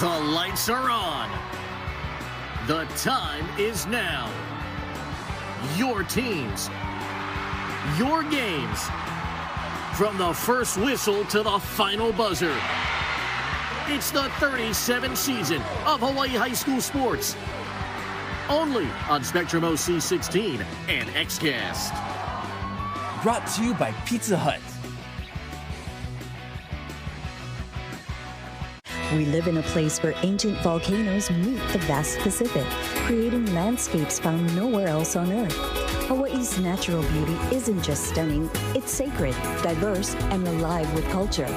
The lights are on. The time is now. Your teams, your games, from the first whistle to the final buzzer. It's the 37th season of Hawaii High School Sports. Only on Spectrum OC16 and XCast. Brought to you by Pizza Hut. We live in a place where ancient volcanoes meet the vast Pacific, creating landscapes found nowhere else on Earth. Hawaii's natural beauty isn't just stunning, it's sacred, diverse, and alive with culture.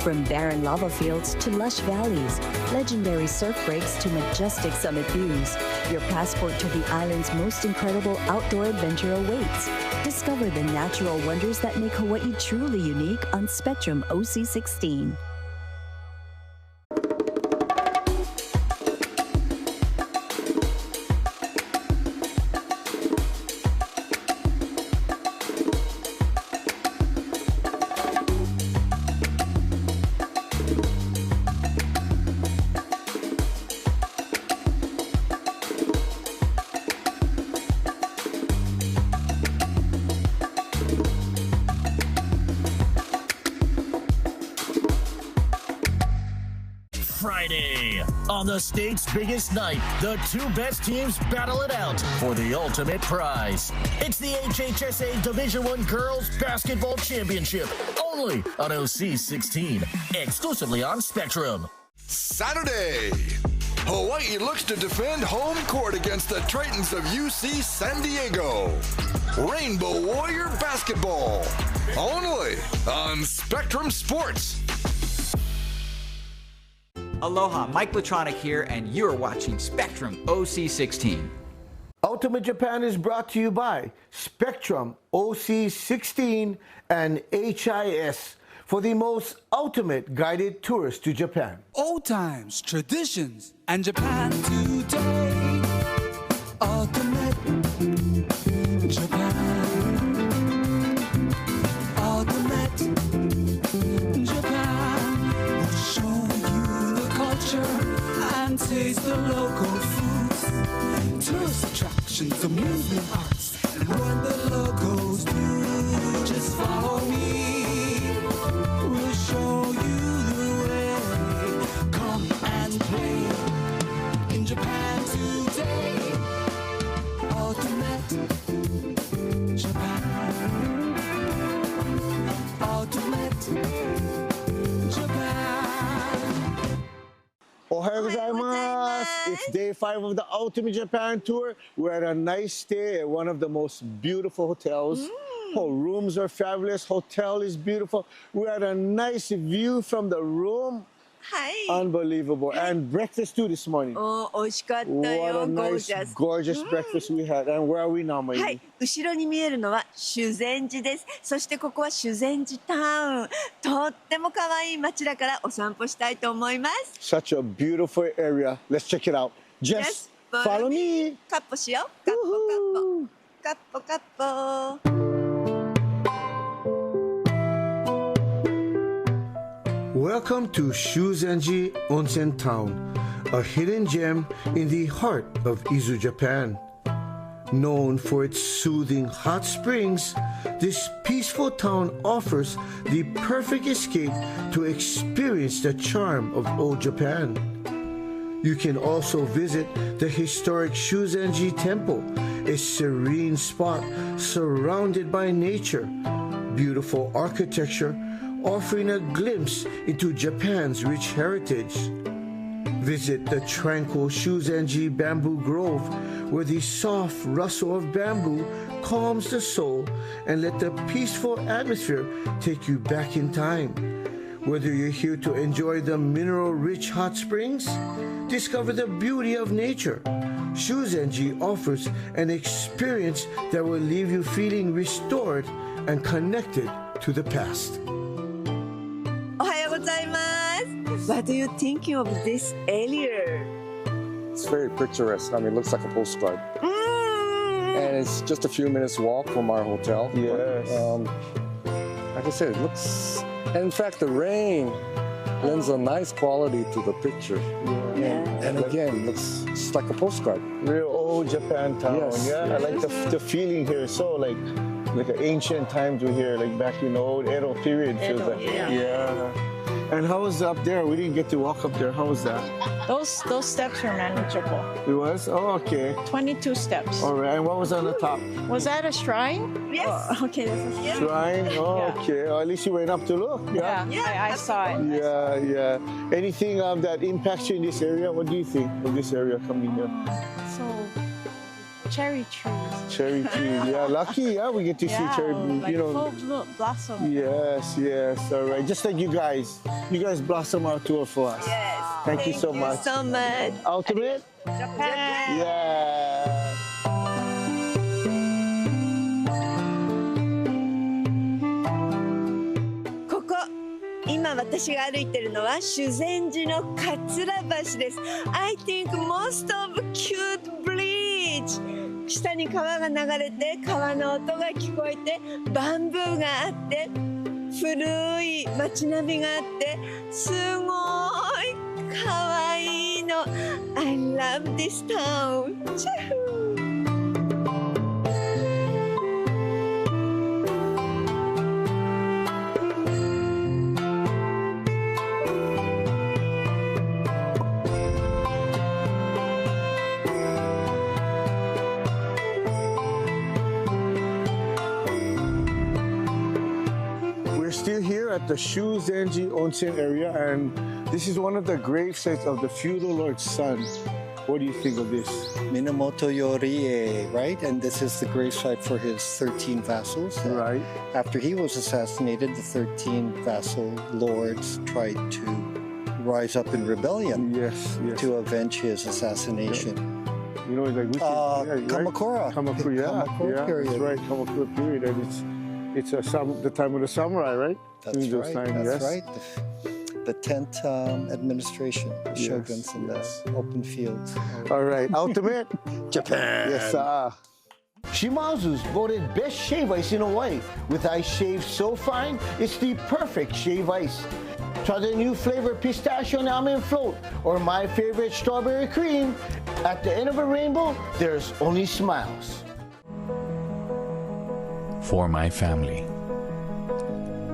From barren lava fields to lush valleys, legendary surf breaks to majestic summit views, your passport to the island's most incredible outdoor adventure awaits. Discover the natural wonders that make Hawaii truly unique on Spectrum OC16. Friday, on the state's biggest night, the two best teams battle it out for the ultimate prize. It's the HHSA Division I Girls Basketball Championship, only on OC16, exclusively on Spectrum. Saturday, Hawaii looks to defend home court against the Tritons of UC San Diego. Rainbow Warrior Basketball, only on Spectrum Sports. Aloha, Mike Latronic here, and you're watching Spectrum OC16. Ultimate Japan is brought to you by Spectrum OC16 and HIS for the most ultimate guided tours to Japan. Old times, traditions, and Japan today. Ultimate Japan. Ultimate Japan will show you the culture and taste the local foods. Tourist attractions, amusement parks, and what the locals do. Just follow me. We'll show you the way. Come and play in Japan today. Ultimate Japan. Ultimate Japan. Ohayou gozaimasu! It's day 5 of the Ultimate Japan Tour. We're at a nice stay at one of the most beautiful hotels. Oh, rooms are fabulous. Hotel is beautiful. We're at a nice view from the room. Unbelievable. And breakfast too this morning. What a nice, gorgeous breakfast we had. And where are we now, Mayu? はい、後ろに見えるのは修善寺です。そしてここは修善寺タウン。とっても可愛い街だからお散歩したいと思います。 Such a beautiful area. Let's check it out. Just follow me. カッポしよう。カッポカッポ。カッポカッポ。 Welcome to Shuzenji Onsen Town, a hidden gem in the heart of Izu, Japan. Known for its soothing hot springs, this peaceful town offers the perfect escape to experience the charm of old Japan. You can also visit the historic Shuzenji Temple, a serene spot surrounded by nature, beautiful architecture, offering a glimpse into Japan's rich heritage. Visit the tranquil Shuzenji Bamboo Grove, where the soft rustle of bamboo calms the soul, and let the peaceful atmosphere take you back in time. Whether you're here to enjoy the mineral-rich hot springs, discover the beauty of nature, Shuzenji offers an experience that will leave you feeling restored and connected to the past. What do you think of this area? It's very picturesque. I mean, it looks like a postcard. And it's just a few minutes walk from our hotel. Yes. But, like I said, it looks... And in fact, the rain lends a nice quality to the picture. And again, looks just like a postcard. Real old Japan town. Yes, Yeah, I like the feeling here. So like an ancient times we're here, like back in the old Edo period. Feels like. Yeah. And how was up there? We didn't get to walk up there. How was that? Those steps were manageable. It was? Oh, okay. 22 steps. All right. And what was on the top? Was that a shrine? Yes. Oh, okay, that's a shrine. Shrine? Oh, Yeah. okay. Oh, at least you went up to look. Yeah, I saw it. Yeah. Anything that impacts you in this area? What do you think of this area coming here? So, cherry trees. Cherry tree. Yeah, lucky. Yeah, we get to see cherry. Like full blossom. Yes. All right. Just like you guys blossom our tour for us. Yes. Thank you so much. so much. Ultimate? Japan. Yeah.今私が歩いてるのは修善寺の桂橋です。I think most of cute bridge。下に川が流れて川の音が聞こえてバンブーがあって古い街並みがあってすごい可愛いの。I love this town。チャフー。Still here at the Shuzenji Onsen area, and this is one of the grave sites of the feudal lord's son. What do you think of this? Minamoto Yorie, right? And this is the gravesite for his 13 vassals. Right. After he was assassinated, the 13 vassal lords tried to rise up in rebellion to avenge his assassination. You know, like Kamakura. Kamakura period. That's right, Kamakura period, and it's the time of the samurai, right? That's right. The 10th administration, the shoguns in the open fields. All right, ultimate Japan. Yes, sir. Shimazu's voted best shave ice in Hawaii. With ice shaved so fine, it's the perfect shave ice. Try the new flavor pistachio and almond float, or my favorite strawberry cream. At the end of a rainbow, there's only smiles. For my family.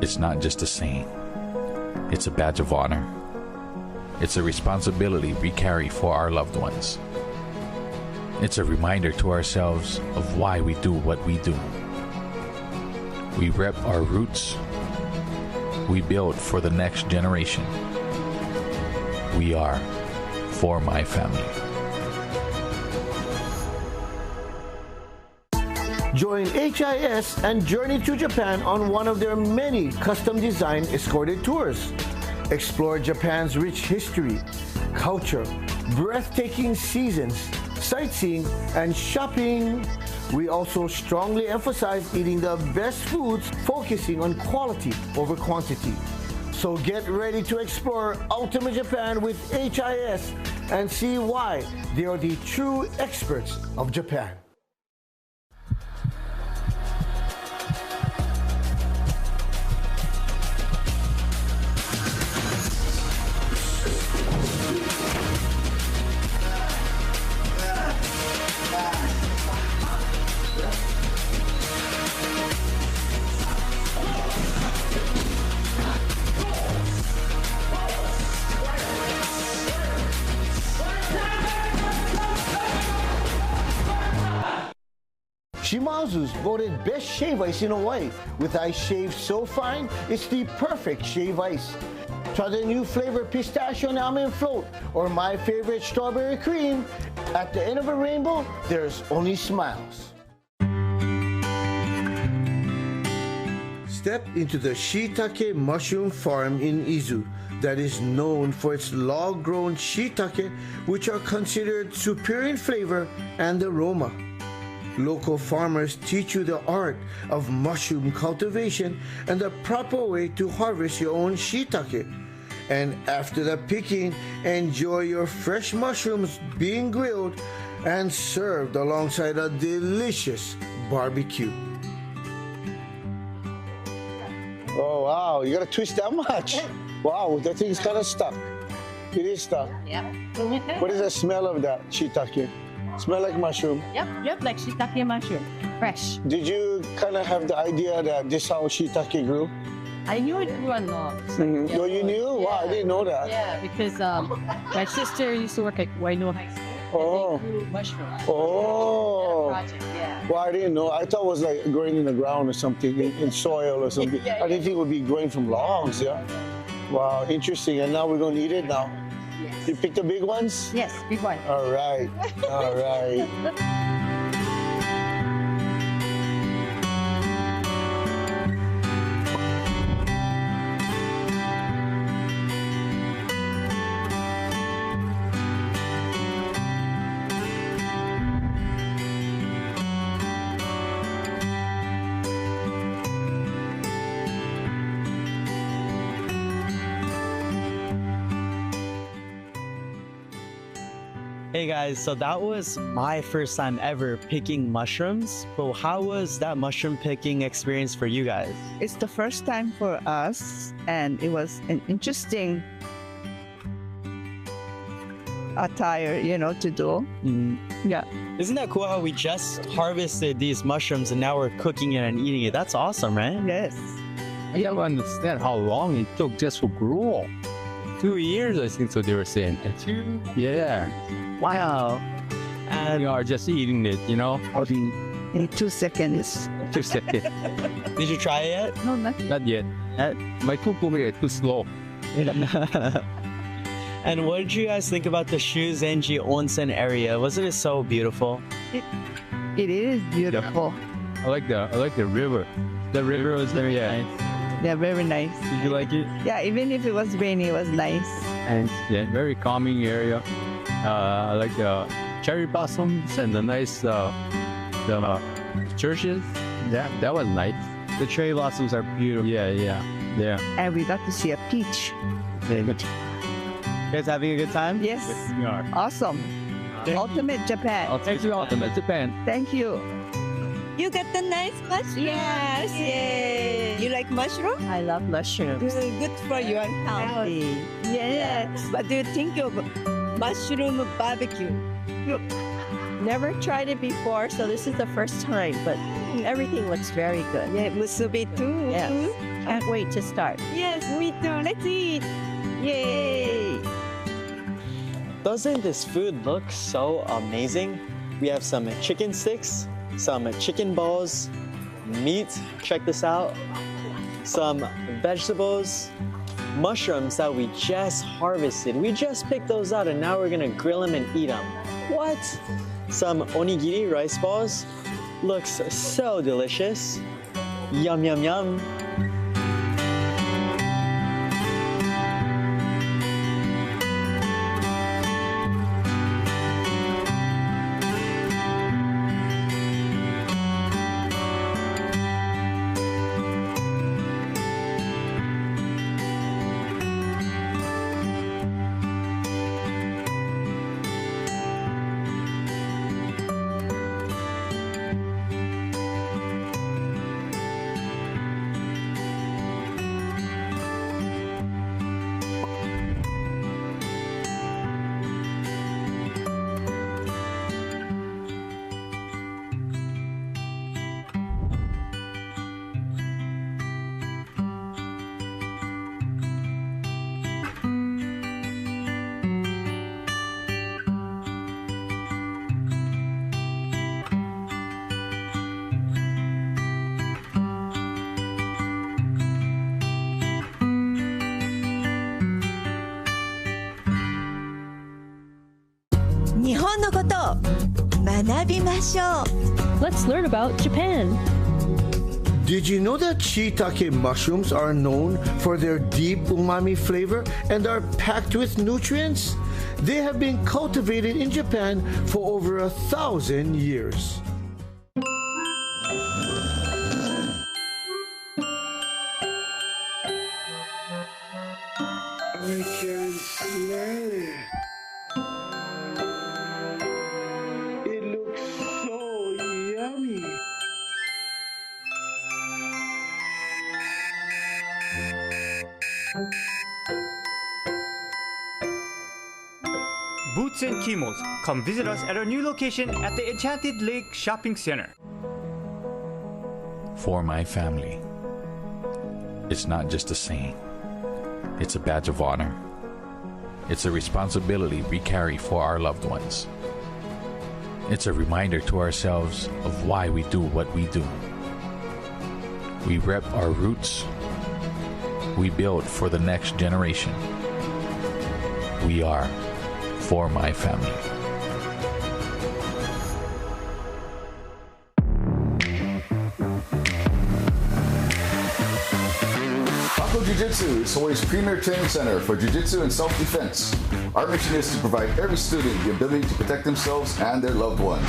It's not just a saying. It's a badge of honor. It's a responsibility we carry for our loved ones. It's a reminder to ourselves of why we do what we do. We rep our roots. We build for the next generation. We are for my family. Join HIS and Journey to Japan on one of their many custom-designed escorted tours. Explore Japan's rich history, culture, breathtaking seasons, sightseeing, and shopping. We also strongly emphasize eating the best foods, focusing on quality over quantity. So get ready to explore Ultimate Japan with HIS and see why they are the true experts of Japan. Shimazu's voted best shave ice in Hawaii. With ice shaved so fine, it's the perfect shave ice. Try the new flavor pistachio and almond float, or my favorite strawberry cream. At the end of a rainbow, there's only smiles. Step into the Shiitake mushroom farm in Izu that is known for its log-grown shiitake, which are considered superior in flavor and aroma. Local farmers teach you the art of mushroom cultivation and the proper way to harvest your own shiitake. And after the picking, enjoy your fresh mushrooms being grilled and served alongside a delicious barbecue. Oh wow, you gotta twist that much. Wow, that thing's kind of stuck. It is stuck. Yeah. What is the smell of that shiitake? Smell like mushroom. Yep, like shiitake mushroom, fresh. Did you kind of have the idea that this is how shiitake grew? I knew it grew on logs. Oh, you knew? Yeah. Wow, I didn't know that. Yeah, because my sister used to work at Wainua High School. Oh. And they grew mushrooms. Oh. Project, yeah. Well, I didn't know. I thought it was like growing in the ground or something, in soil or something. Yeah, I didn't think it would be growing from logs, yeah? Wow, interesting. And now we're going to eat it now. Yes. You picked the big ones? Yes, big one. All right. All right. Hey guys, so that was my first time ever picking mushrooms. But how was that mushroom picking experience for you guys? It's the first time for us, and it was an interesting attire, to do. Yeah. Isn't that cool how we just harvested these mushrooms and now we're cooking it and eating it? That's awesome, right? Yes. I don't understand how long it took just to grow. 2 years, I think so they were saying. 2? Yeah. Wow. And we are just eating it, In 2 seconds. 2 seconds. Did you try it yet? No, not yet. Not yet. My cucumber is too slow. And what did you guys think about the Shuzenji onsen area? Wasn't it so beautiful? It is beautiful. I like the river. The river was very nice. Yeah, very nice. Did you like it? Yeah, even if it was rainy, it was nice. And yeah, very calming area. I like the cherry blossoms and the nice the churches. Yeah, that was nice. The cherry blossoms are beautiful. Yeah. And we got to see a peach. You guys having a good time? Yes. We are. Awesome. Ultimate Japan. I'll take you Ultimate Japan. Thank you. You got the nice mushroom. Yes. Yay. You like mushroom? I love mushrooms. Good for your health. Yes. What do you think of mushroom barbecue? Never tried it before, so this is the first time, but everything looks very good. Yeah, musubi too. Yes. Can't wait to start. Yes, me too. Let's eat. Yay! Doesn't this food look so amazing? We have some chicken sticks, some chicken balls, meat, check this out, some vegetables, mushrooms that we just harvested. We just picked those out and now we're gonna grill them and eat them. What? Some onigiri rice balls. Looks so delicious. Yum, yum, yum. Let's learn about Japan. Did you know that shiitake mushrooms are known for their deep umami flavor and are packed with nutrients? They have been cultivated in Japan for over 1,000 years. I can smell it. It looks so yummy. boots and kimonos. Come visit us at our new location at the Enchanted Lake Shopping Center. For my family. It's not just a saying. It's a badge of honor. It's a responsibility we carry for our loved ones. It's a reminder to ourselves of why we do what we do. We rep our roots. We build for the next generation. We are for my family. Jiu-Jitsu is Hawaii's premier training center for jiu-jitsu and self-defense. Our mission is to provide every student the ability to protect themselves and their loved ones.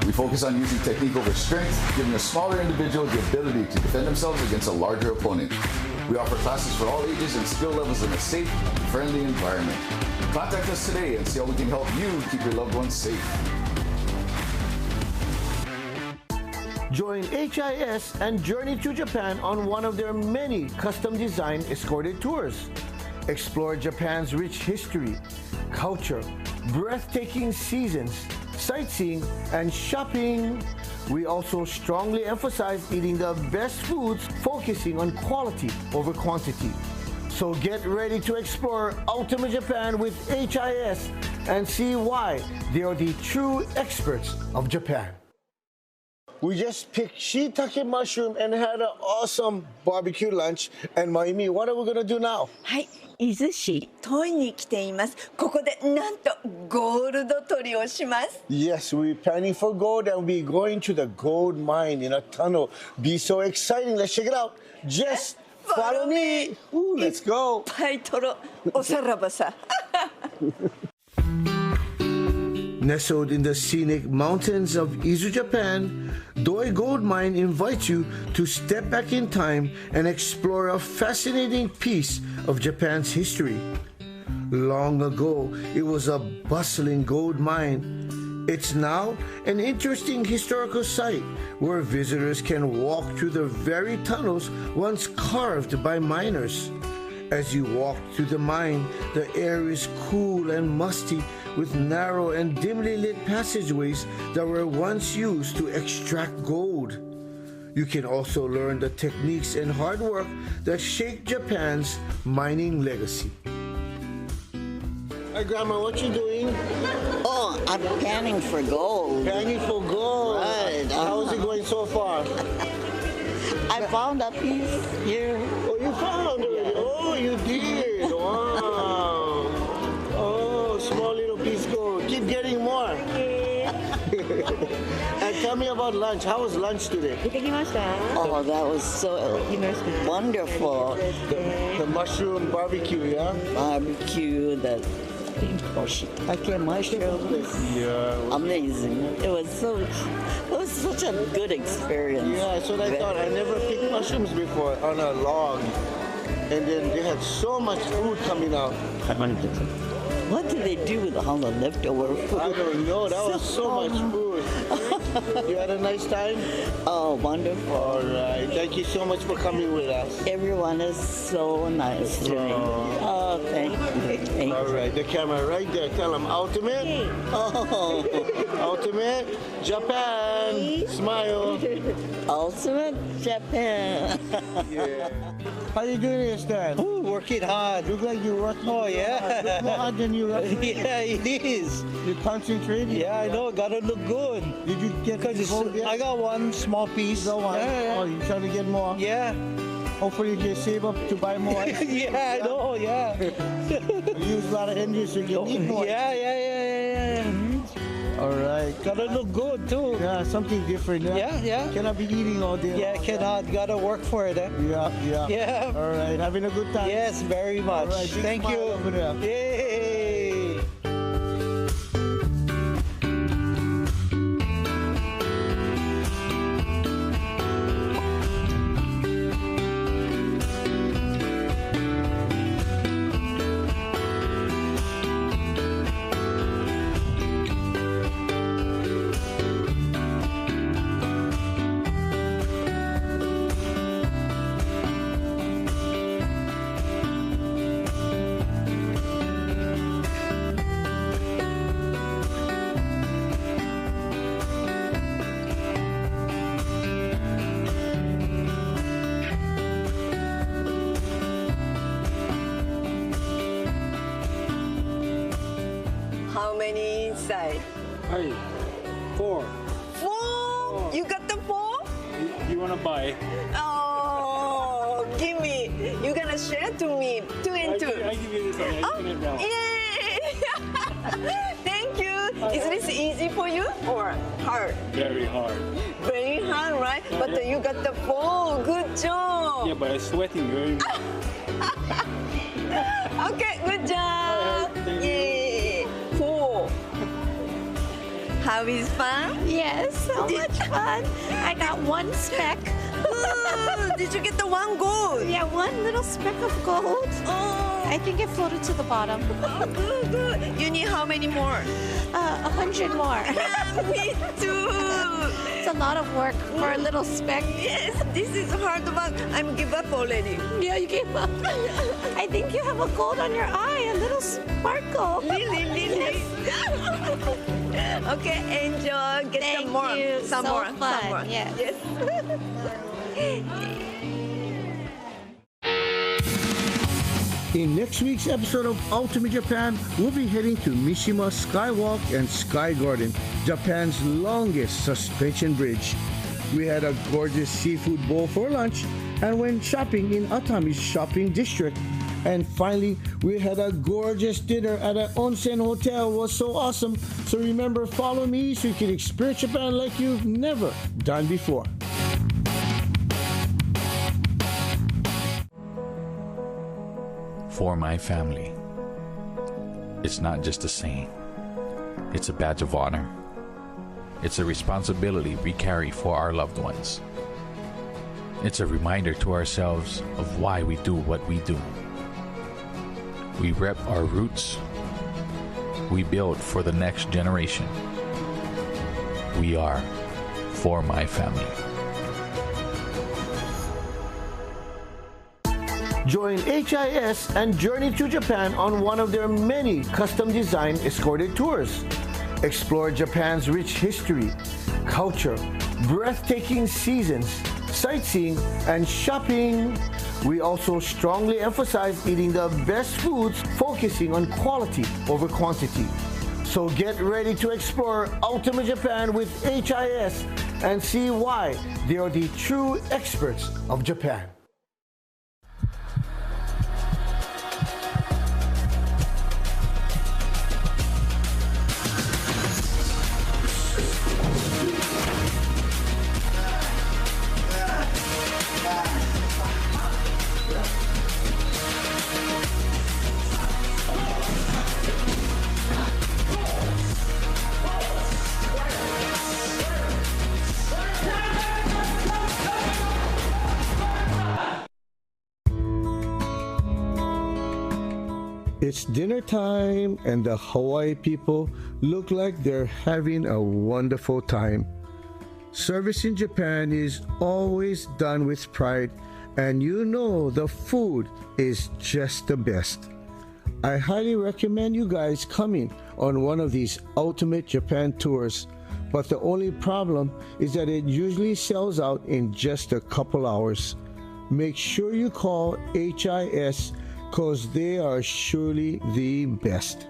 We focus on using technique over strength, giving a smaller individual the ability to defend themselves against a larger opponent. We offer classes for all ages and skill levels in a safe, friendly environment. Contact us today and see how we can help you keep your loved ones safe. Join HIS and journey to Japan on one of their many custom-designed escorted tours. Explore Japan's rich history, culture, breathtaking seasons, sightseeing, and shopping. We also strongly emphasize eating the best foods, focusing on quality over quantity. So get ready to explore Ultimate Japan with HIS and see why they are the true experts of Japan. We just picked shiitake mushroom and had an awesome barbecue lunch. And Maimi, what are we going to do now? はい、伊豆市問いに来ています。ここでなんとゴールド取りをします。Yes, we're planning for gold and we're going to the gold mine in a tunnel. Be so exciting. Let's check it out. Just follow me. Ooh, let's go. いっぱい取ろう。おさらばさ。Nestled in the scenic mountains of Izu, Japan, Doi Gold Mine invites you to step back in time and explore a fascinating piece of Japan's history. Long ago, it was a bustling gold mine. It's now an interesting historical site where visitors can walk through the very tunnels once carved by miners. As you walk through the mine, the air is cool and musty with narrow and dimly lit passageways that were once used to extract gold. You can also learn the techniques and hard work that shaped Japan's mining legacy. Hi, Grandma, what you doing? Oh, I'm panning for gold. Panning for gold. Right. How's it going so far? I found a piece here. Oh, you found it? Oh, you did. Wow. Oh, small little piece gold. Keep getting more. And tell me about lunch. How was lunch today? Oh, that was so wonderful. The mushroom barbecue, yeah? Barbecue, the shiitake mushrooms. Yeah. Amazing. It was such a good experience. Yeah, that's what I thought. I never picked mushrooms before on a log. And then they had so much food coming out. What did they do with all the leftover food? I don't know. That was so much food. You had a nice time? Oh, wonderful. All right. Thank you so much for coming with us. Everyone is so nice to me. Oh, thank you. All right. The camera right there. Tell them Ultimate. Oh, Ultimate Japan. Smile. Ultimate Japan. Yeah. How you doing, Stan? Ooh, working hard. Look like you're working hard. Yeah. Look more hard than you referee. Yeah, it is. You're concentrating? Yeah, I know. Gotta look good. Did you get gold yet? I got one small piece. You got one? Yeah. Oh, you trying to get more? Yeah. Hopefully you can save up to buy more ice. Yeah, I know, yeah. You use a lot of energy, so you need more. Yeah. All right. Gotta look good, too. Yeah, something different. Yeah. Cannot be eating all day. Yeah, cannot. Gotta work for it. Yeah. All right. Having a good time? Yes, very much. All right, Thank you. Over there. Yay. How many inside? 4. 4? You got the 4? You wanna buy? Oh, give me. You're gonna share to me. 2 and 2. I give you this one. I give it now. Yay! Thank you. Is this easy for you or hard? Very hard. Very hard, right? But you got the 4. Good job. Yeah, but I'm sweating very much. Okay, good job. Yay. 4. How is fun? Yes, so much fun. I got 1 speck. Ooh, did you get the 1 gold? Yeah, 1 little speck of gold. Oh. I think it floated to the bottom. Oh, good, good. You need how many more? 100 more. Me too. It's a lot of work for a little speck. Yes, this is hard work. I'm give up already. Yeah, you gave up. I think you have a gold on your eye, a little sparkle. Really? Okay, enjoy. Get Thank some more. You. Some so more. Fun. Some more. Yes. In next week's episode of Ultimate Japan, we'll be heading to Mishima Skywalk and Sky Garden, Japan's longest suspension bridge. We had a gorgeous seafood bowl for lunch and went shopping in Atami's shopping district. And finally, we had a gorgeous dinner at an onsen hotel. It was so awesome. So remember, follow me so you can experience Japan like you've never done before. For my family. It's not just a saying. It's a badge of honor. It's a responsibility we carry for our loved ones. It's a reminder to ourselves of why we do what we do. We rep our roots. We build for the next generation. We are For My Family. Join HIS and journey to Japan on one of their many custom-designed escorted tours. Explore Japan's rich history, culture, breathtaking seasons, sightseeing, and shopping. We also strongly emphasize eating the best foods, focusing on quality over quantity. So get ready to explore Ultimate Japan with HIS and see why they are the true experts of Japan. It's dinner time and the Hawaii people look like they're having a wonderful time. Service in Japan is always done with pride, and you know the food is just the best. I highly recommend you guys coming on one of these Ultimate Japan tours, but the only problem is that it usually sells out in just a couple hours. Make sure you call HIS because they are surely the best.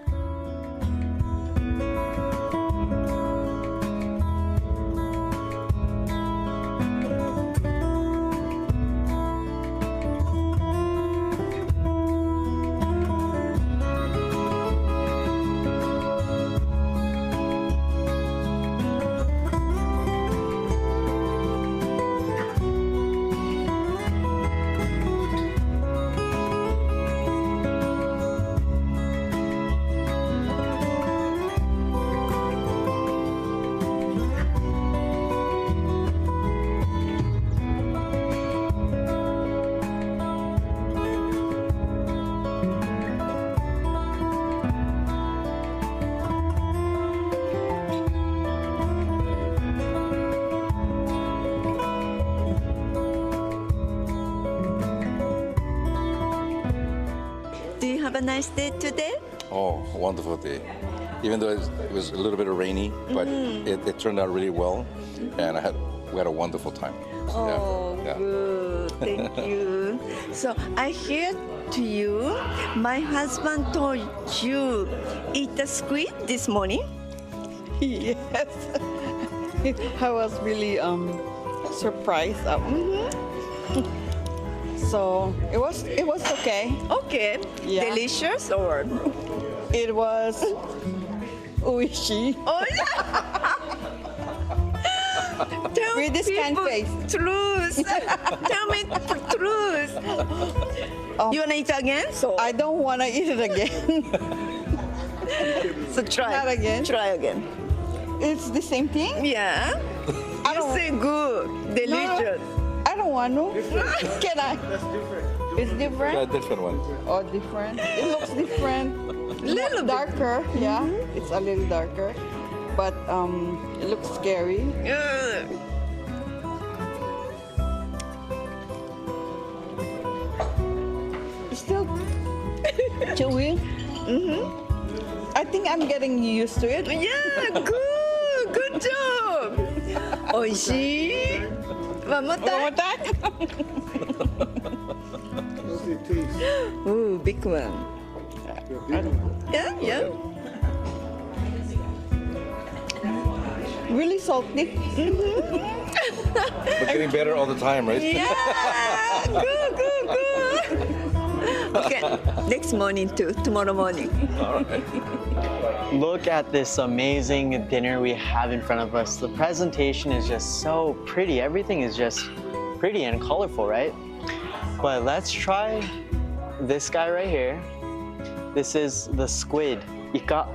Have a nice day today? Oh, a wonderful day. Even though it was a little bit rainy, but it turned out really well, and we had a wonderful time. Oh, yeah. Good. Thank you. So I hear to you, my husband told you eat the squid this morning. Yes. I was really surprised. So it was okay. Okay. Yeah. Delicious or? It was oishi. Oh yeah. Tell with this kind of face. Truth. Tell me the truth. You wanna eat again? So I don't wanna eat it again. So try. Not again. Try again. It's the same thing? Yeah. You say good, delicious. No, I don't want to. Can I? That's different. It's different? Yeah, different one. Oh, different. It looks different. Little darker. Yeah, it's a little darker. But it looks scary. It's still chewy. I think I'm getting used to it. Yeah, good. Good job. Oishii. One more time. Ooh, big one. Yeah. Really salty. But getting better all the time, right? Yeah, good. Okay, next morning too, tomorrow morning. All right. Look at this amazing dinner we have in front of us. The presentation is just so pretty. Everything is just pretty and colorful, right? But let's try this guy right here. This is the squid, ika.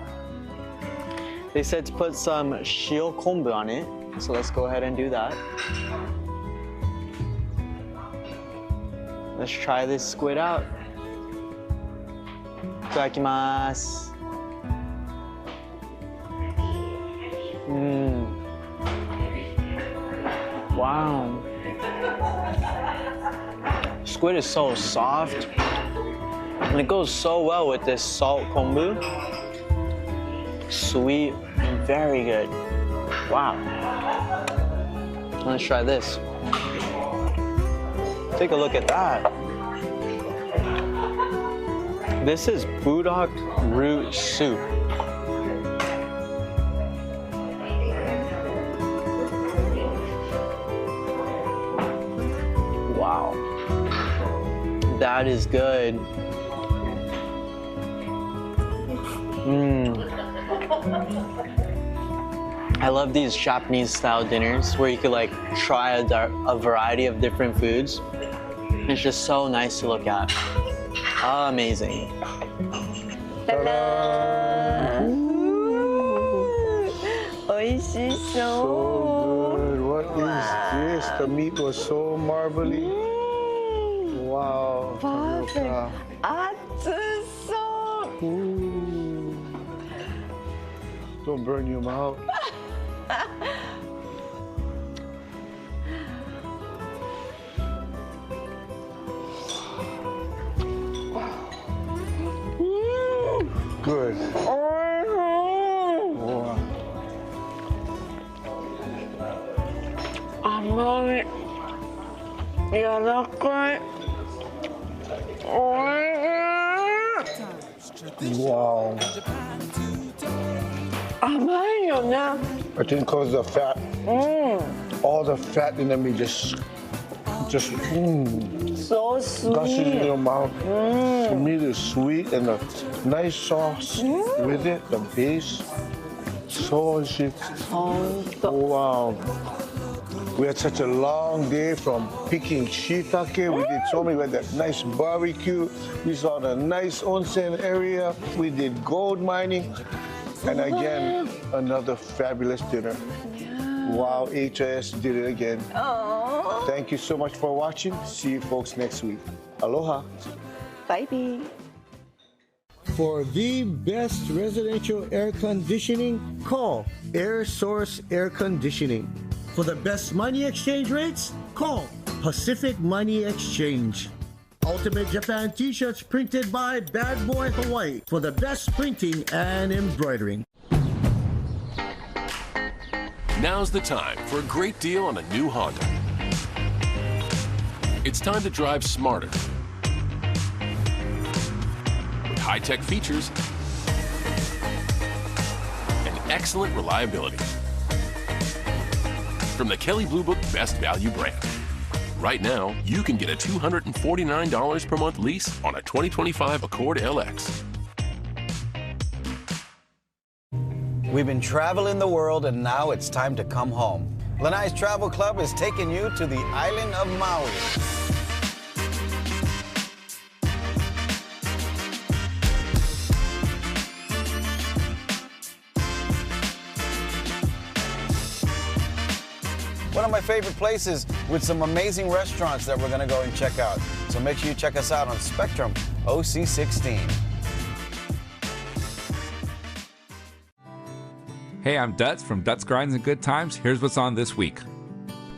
They said to put some shio kombu on it, so let's go ahead and do that. Let's try this squid out. Itadakimasu. Wow. Squid is so soft, and it goes so well with this salt kombu. Sweet and very good. Wow. Let's try this. Take a look at that. This is burdock root soup. Wow. That is good. I love these Japanese style dinners where you could like try a variety of different foods. It's just so nice to look at. Amazing. Ta-da! Oishii So good. What is this? The meat was so marbly. Wow. Perfect. Atsuso. Don't burn your mouth. Good. Wow. Amai. Yarakai. Wow. Amai yo ne. I think because of the fat. All the fat in the meat just So sweet. gushes in your mouth. The meat is sweet and the nice sauce with it, the base. So sweet. Oh, wow. We had such a long day from picking shiitake. We did so many. We had that nice barbecue. We saw the nice onsen area. We did gold mining. And again, another fabulous dinner. Wow, HIS did it again. Oh. Thank you so much for watching. See you folks next week. Aloha. Bye-bye. For the best residential air conditioning, call Air Source Air Conditioning. For the best money exchange rates, call Pacific Money Exchange. Ultimate Japan t-shirts printed by Bad Boy Hawaii for the best printing and embroidering. Now's the time for a great deal on a new Honda. It's time to drive smarter with high-tech features and excellent reliability. From the Kelley Blue Book Best Value brand. Right now, you can get a $249 per month lease on a 2025 Accord LX. We've been traveling the world and now it's time to come home. Lanai's Travel Club is taking you to the island of Maui. One of my favorite places with some amazing restaurants that we're going to go and check out. So make sure you check us out on Spectrum OC16. Hey, I'm Dutz from Dutz Grinds and Good Times. Here's what's on this week.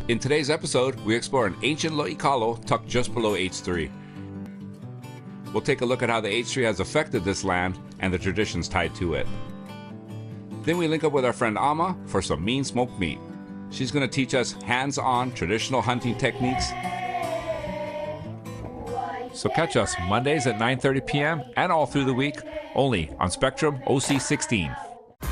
In today's episode, we explore an ancient lo'ikalo tucked just below H3. We'll take a look at how the H3 has affected this land and the traditions tied to it. Then we link up with our friend Ama for some mean smoked meat. She's going to teach us hands-on traditional hunting techniques. So catch us Mondays at 9:30 p.m. and all through the week, only on Spectrum OC16.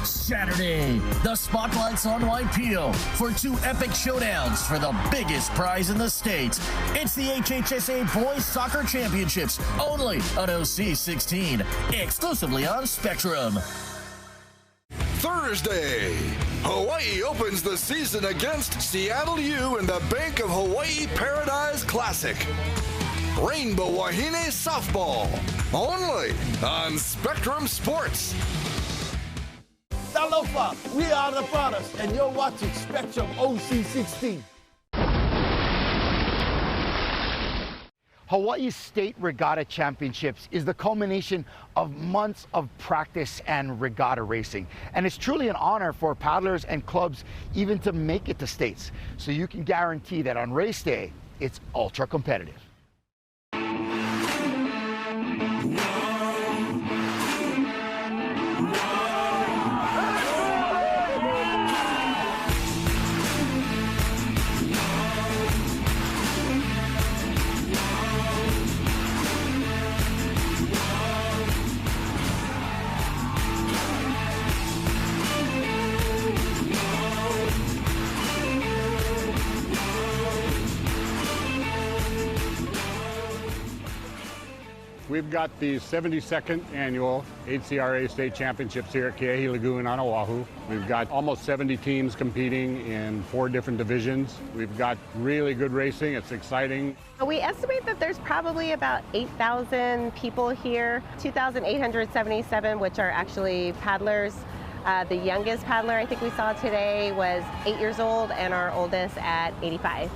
Saturday, the spotlight's on Waipio for two epic showdowns for the biggest prize in the state. It's the HHSA Boys Soccer Championships, only on OC16, exclusively on Spectrum. Thursday, Hawaii opens the season against Seattle U in the Bank of Hawaii Paradise Classic. Rainbow Wahine Softball, only on Spectrum Sports. Aloha, we are the Brothers, and you're watching Spectrum OC16. Hawaii State Regatta Championships is the culmination of months of practice and regatta racing. And it's truly an honor for paddlers and clubs even to make it to states. So you can guarantee that on race day, it's ultra competitive. We've got the 72nd annual HCRA State Championships here at Keahi Lagoon on Oahu. We've got almost 70 teams competing in 4 different divisions. We've got really good racing. It's exciting. We estimate that there's probably about 8,000 people here, 2,877, which are actually paddlers. The youngest paddler I think we saw today was 8 years old, and our oldest at 85.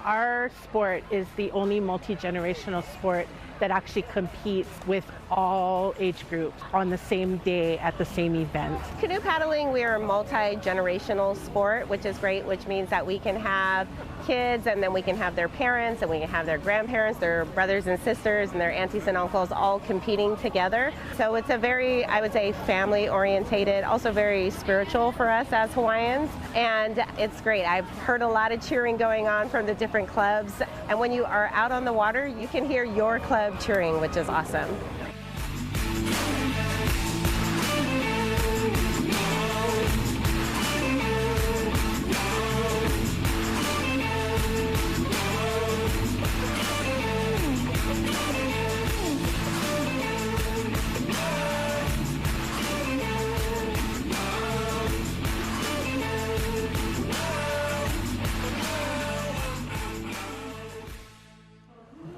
Our sport is the only multi-generational sport that actually competes with all age groups on the same day at the same event. Canoe paddling, we're a multi-generational sport, which is great, which means that we can have kids, and then we can have their parents, and we can have their grandparents, their brothers and sisters, and their aunties and uncles all competing together. So it's a very, I would say, family-orientated, also very spiritual for us as Hawaiians, and it's great. I've heard a lot of cheering going on from the different clubs, and when you are out on the water, you can hear your club cheering, which is awesome.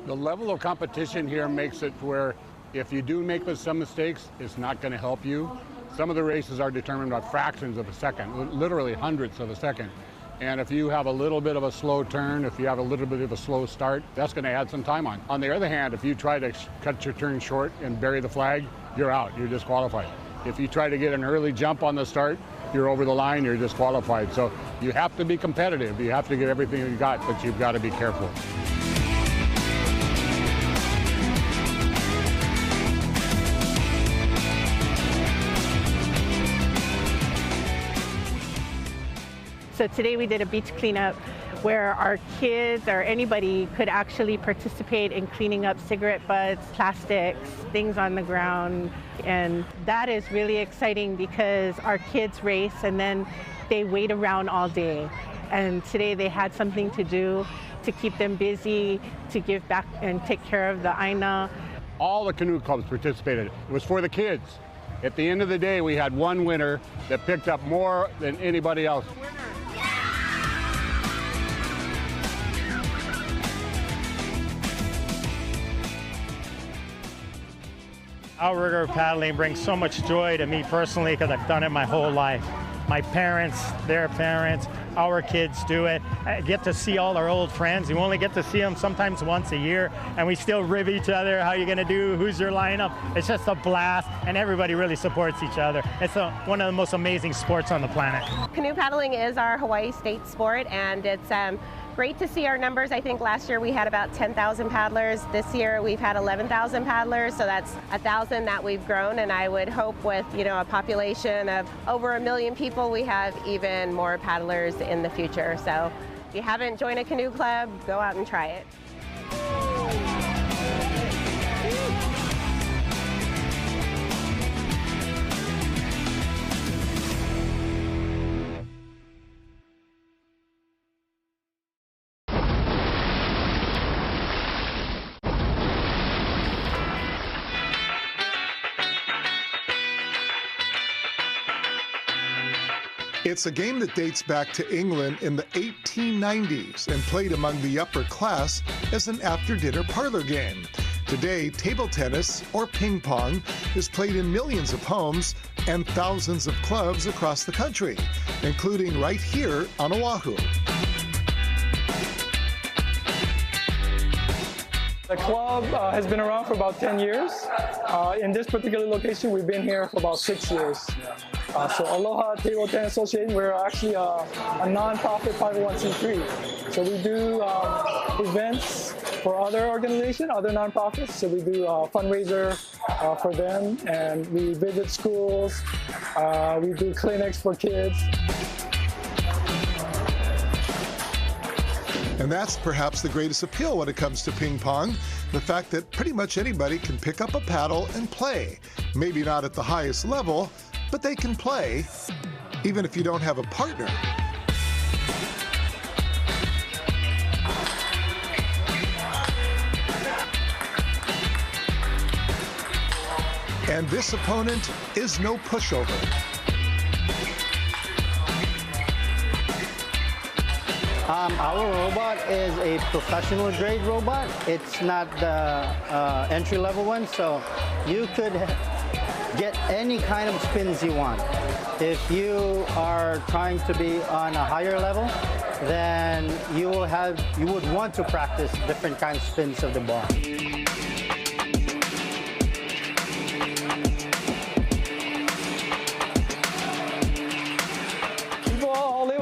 The level of competition here makes it where if you do make some mistakes, it's not going to help you. Some of the races are determined by fractions of a second, literally hundredths of a second. And if you have a little bit of a slow turn, if you have a little bit of a slow start, that's going to add some time on. On the other hand, if you try to cut your turn short and bury the flag, you're out, you're disqualified. If you try to get an early jump on the start, you're over the line, you're disqualified. So you have to be competitive. You have to get everything you got, but you've got to be careful. So today we did a beach cleanup where our kids or anybody could actually participate in cleaning up cigarette butts, plastics, things on the ground. And that is really exciting because our kids race and then they wait around all day. And today they had something to do to keep them busy, to give back and take care of the Aina. All the canoe clubs participated. It was for the kids. At the end of the day, we had one winner that picked up more than anybody else. Outrigger paddling brings so much joy to me personally because I've done it my whole life. My parents, their parents, our kids do it. I get to see all our old friends. You only get to see them sometimes once a year, and we still riv each other. How you gonna do? Who's your lineup? It's just a blast, and everybody really supports each other. It's one of the most amazing sports on the planet. Canoe paddling is our Hawaii state sport, and it's great to see our numbers. I think last year we had about 10,000 paddlers. This year we've had 11,000 paddlers, so that's 1,000 that we've grown, and I would hope with, you know, a population of over 1 million people, we have even more paddlers in the future. So if you haven't joined a canoe club, go out and try it. It's a game that dates back to England in the 1890s and played among the upper class as an after-dinner parlor game. Today, table tennis, or ping pong, is played in millions of homes and thousands of clubs across the country, including right here on Oahu. The club has been around for about 10 years. In this particular location, we've been here for about 6 years. So Aloha Table Tennis Association, we're actually a non-profit 501c3. So we do events for other organizations, other nonprofits. So we do a fundraiser for them, and we visit schools. We do clinics for kids. And that's perhaps the greatest appeal when it comes to ping pong, the fact that pretty much anybody can pick up a paddle and play. Maybe not at the highest level, but they can play, even if you don't have a partner. And this opponent is no pushover. Our robot is a professional grade robot. It's not the entry-level one, so you could get any kind of spins you want. If you are trying to be on a higher level, then you would want to practice different kinds of spins of the ball.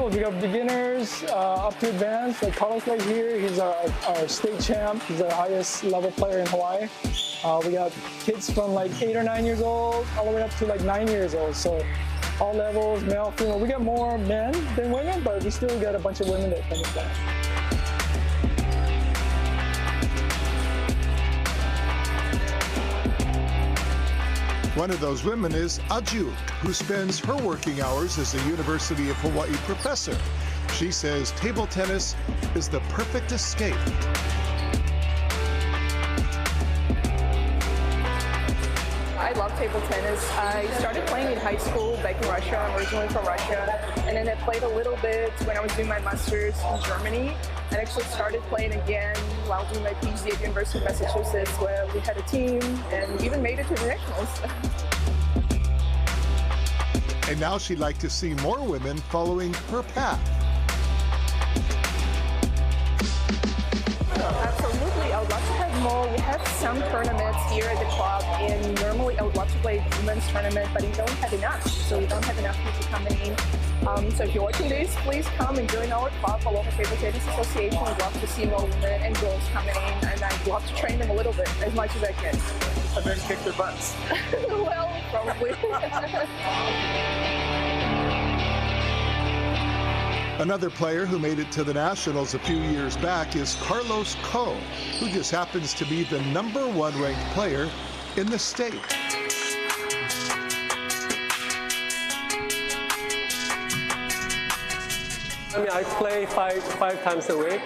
We got beginners up to advanced. Like Carlos right here, he's our state champ. He's our highest level player in Hawaii. We got kids from like 8 or 9 years old all the way up to like 9 years old. So all levels, male, female. We got more men than women, but we still got a bunch of women that come with that. One of those women is Aju, who spends her working hours as a University of Hawaii professor. She says table tennis is the perfect escape. I love table tennis. I started playing in high school back in Russia. I'm originally from Russia. And then I played a little bit when I was doing my master's in Germany. I actually started playing again while doing my PhD at the University of Massachusetts, where we had a team and even made it to the nationals. And now she'd like to see more women following her path. have some tournaments here at the club, and normally I would love to play a women's tournament, but we don't have enough. So we don't have enough people coming in. So if you're watching this, please come and join our club, Aloha Table Tennis Association. We'd love to see more women and girls coming in, and I'd love to train them a little bit, as much as I can. And then kick their butts. Well, probably. Another player who made it to the Nationals a few years back is Carlos Ko, who just happens to be the #1 ranked player in the state. I mean, I play five times a week,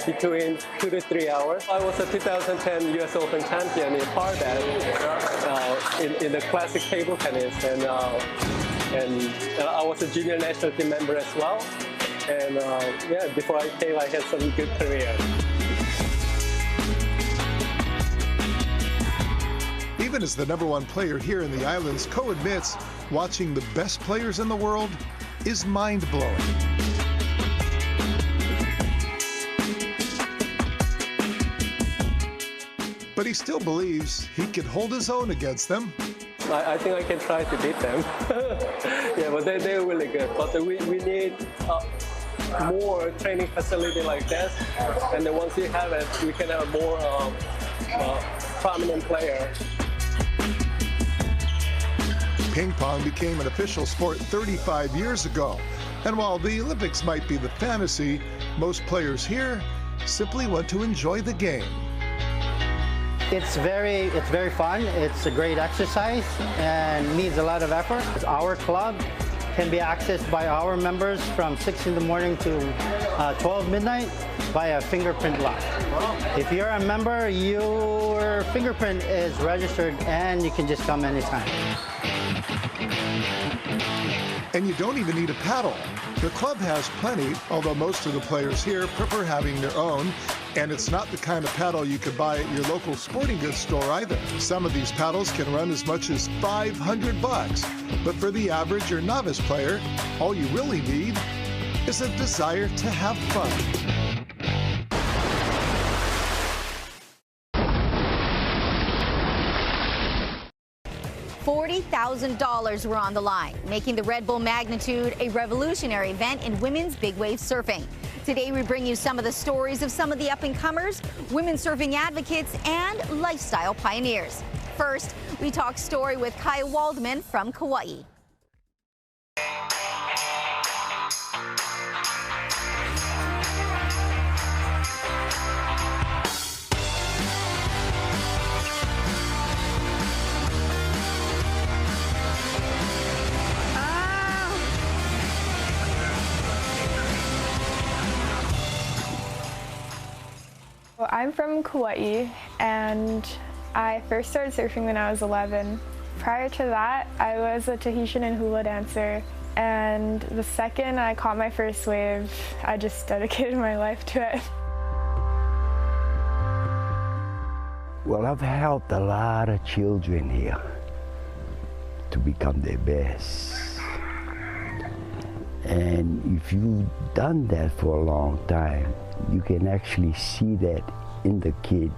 between 2 to 3 hours. I was a 2010 U.S. Open champion in Parbat in the classic table tennis, and I was a junior national team member as well. And yeah, before I came, I had some good career. Even as the #1 player here in the islands, Ko admits watching the best players in the world is mind-blowing. But he still believes he can hold his own against them. I think I can try to beat them. Yeah, but they're really good. But we need more training facility like this. And then once we have it, we can have more prominent player. Ping pong became an official sport 35 years ago. And while the Olympics might be the fantasy, most players here simply want to enjoy the game. It's very fun. It's a great exercise and needs a lot of effort. Our club can be accessed by our members from 6 in the morning to 12 midnight via fingerprint lock. If you're a member, your fingerprint is registered and you can just come anytime. And you don't even need a paddle. The club has plenty, although most of the players here prefer having their own. And it's not the kind of paddle you could buy at your local sporting goods store either. Some of these paddles can run as much as $500. But for the average or novice player, all you really need is a desire to have fun. $40,000 were on the line, making the Red Bull Magnitude a revolutionary event in women's big wave surfing. Today, we bring you some of the stories of some of the up-and-comers, women surfing advocates, and lifestyle pioneers. First, we talk story with Kaya Waldman from Kauai. Well, I'm from Kauai, and I first started surfing when I was 11. Prior to that, I was a Tahitian and hula dancer, and the second I caught my first wave, I just dedicated my life to it. Well, I've helped a lot of children here to become their best. And if you've done that for a long time, you can actually see that in the kid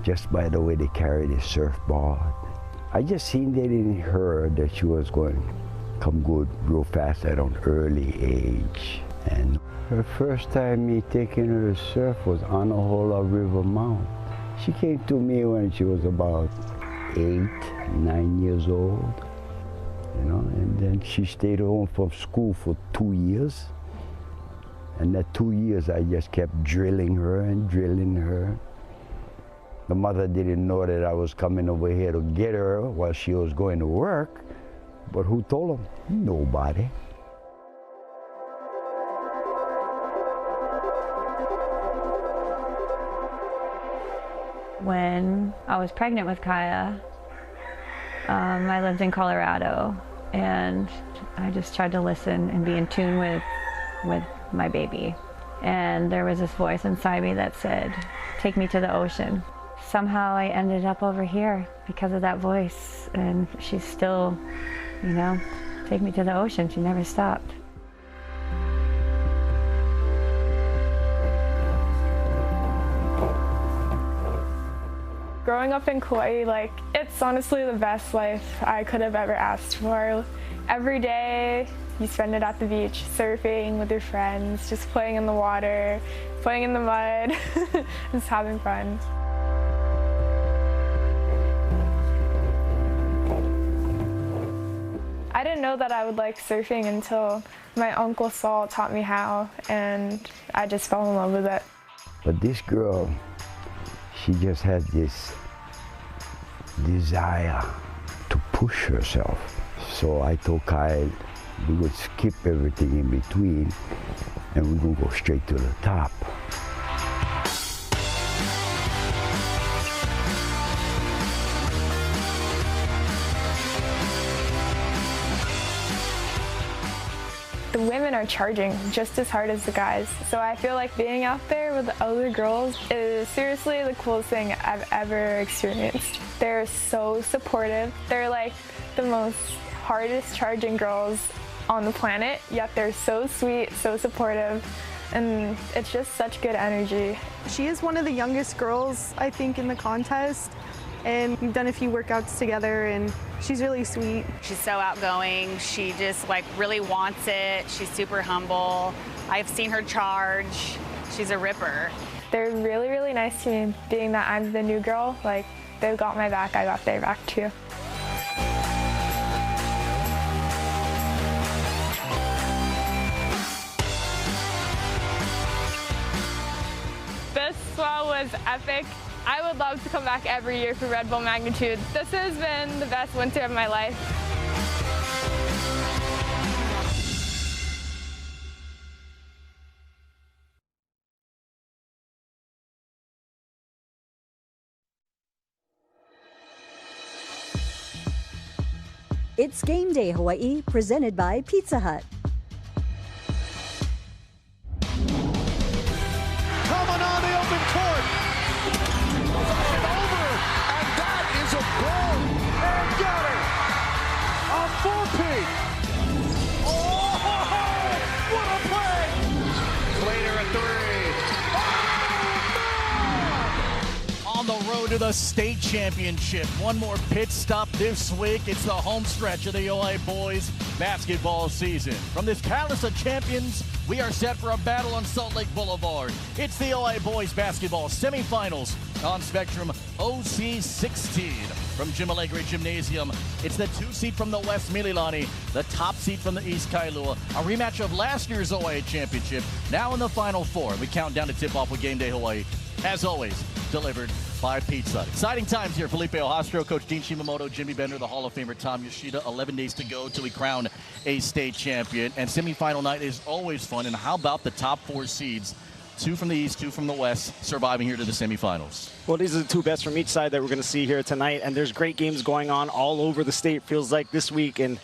just by the way they carry the surfboard. I just seen that in her that she was going to come good real fast at an early age. And her first time me taking her to surf was on Anahola River Mount. She came to me when she was about 8, 9 years old, you know, and then she stayed home from school for 2 years. And that 2 years, I just kept drilling her and drilling her. The mother didn't know that I was coming over here to get her while she was going to work. But who told them? Nobody. When I was pregnant with Kaya, I lived in Colorado, and I just tried to listen and be in tune with my baby. And there was this voice inside me that said, take me to the ocean. Somehow I ended up over here because of that voice, and she's still, you know, take me to the ocean. She never stopped. growing up in Kauai, like, it's honestly the best life I could have ever asked for. Every day, you spend it at the beach, surfing with your friends, just playing in the water, playing in the mud, just having fun. I didn't know that I would like surfing until my Uncle Saul taught me how, and I just fell in love with it. But this girl, she just had this desire to push herself. So I told Kyle we would skip everything in between and we're going to go straight to the top. The women are charging just as hard as the guys. So I feel like being out there with the other girls is seriously the coolest thing I've ever experienced. They're so supportive. They're like the most hardest charging girls on the planet, yet they're so sweet, so supportive, and it's just such good energy. She is one of the youngest girls, I think, in the contest. And we've done a few workouts together, and she's really sweet. She's so outgoing. She just like really wants it. She's super humble. I've seen her charge. She's a ripper. They're really, really nice to me, being that I'm the new girl. Like, they've got my back, I got their back too. This swell was epic. I would love to come back every year for Red Bull Magnitude. This has been the best winter of my life. It's Game Day Hawaii, presented by Pizza Hut. Coming on the open court. And over. And that is a goal. And got it. A four-peat. Oh, what a play. Slater at three. On the road to the state championship. One more pit stop this week. It's the home stretch of the OIA boys basketball season. From this palace of champions, we are set for a battle on Salt Lake Boulevard. It's the OIA boys basketball semifinals on Spectrum OC16. From Jim Allegre Gymnasium, it's the 2 seed from the West, Mililani, the top seed from the East, Kailua. A rematch of last year's OIA championship, now in the Final Four. We count down to tip-off with Game Day Hawaii. As always, delivered by Pizza Hut. Exciting times here. Felipe Ohastro, Coach Dean Shimamoto, Jimmy Bender, the Hall of Famer Tom Yoshida. 11 days to go till we crown a state champion. And semifinal night is always fun. And how about the top 4 seeds? 2 from the East, 2 from the West, surviving here to the semifinals. Well, these are the 2 best from each side that we're going to see here tonight. And there's great games going on all over the state, feels like, this week. And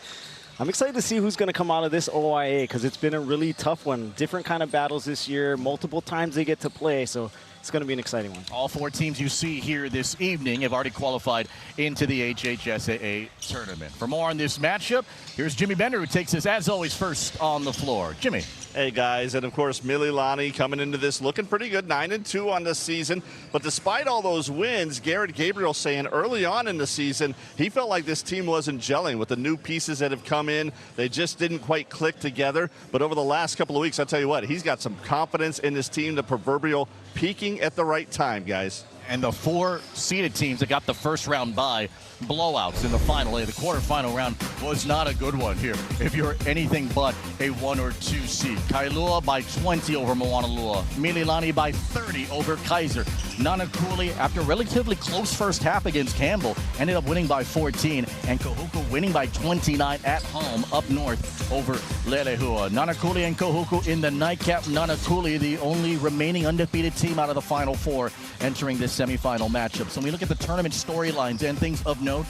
I'm excited to see who's going to come out of this OIA because it's been a really tough one. Different kind of battles this year. Multiple times they get to play. So it's going to be an exciting one. All 4 teams you see here this evening have already qualified into the HHSAA tournament. For more on this matchup, here's Jimmy Bender, who takes us, as always, first on the floor. Jimmy. Hey, guys, and of course, Mililani coming into this looking pretty good, 9-2 on the season. But despite all those wins, Garrett Gabriel saying early on in the season, he felt like this team wasn't gelling with the new pieces that have come in. They just didn't quite click together. But over the last couple of weeks, I'll tell you what, he's got some confidence in this team, the proverbial peaking at the right time, guys. And the 4 seeded teams that got the first round bye, blowouts in the final. The quarterfinal round was not a good one here if you're anything but a 1 or 2 seed. Kailua by 20 over Moanalua. Mililani by 30 over Kaiser. Nanakuli, after a relatively close first half against Campbell, ended up winning by 14. And Kahuku winning by 29 at home up north over Lelehua. Nanakuli and Kahuku in the nightcap. Nanakuli, the only remaining undefeated team out of the Final Four, entering this semifinal matchup. So when we look at the tournament storylines and things of note,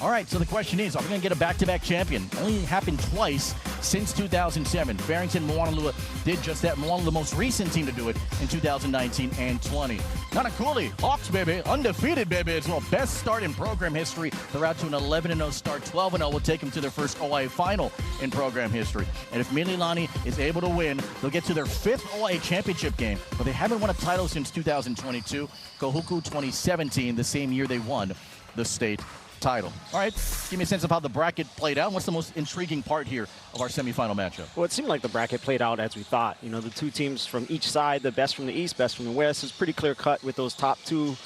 All right, so the question is, are we going to get a back-to-back champion? Only happened twice since 2007. Barrington Moanalua did just that. Moanalua, the most recent team to do it in 2019 and 20. Nanakuli, Hawks, baby, undefeated, baby, as well. Best start in program history. They're out to an 11-0 start. 12-0 will take them to their first OIA final in program history. And if Mililani is able to win, they'll get to their 5th OIA championship game. But they haven't won a title since 2022. Kahuku 2017, the same year they won the state title. All right, give me a sense of how the bracket played out. What's the most intriguing part here of our semifinal matchup? Well, it seemed like the bracket played out as we thought. You know, the two teams from each side, the best from the east, best from the west, is pretty clear cut with those top two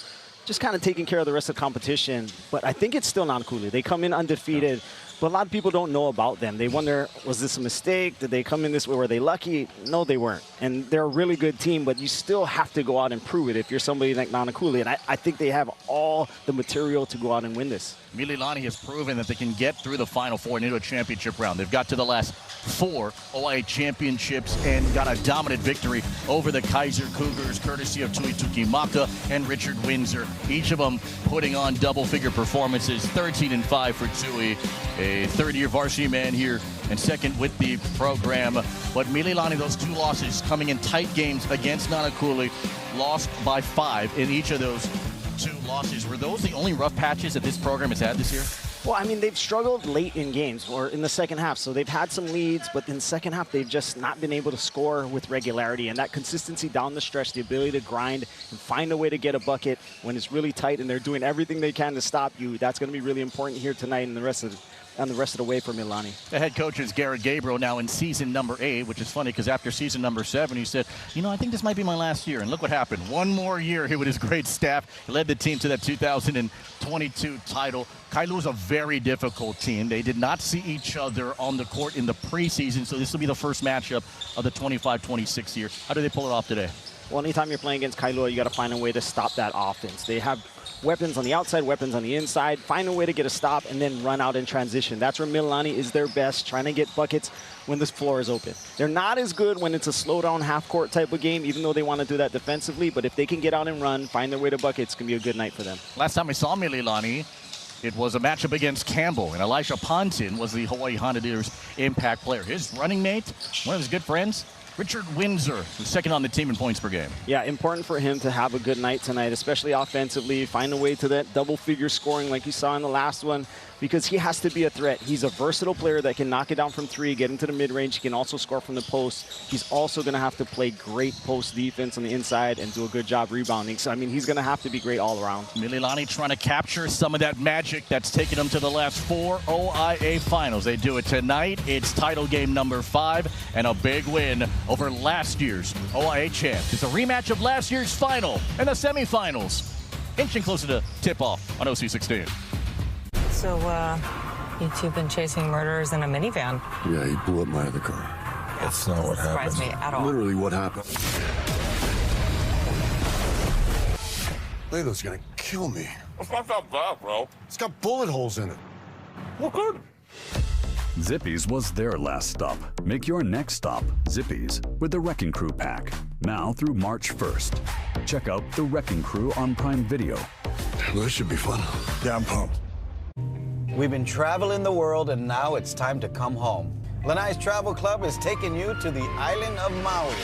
just kind of taking care of the rest of the competition. But I think it's still Nanakuli. They come in undefeated, but a lot of people don't know about them. They wonder, was this a mistake? Did they come in this way? Were they lucky? No, they weren't. And they're a really good team, but you still have to go out and prove it if you're somebody like Nanakuli. And I think they have all the material to go out and win this. Mililani has proven that they can get through the Final Four and into a championship round. They've got to the last 4 OIA championships and got a dominant victory over the Kaiser Cougars, courtesy of Tuituki Maka and Richard Windsor. Each of them putting on double-figure performances, 13-5 for Tui, a third-year varsity man here and second with the program. But Mililani, those 2 losses coming in tight games against Nanakuli, lost by 5 in each of those 2 losses. Were those the only rough patches that this program has had this year? Well, I mean, they've struggled late in games or in the second half. So they've had some leads, but in the second half, they've just not been able to score with regularity. And that consistency down the stretch, the ability to grind and find a way to get a bucket when it's really tight and they're doing everything they can to stop you, that's going to be really important here tonight and the rest of the way for Mililani. The head coach is Garrett Gabriel now in season number 8, which is funny because after season number 7, he said, you know, I think this might be my last year. And look what happened. One more year here with his great staff. He led the team to that 2022 title. Kailua is a very difficult team. They did not see each other on the court in the preseason, so this will be the first matchup of the 25-26 year. How do they pull it off today? Well, anytime you're playing against Kailua, you got to find a way to stop that offense. They have weapons on the outside, weapons on the inside. Find a way to get a stop and then run out in transition. That's where Mililani is their best, trying to get buckets when this floor is open. They're not as good when it's a slow-down half-court type of game, even though they want to do that defensively. But if they can get out and run, find their way to buckets, it's going to be a good night for them. Last time we saw Mililani, it was a matchup against Campbell, and Elisha Pontin was the Hawaii Honduras Impact player. His running mate, one of his good friends, Richard Windsor, who's second on the team in points per game. Yeah, important for him to have a good night tonight, especially offensively. Find a way to that double-figure scoring like you saw in the last one, because he has to be a threat. He's a versatile player that can knock it down from 3, get into the mid-range. He can also score from the post. He's also going to have to play great post defense on the inside and do a good job rebounding. So, I mean, he's going to have to be great all around. Mililani trying to capture some of that magic that's taken them to the last 4 OIA finals. They do it tonight. It's title game number 5 and a big win over last year's OIA champs. It's a rematch of last year's final and the semifinals. Inching closer to tip-off on OC16. So, you two been chasing murderers in a minivan? Yeah, he blew up my other car. That's not what happened. Surprised me at all. Literally what happened. Lelo's gonna kill me. It's not that bad, bro. It's got bullet holes in it. We're good. Zippy's was their last stop. Make your next stop Zippy's with the Wrecking Crew pack. Now through March 1st. Check out The Wrecking Crew on Prime Video. Well, this should be fun. Yeah, I'm pumped. We've been traveling the world, and now it's time to come home. Lanai's Travel Club is taking you to the island of Maui.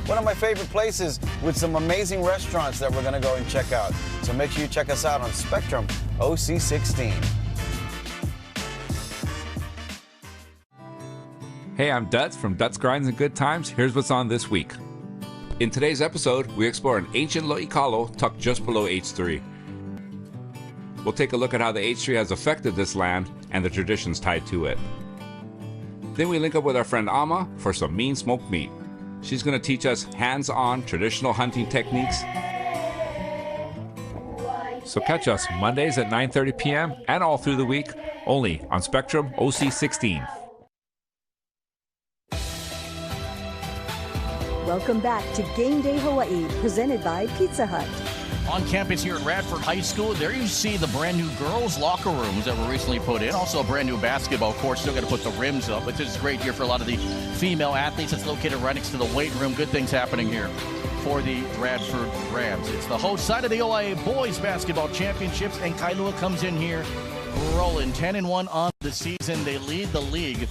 One of my favorite places with some amazing restaurants that we're going to go and check out. So make sure you check us out on Spectrum OC16. Hey, I'm Dutz from Dutz Grinds and Good Times. Here's what's on this week. In today's episode, we explore an ancient lo'ikalo tucked just below H3. We'll take a look at how the H3 has affected this land and the traditions tied to it. Then we link up with our friend Ama for some mean smoked meat. She's going to teach us hands-on traditional hunting techniques. So catch us Mondays at 9:30 p.m. and all through the week, only on Spectrum OC16. Welcome back to Game Day Hawaii, presented by Pizza Hut. on campus here at Radford High School. There you see the brand new girls' locker rooms that were recently put in. Also a brand new basketball court. Still got to put the rims up, but this is great here for a lot of the female athletes. It's located right next to the weight room. Good things happening here for the Radford Rams. It's the host side of the OIA Boys Basketball Championships, and Kailua comes in here rolling 10-1 on the season. They lead the league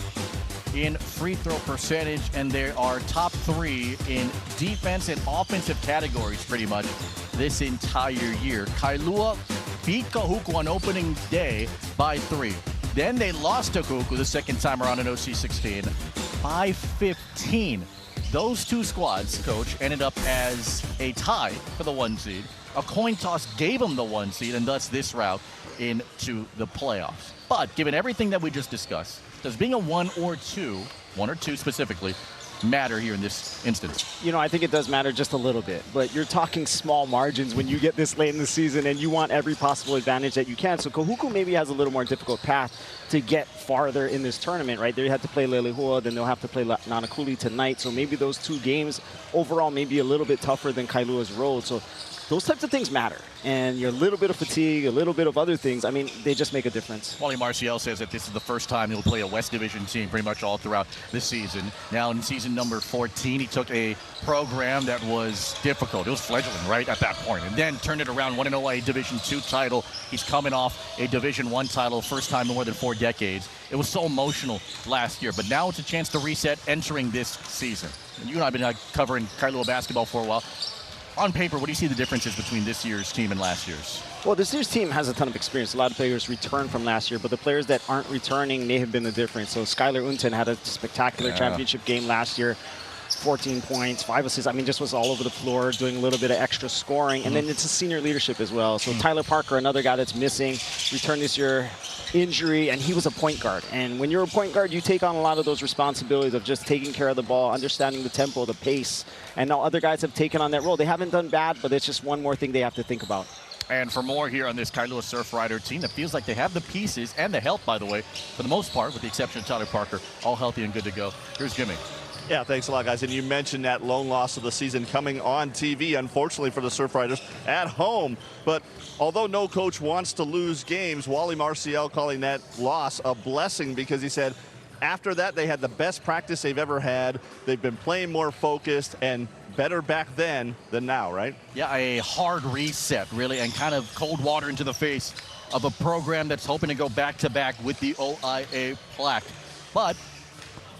in free throw percentage, and they are top 3 in defense and offensive categories pretty much this entire year. Kailua beat Kahuku on opening day by 3. Then they lost to Kahuku the second time around in OC16 by 15. Those two squads, Coach, ended up as a tie for the 1 seed. A coin toss gave them the 1 seed, and thus this route into the playoffs. But given everything that we just discussed, does being a 1 or 2 specifically, matter here in this instance? You know, I think it does matter just a little bit, but you're talking small margins when you get this late in the season, and you want every possible advantage that you can. So Kahuku maybe has a little more difficult path to get farther in this tournament, right? They have to play Lelehua, then they'll have to play Nanakuli tonight. So maybe those 2 games overall may be a little bit tougher than Kailua's road. So those types of things matter. And your little bit of fatigue, a little bit of other things, I mean, they just make a difference. Wally Marcial says that this is the first time he'll play a West Division team pretty much all throughout this season. Now in season number 14, he took a program that was difficult. It was fledgling right at that point, and then turned it around, won an OIA Division II title. He's coming off a Division I title, first time in more than 4 decades. It was so emotional last year, but now it's a chance to reset entering this season. And you and I have been covering Kailua basketball for a while. On paper, what do you see the differences between this year's team and last year's? Well, this year's team has a ton of experience. A lot of players return from last year, but the players that aren't returning may have been the difference. So Skylar Unten had a spectacular championship game last year. 14 points, 5 assists. I mean, just was all over the floor, doing a little bit of extra scoring. And then it's a senior leadership as well. So Tyler Parker, another guy that's missing, returned this year, injury, and he was a point guard. And when you're a point guard, you take on a lot of those responsibilities of just taking care of the ball, understanding the tempo, the pace. And now other guys have taken on that role. They haven't done bad, but it's just one more thing they have to think about. And for more here on this Kailua Surf Rider team that feels like they have the pieces and the health, by the way, for the most part, with the exception of Tyler Parker, all healthy and good to go. Here's Jimmy. Yeah, thanks a lot, guys. And you mentioned that lone loss of the season coming on TV, unfortunately for the Surf Riders, at home. But although no coach wants to lose games, Wally Marcial calling that loss a blessing, because he said after that they had the best practice they've ever had. They've been playing more focused and better back then than now, right? Yeah, a hard reset, really, and kind of cold water into the face of a program that's hoping to go back-to-back with the OIA plaque. But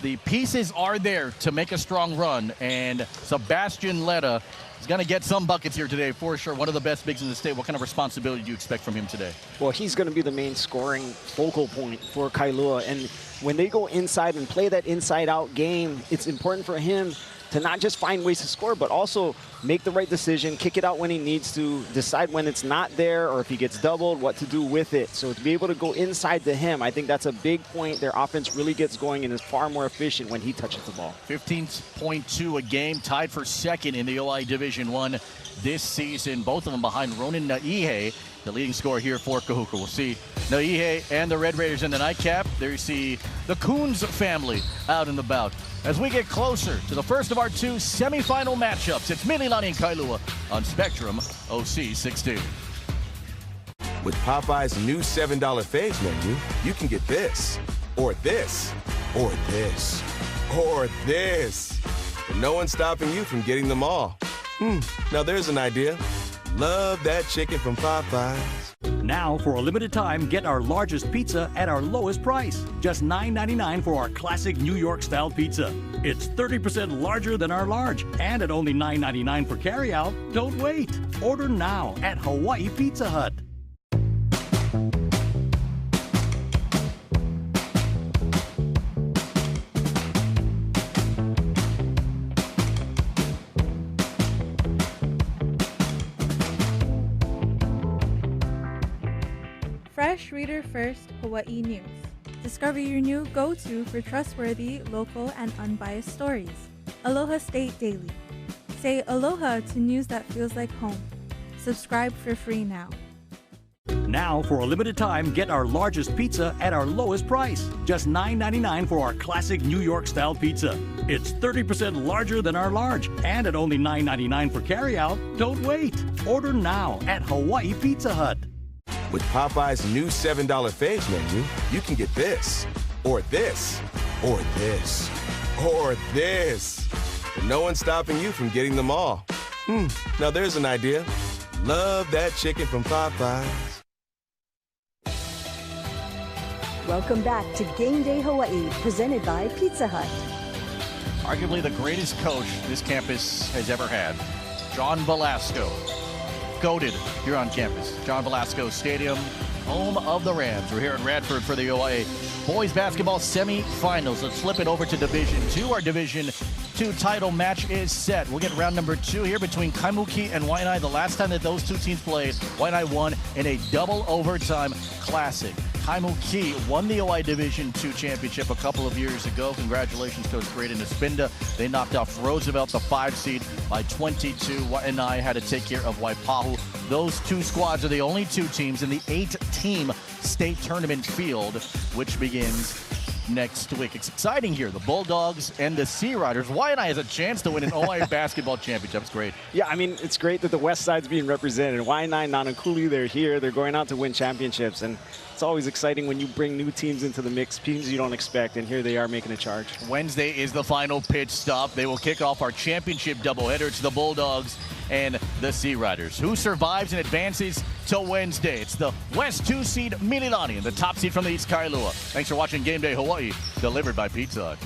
the pieces are there to make a strong run, and Sebastian Letta is going to get some buckets here today for sure. One of the best bigs in the state. What kind of responsibility do you expect from him today? Well, he's going to be the main scoring focal point for Kailua, and when they go inside and play that inside-out game, it's important for him to not just find ways to score, but also make the right decision, kick it out when he needs to, decide when it's not there, or if he gets doubled, what to do with it. So to be able to go inside to him, I think that's a big point. Their offense really gets going and is far more efficient when he touches the ball. 15.2 a game, tied for second in the OIA Division I this season. Both of them behind Ronan Naihe, the leading scorer here for Kahuku. We'll see Naihe and the Red Raiders in the nightcap. There you see the Coons family out and about. As we get closer to the first of our 2 semifinal matchups, it's Mililani and Kailua on Spectrum OC16. With Popeye's new $7 faves menu, you can get this, or this, or this, or this. And no one's stopping you from getting them all. Now there's an idea. Love that chicken from Popeyes. Now, for a limited time, get our largest pizza at our lowest price. Just $9.99 for our classic New York-style pizza. It's 30% larger than our large, and at only $9.99 for carryout. Don't wait. Order now at Hawaii Pizza Hut. Fresh Reader First Hawaii News. Discover your new go-to for trustworthy, local, and unbiased stories. Aloha State Daily. Say aloha to news that feels like home. Subscribe for free now. Now, for a limited time, get our largest pizza at our lowest price. Just $9.99 for our classic New York-style pizza. It's 30% larger than our large, and at only $9.99 for carryout. Don't wait. Order now at Hawaii Pizza Hut. With Popeye's new $7 faves menu, you can get this, or this, or this, or this. And no one's stopping you from getting them all. Now there's an idea. Love that chicken from Popeyes. Welcome back to Game Day Hawaii, presented by Pizza Hut. Arguably the greatest coach this campus has ever had, John Velasco. Goated here on campus. John Velasco Stadium, home of the Rams. We're here at Radford for the OIA boys basketball semifinals. Let's flip it over to Division II. Our Division II title match is set. We'll get round number 2 here between Kaimuki and Waianae. The last time that those two teams played, Waianae won in a double overtime classic. Kaimuki won the OIA Division II championship a couple of years ago. Congratulations, Coach Braden Espinda. They knocked off Roosevelt, the 5 seed, by 22. Waianae had to take care of Waipahu. Those two squads are the only 2 teams in the 8-team state tournament field, which begins next week. It's exciting here. The Bulldogs and the Sea Riders. Waianae has a chance to win an OIA basketball championship. It's great. Yeah, I mean, it's great that the West Side's being represented. Waianae, Nanakuli, they're here. They're going out to win championships. And it's always exciting when you bring new teams into the mix, teams you don't expect, and here they are making a charge. Wednesday is the final pitch stop. They will kick off our championship doubleheader. It's the Bulldogs and the Sea Riders. Who survives and advances to Wednesday? It's the West 2 seed Mililani and the top seed from the East Kailua. Thanks for watching Game Day Hawaii, delivered by Pizza Hut.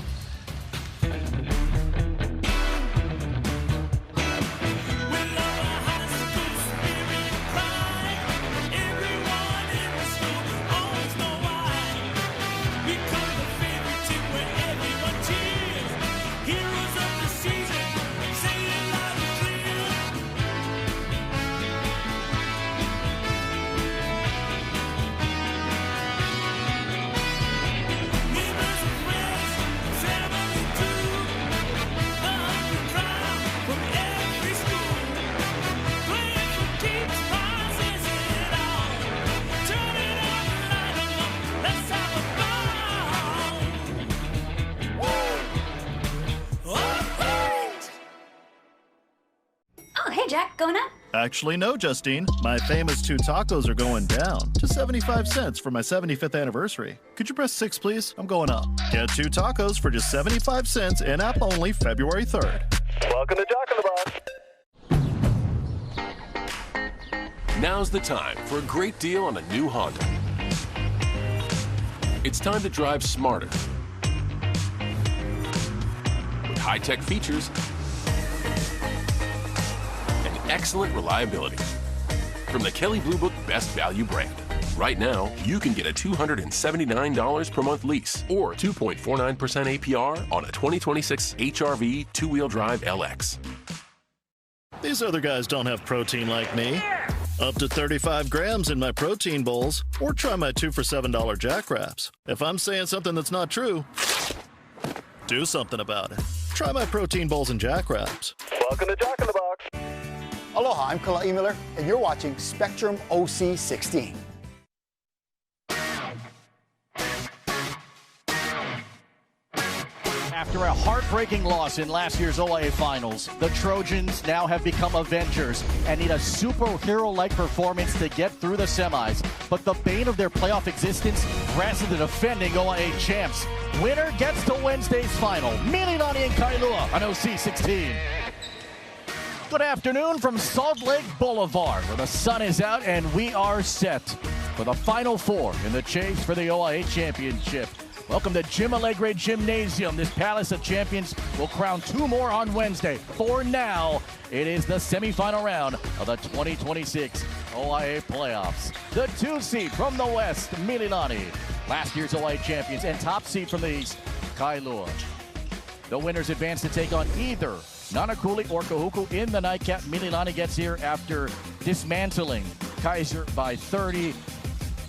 Going up? Actually, no, Justine. My famous 2 tacos are going down to 75 cents for my 75th anniversary. Could you press 6, please? I'm going up. Get 2 tacos for just 75 cents in-app only February 3rd. Welcome to Jack in the Box. Now's the time for a great deal on a new Honda. It's time to drive smarter with high-tech features and excellent reliability. From the Kelley Blue Book Best Value brand. Right now, you can get a $279 per month lease or 2.49% APR on a 2026 HR-V 2-wheel drive LX. These other guys don't have protein like me. Up to 35 grams in my protein bowls, or try my 2 for $7 Jack Wraps. If I'm saying something that's not true, do something about it. Try my protein bowls and Jack Wraps. Welcome to Jack in the Box. Aloha, I'm Kalai Miller, and you're watching Spectrum OC16. After a heartbreaking loss in last year's OIA Finals, the Trojans now have become Avengers and need a superhero-like performance to get through the semis. But the bane of their playoff existence rests in the defending OIA champs. Winner gets to Wednesday's final. Mililani and Kailua on OC16. Good afternoon from Salt Lake Boulevard, where the sun is out and we are set for the Final Four in the chase for the OIA Championship. Welcome to Jim Allegre Gymnasium. This Palace of Champions will crown 2 more on Wednesday. For now, it is the semifinal round of the 2026 OIA playoffs. The 2 seed from the West, Mililani. Last year's OIA champions, and top seed from the East, Kailua. The winners advance to take on either Nanakuli or Kahuku in the nightcap. Mililani gets here after dismantling Kaiser by 30.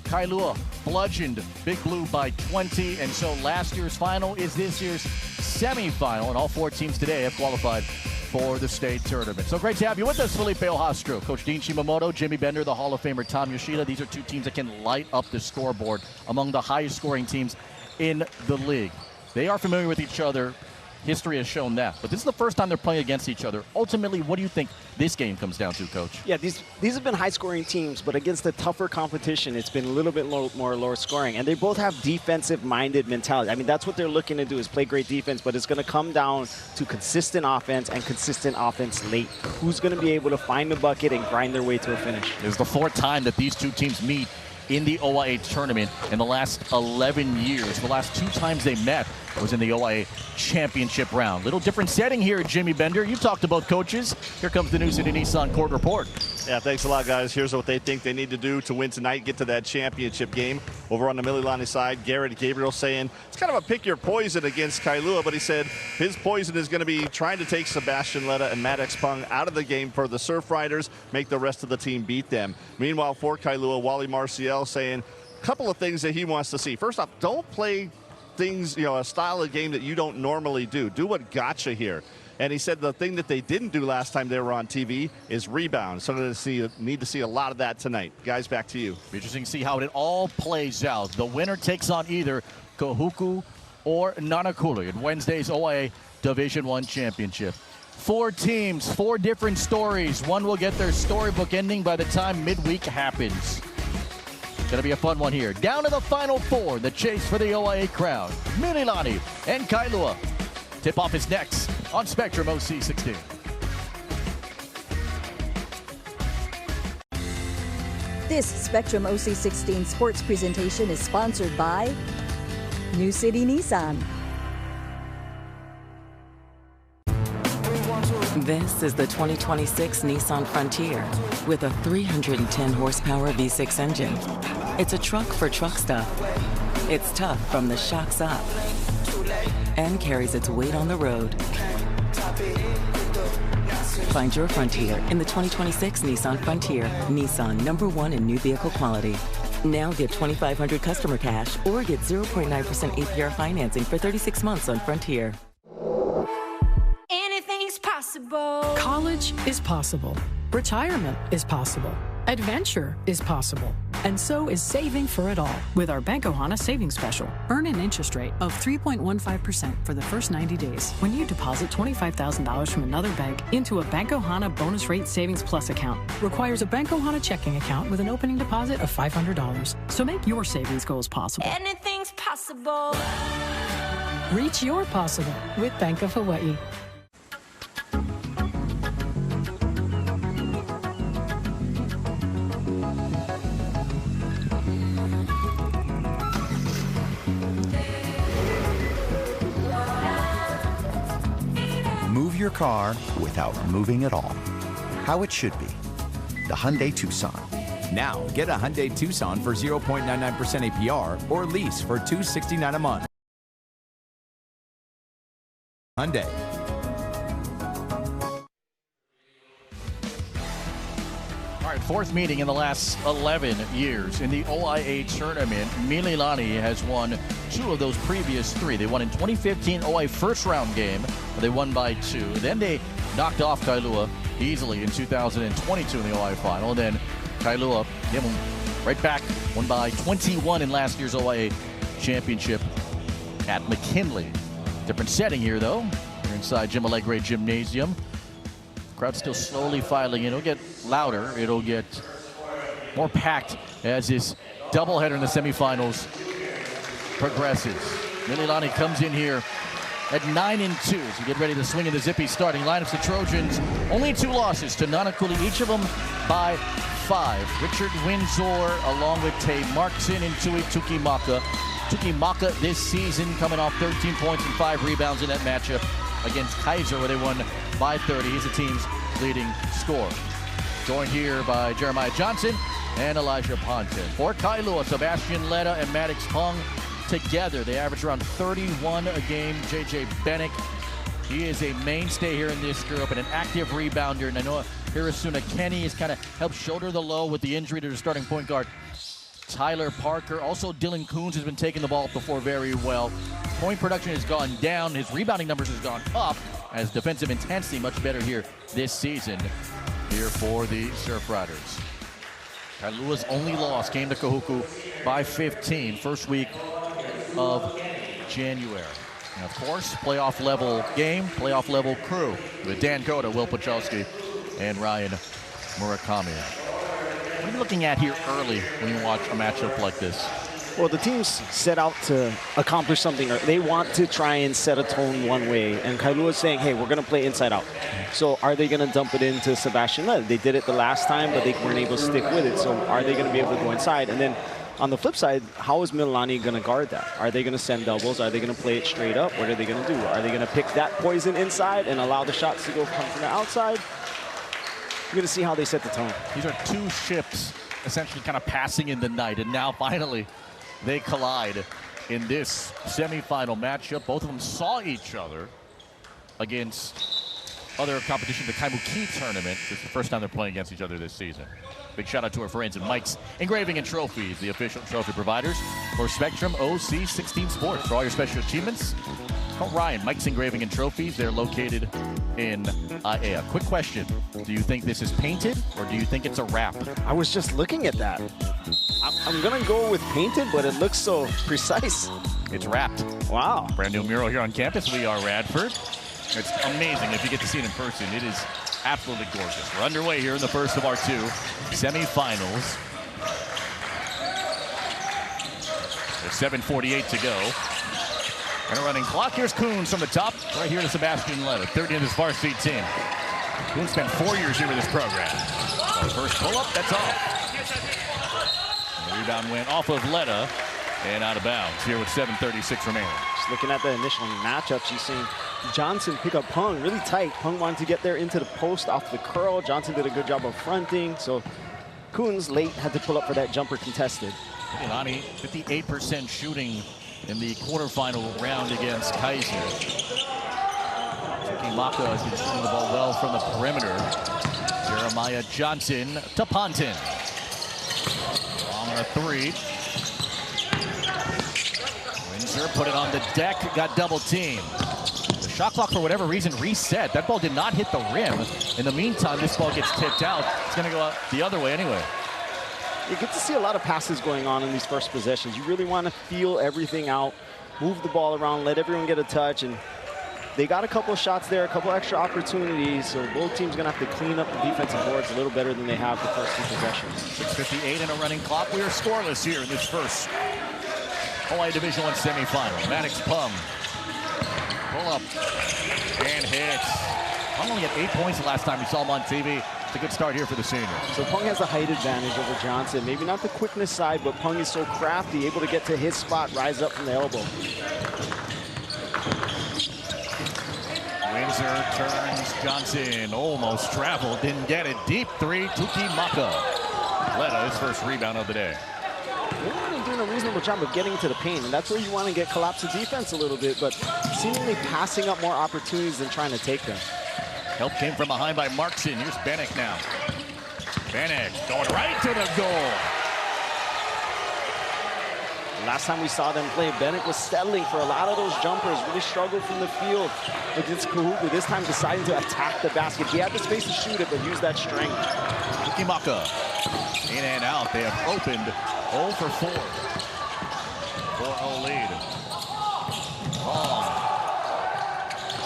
Kailua bludgeoned Big Blue by 20, and so last year's final is this year's semifinal, and all 4 teams today have qualified for the state tournament. So great to have you with us, Felipe Ojastro, Coach Dean Shimamoto, Jimmy Bender, the Hall of Famer Tom Yoshida. These are two teams that can light up the scoreboard among the highest scoring teams in the league. They are familiar with each other. History has shown that. But this is the first time they're playing against each other. Ultimately, what do you think this game comes down to, Coach? Yeah, these have been high-scoring teams, but against a tougher competition, it's been a little bit more low-scoring. And they both have defensive-minded mentality. I mean, that's what they're looking to do, is play great defense, but it's going to come down to consistent offense and consistent offense late. Who's going to be able to find the bucket and grind their way to a finish? It's the fourth time that these two teams meet in the OIA tournament in the last 11 years. The last two times they met was in the OIA championship round. Little different setting here, Jimmy Bender. You talked about coaches. Here comes the New City Nissan Court Report. Yeah, thanks a lot, guys. Here's what they think they need to do to win tonight, get to that championship game. Over on the Mililani side, Garrett Gabriel saying it's kind of a pick your poison against Kailua, but he said his poison is going to be trying to take Sebastian Letta and Maddox Pung out of the game for the Surf Riders, make the rest of the team beat them. Meanwhile, for Kailua, Wally Marcial saying a couple of things that he wants to see. First off, don't play things, a style of game that you don't normally do. Do what got you here. And he said the thing that they didn't do last time they were on TV is rebound. So need to see a lot of that tonight. Guys, back to you. Interesting to see how it all plays out. The winner takes on either Kahuku or Nanakuli in Wednesday's OIA Division I Championship. 4 teams, 4 different stories. One will get their storybook ending by the time midweek happens. Gonna be a fun one here. Down to the final 4, the chase for the OIA crown. Mililani and Kailua. Tip-off is next on Spectrum OC16. This Spectrum OC16 sports presentation is sponsored by New City Nissan. This is the 2026 Nissan Frontier with a 310 horsepower V6 engine. It's a truck for truck stuff. It's tough from the shocks up and carries its weight on the road. Find your Frontier in the 2026 Nissan Frontier. Nissan, #1 in new vehicle quality. Now get $2,500 customer cash or get 0.9% APR financing for 36 months on Frontier. Anything's possible. College is possible. Retirement is possible. Adventure is possible. And so is saving for it all with our Bank Ohana Savings Special. Earn an interest rate of 3.15% for the first 90 days when you deposit $25,000 from another bank into a Bank Ohana Bonus Rate Savings Plus account. Requires a Bank Ohana checking account with an opening deposit of $500. So make your savings goals possible. Anything's possible. Reach your possible with Bank of Hawaii. Move your car without moving at all. How it should be. The Hyundai Tucson. Now, get a Hyundai Tucson for 0.99% APR or lease for $269 a month. Hyundai. All right, 4th meeting in the last 11 years in the OIA tournament. Mililani has won 2 of those previous 3. They won in 2015 OIA first round game. They won by 2. Then they knocked off Kailua easily in 2022 in the OIA final. And then Kailua came right back, won by 21 in last year's OIA championship at McKinley. Different setting here, though. You're inside Jim Allegre Gymnasium. Crowd still slowly filing in. It'll get louder. It'll get more packed as this doubleheader in the semifinals progresses. Mililani comes in here at 9-2 as we get ready to swing in the Zippy starting lineups. The Trojans only 2 losses to Nanakuli, each of them by 5. Richard Windsor along with Tay Markson and Tui Tukimaka. Tukimaka this season coming off 13 points and 5 rebounds in that matchup against Kaiser where they won by 30. He's the team's leading scorer. Joined here by Jeremiah Johnson and Elijah Ponton. For Kailua, Sebastian Letta and Maddox Pung together. They average around 31 a game. JJ Bennick, he is a mainstay here in this group and an active rebounder. And I know Hirisuna Kenny has kind of helped shoulder the low with the injury to the starting point guard Tyler Parker. Also, Dylan Coons has been taking the ball up before very well. Point production has gone down. His rebounding numbers has gone up. as defensive intensity much better here this season here for the Surf Riders. Kailua's only loss came to Kahuku by 15, first week of January. And of course, playoff level game, playoff level crew with Dan Cota, Will Pachowski, and Ryan Murakami. What are you looking at here early when you watch a matchup like this? Well, the teams set out to accomplish something. They want to try and set a tone one way. And Kailua is saying, hey, we're going to play inside out. So are they going to dump it into Sebastian Led? They did it the last time, but they weren't able to stick with it. So are they going to be able to go inside? And then on the flip side, how is Mililani going to guard that? Are they going to send doubles? Are they going to play it straight up? What are they going to do? Are they going to pick that poison inside and allow the shots to come from the outside? We're going to see how they set the tone. These are two ships essentially kind of passing in the night, and now finally they collide in this semifinal matchup. Both of them saw each other against other competition, the Kaimuki tournament. This is the first time they're playing against each other this season. Big shout out to our friends at Mike's Engraving and Trophies, the official trophy providers for Spectrum OC 16 Sports. For all your special achievements, call Ryan, Mike's Engraving and Trophies. They're located in OIA. Quick question. Do you think this is painted or do you think it's a wrap? I was just looking at that. I'm going to go with painted, but it looks so precise. It's wrapped. Wow. Brand new mural here on campus. We are Radford. It's amazing if you get to see it in person. It is absolutely gorgeous. We're underway here in the first of our two semifinals. There's 7:48 to go. And a running clock. Here's Coons from the top, right here to Sebastian Letta, third in his varsity team. Coons spent 4 years here with this program. So first pull-up, that's off. And the rebound went off of Letta and out of bounds here with 7:36 remaining. Just looking at the initial matchups, you've seen Johnson pick up Pung really tight. Pung wanted to get there into the post off the curl. Johnson did a good job of fronting. So Coons late had to pull up for that jumper contested. Mililani, 58% shooting in the quarterfinal round against Kaiser. Maka has been shooting the ball well from the perimeter. Jeremiah Johnson to Ponton. On a three. Windsor put it on the deck, got double teamed. The shot clock, for whatever reason, reset. That ball did not hit the rim. In the meantime, this ball gets tipped out. It's going to go out the other way anyway. You get to see a lot of passes going on in these first possessions. You really want to feel everything out, move the ball around, let everyone get a touch, and they got a couple of shots there, a couple extra opportunities, so both teams going to have to clean up the defensive boards a little better than they have the first two possessions. 6:58 in a running clock. We are scoreless here in this first OIA Division I semifinal. Maddox Pung. Pull up and hits. Pung only had 8 points the last time we saw him on TV. It's a good start here for the senior. So Pung has a height advantage over Johnson. Maybe not the quickness side, but Pung is so crafty, able to get to his spot, rise up from the elbow. Windsor turns Johnson, almost traveled, didn't get it. Deep three, Tuki Maka. Letta, his first rebound of the day. Mililani doing a reasonable job of getting to the paint, and that's where you want to get collapse of defense a little bit, but seemingly passing up more opportunities than trying to take them. Help came from behind by Markson. Here's Benek now. Benek going right to the goal. Last time we saw them play, Benek was settling for a lot of those jumpers, really struggled from the field against Kahuku. This time deciding to attack the basket. He had the space to shoot it, but used that strength. Tukimaka in and out. They have opened 0 for 4. 4-0 lead.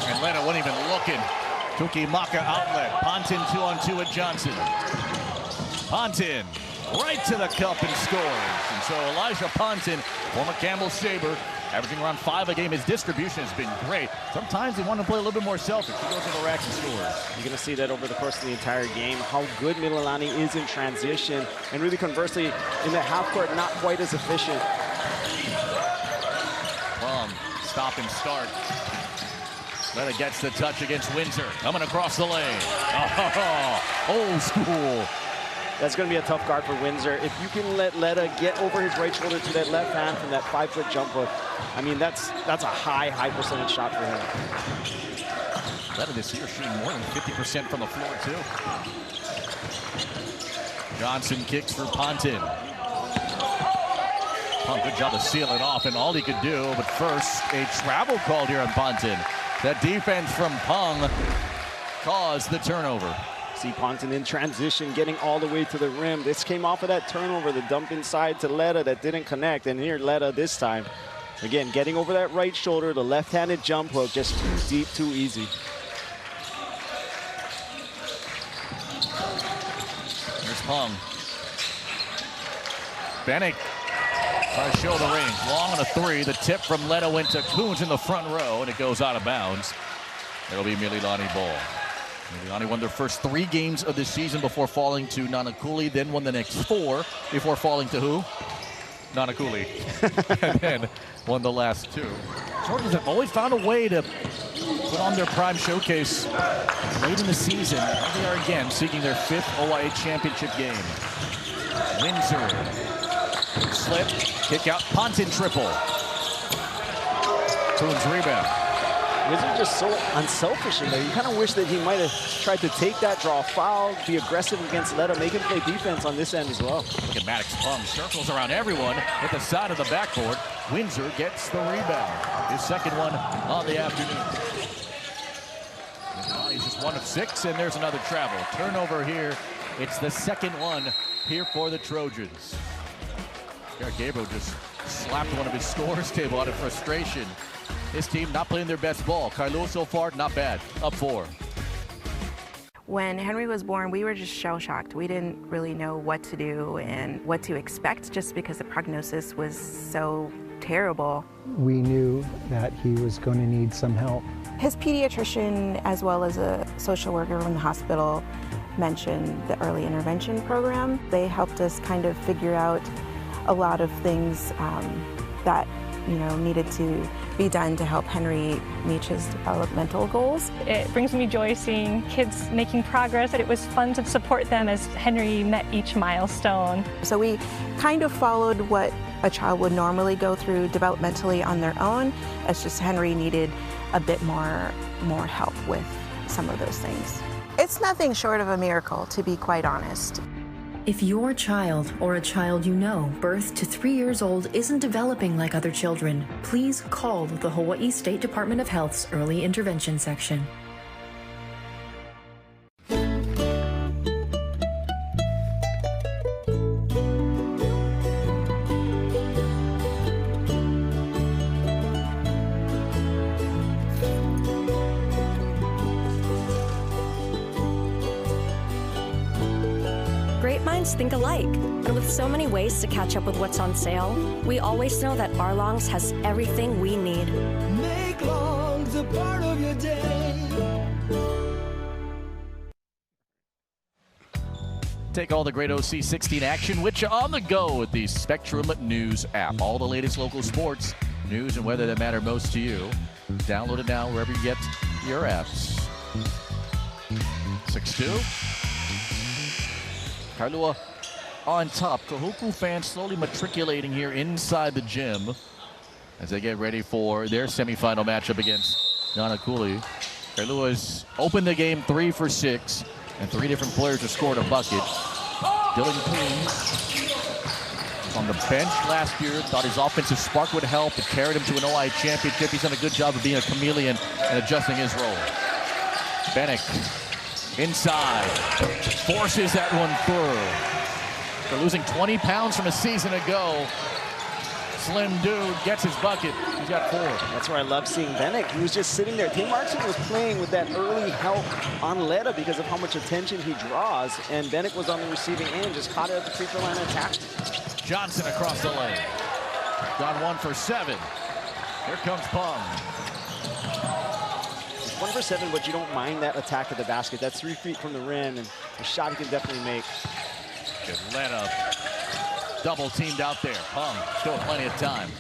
And Letta wasn't even looking. Tukimaka outlet. Ponton 2-on-2 with Johnson. Ponton right to the cup and scores. And so Elijah Ponton, former Campbell Sabre, averaging around 5 a game. His distribution has been great. Sometimes they want to play a little bit more selfish. He goes in the rack and scores. You're going to see that over the course of the entire game, how good Mililani is in transition. And really conversely, in the half court, not quite as efficient. Stop and start. Letta gets the touch against Windsor. Coming across the lane. Oh, old school. That's going to be a tough guard for Windsor. If you can let Letta get over his right shoulder to that left hand from that 5-foot jump hook, I mean, that's a high percentage shot for him. Letta this year shooting more than 50% from the floor, too. Johnson kicks for Ponton. Good job to seal it off, and all he could do, but first, a travel called here on Ponton. That defense from Peng caused the turnover. See Ponton in transition, getting all the way to the rim. This came off of that turnover, the dump inside to Letta that didn't connect. And here Letta this time, again, getting over that right shoulder, the left-handed jump hook, just too deep, too easy. Here's Peng. Bennett tries to show the range. Long on a three. The tip from Letta went to Coons in the front row, and it goes out of bounds. It'll be Mililani ball. Mililani won their first 3 games of the season before falling to Nanakuli, then won the next 4 before falling to who? Nanakuli. And then won the last 2. Trojans have always found a way to put on their prime showcase late in the season. Here they are again, seeking their 5th OIA championship game. Windsor. Slip, kick out, Ponton triple. Coons rebound. Windsor just so unselfish in there. You kind of wish that he might have tried to take that, draw a foul, be aggressive against Letta, make him play defense on this end as well. Look at Maddox Peng, circles around everyone at the side of the backboard. Windsor gets the rebound. His second one on the afternoon. He's just 1 of 6, and there's another travel. Turnover here. It's the second one here for the Trojans. Garrett Gabriel just slapped one of his scorers table out of frustration. His team not playing their best ball. Kailua so far, not bad. Up 4. When Henry was born, we were just shell-shocked. We didn't really know what to do and what to expect just because the prognosis was so terrible. We knew that he was going to need some help. His pediatrician, as well as a social worker from the hospital, mentioned the early intervention program. They helped us kind of figure out a lot of things that needed to be done to help Henry reach his developmental goals. It brings me joy seeing kids making progress. It was fun to support them as Henry met each milestone. So we kind of followed what a child would normally go through developmentally on their own. It's just Henry needed a bit more help with some of those things. It's nothing short of a miracle, to be quite honest. If your child or a child you know birth to 3 years old isn't developing like other children, please call the Hawaii State Department of Health's Early Intervention Section. Great minds think alike, and with so many ways to catch up with what's on sale, we always know that Arlong's has everything we need. Make Longs a part of your day. Take all the great OC 16 action with you on the go with the Spectrum News app. All the latest local sports, news, and weather that matter most to you. Download it now wherever you get your apps. 6-2. Kailua on top. Kahuku fans slowly matriculating here inside the gym as they get ready for their semifinal matchup against Nanakuli. Kailua's opened the game 3 for 6, and 3 different players have scored a bucket. Dylan Coons on the bench last year, thought his offensive spark would help. It carried him to an OIA championship. He's done a good job of being a chameleon and adjusting his role. Bennett inside, forces that one through. They're losing 20 pounds from a season ago. Slim dude gets his bucket. He's got 4. That's where I love seeing Bennett. He was just sitting there. Tay Markson was playing with that early help on Letta because of how much attention he draws. And Bennett was on the receiving end, just caught it at the free throw line and attacked. Johnson across the lane. Gone 1 for 7. Here comes Peng. 1 for 7, but you don't mind that attack at the basket. That's 3 feet from the rim, and a shot he can definitely make. Good Letta. Double teamed out there. Peng still plenty of time.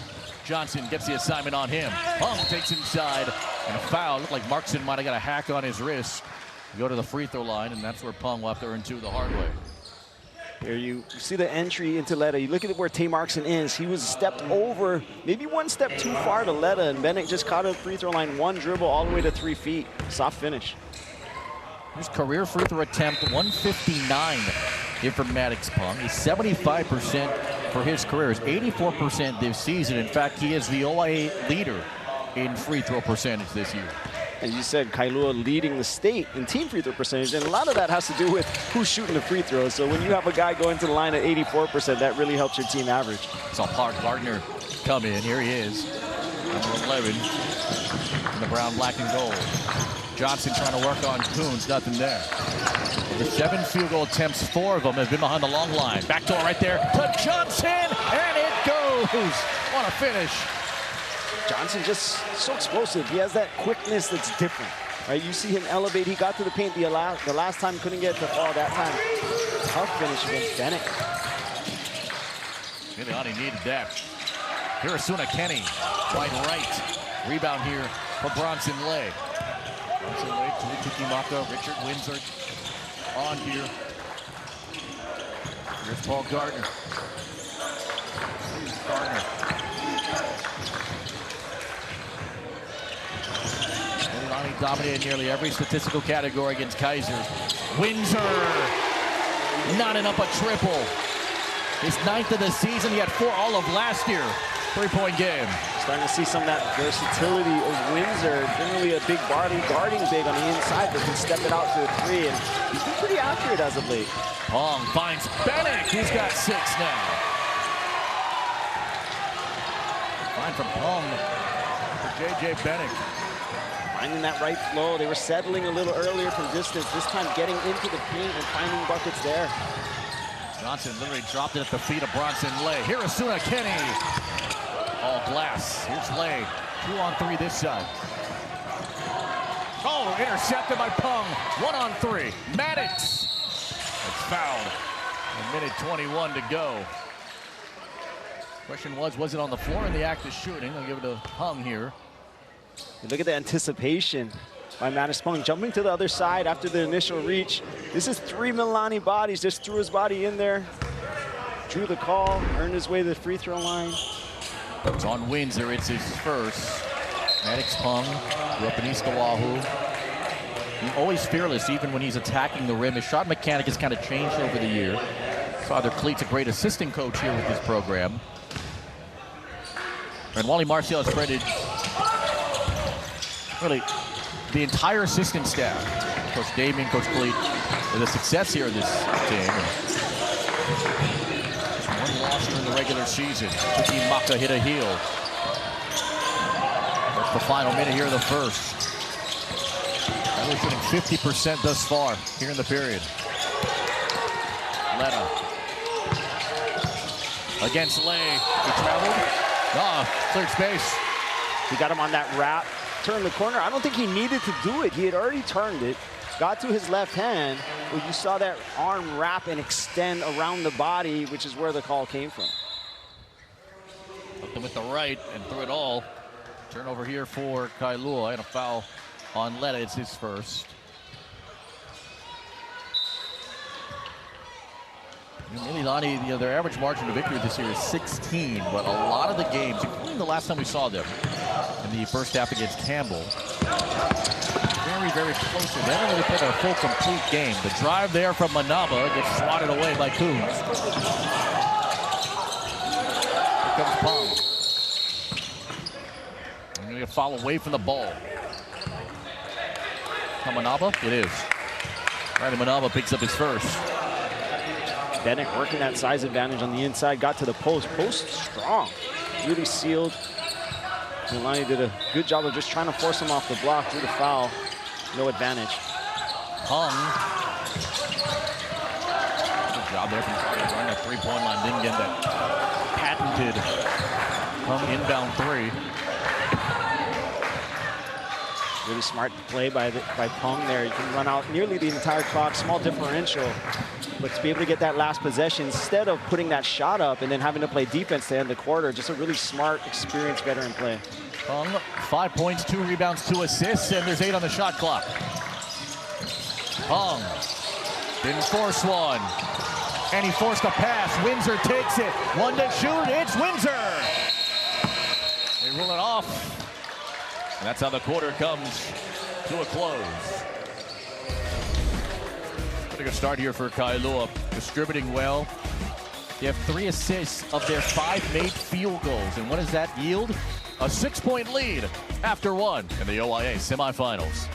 Johnson gets the assignment on him. Peng takes inside, and a foul. Looked like Markson might have got a hack on his wrist. Go to the free throw line, and that's where Peng will have to earn 2 the hard way. Here you see the entry into Letta. You look at where Tay Markson is. He was stepped over, maybe 1 step too far to Letta, and Bennett just caught at the free throw line, 1 dribble all the way to 3 feet. Soft finish. His career free throw attempt, 159 here for Maddox Peng. He's 75% for his career. He's 84% this season. In fact, he is the OIA leader in free throw percentage this year. As you said, Kailua leading the state in team free throw percentage, and a lot of that has to do with who's shooting the free throws. So when you have a guy going to the line at 84%, that really helps your team average. Saw Park Gardner come in. Here he is, number 11, in the brown, black, and gold. Johnson trying to work on Coons, nothing there. The 7 field goal attempts, 4 of them have been behind the long line. Backdoor right there to Johnson, and it goes. What a finish. Johnson just so explosive. He has that quickness that's different. Right? You see him elevate. He got to the paint the last time, couldn't get to fall that time. Tough finish against Bennett. Mililani needed that. Hirasuna Kenny, right. Rebound here for Bronson Lay. Bronson Lay to Tukimaka, Richard Windsor on here. Here's Paul Gardner. Mililani dominated nearly every statistical category against Kaiser. Windsor knotting up a triple. His 9th of the season. He had 4 all of last year. 3-point game. Starting to see some of that versatility of Windsor. Generally a big body, guarding big on the inside, but can step it out to a 3. And he's been pretty accurate as of late. Pong finds Bennett. He's got 6 now. Fine from Pong for J.J. Bennett. Finding that right flow. They were settling a little earlier from distance. This time getting into the paint and finding buckets there. Johnson literally dropped it at the feet of Bronson Lay. Hirasuna Kenny. All glass. Here's Lay. 2-on-3 this side. Oh, intercepted by Pung. 1-on-3. Maddox. It's fouled. A minute 21 to go. Question was it on the floor in the act of shooting? I'll give it to Pung here. And look at the anticipation by Maddox Pung jumping to the other side after the initial reach. This is 3 Mililani bodies, just threw his body in there. Drew the call, earned his way to the free throw line. It's on Windsor, it's his first. Maddox Pung grew up in East Oahu. He's always fearless, even when he's attacking the rim. His shot mechanic has kind of changed over the year. Father Cleet's a great assistant coach here with this program. And Wally Marcial has credited really the entire assistant staff, Coach Damien, Coach Cleet, with the success here in this team. Just 1 loss during the regular season. Tukimaka hit a heel. That's the final minute here of the first. They're shooting 50% thus far here in the period. Letta against Lay. He traveled. Cleared space. He got him on that wrap. Turned the corner. I don't think he needed to do it. He had already turned it. Got to his left hand, where you saw that arm wrap and extend around the body, which is where the call came from. Hooked him with the right and threw it all. Turnover here for Kailua and a foul on Letta. It's his first. Mililani, their average margin of victory this year is 16, but a lot of the games, including the last time we saw them in the first half against Campbell, very, very close. They haven't really played a full, complete game. The drive there from Manaba gets swatted away by Coons. Here comes Pong. And going to foul away from the ball. Manaba? It is. Riley Manaba picks up his first. Bennett working that size advantage on the inside, got to the post. Post strong, really sealed. Mililani did a good job of just trying to force him off the block, drew the foul, no advantage. Pung. Good job there from Charlie that 3-point line, didn't get that patented Pung inbound 3. Really smart play by Pung there. You can run out nearly the entire clock, small differential. But to be able to get that last possession, instead of putting that shot up and then having to play defense to end the quarter, just a really smart, experienced veteran play. Pung, 5 points, 2 rebounds, 2 assists, and there's 8 on the shot clock. Pung didn't force one. And he forced a pass. Windsor takes it. 1 to shoot. It's Windsor. They rule it off. And that's how the quarter comes to a close. Pretty good start here for Kailua. Distributing well. They have 3 assists of their 5 made field goals. And what does that yield? A 6-point lead. after one in the OIA semifinals.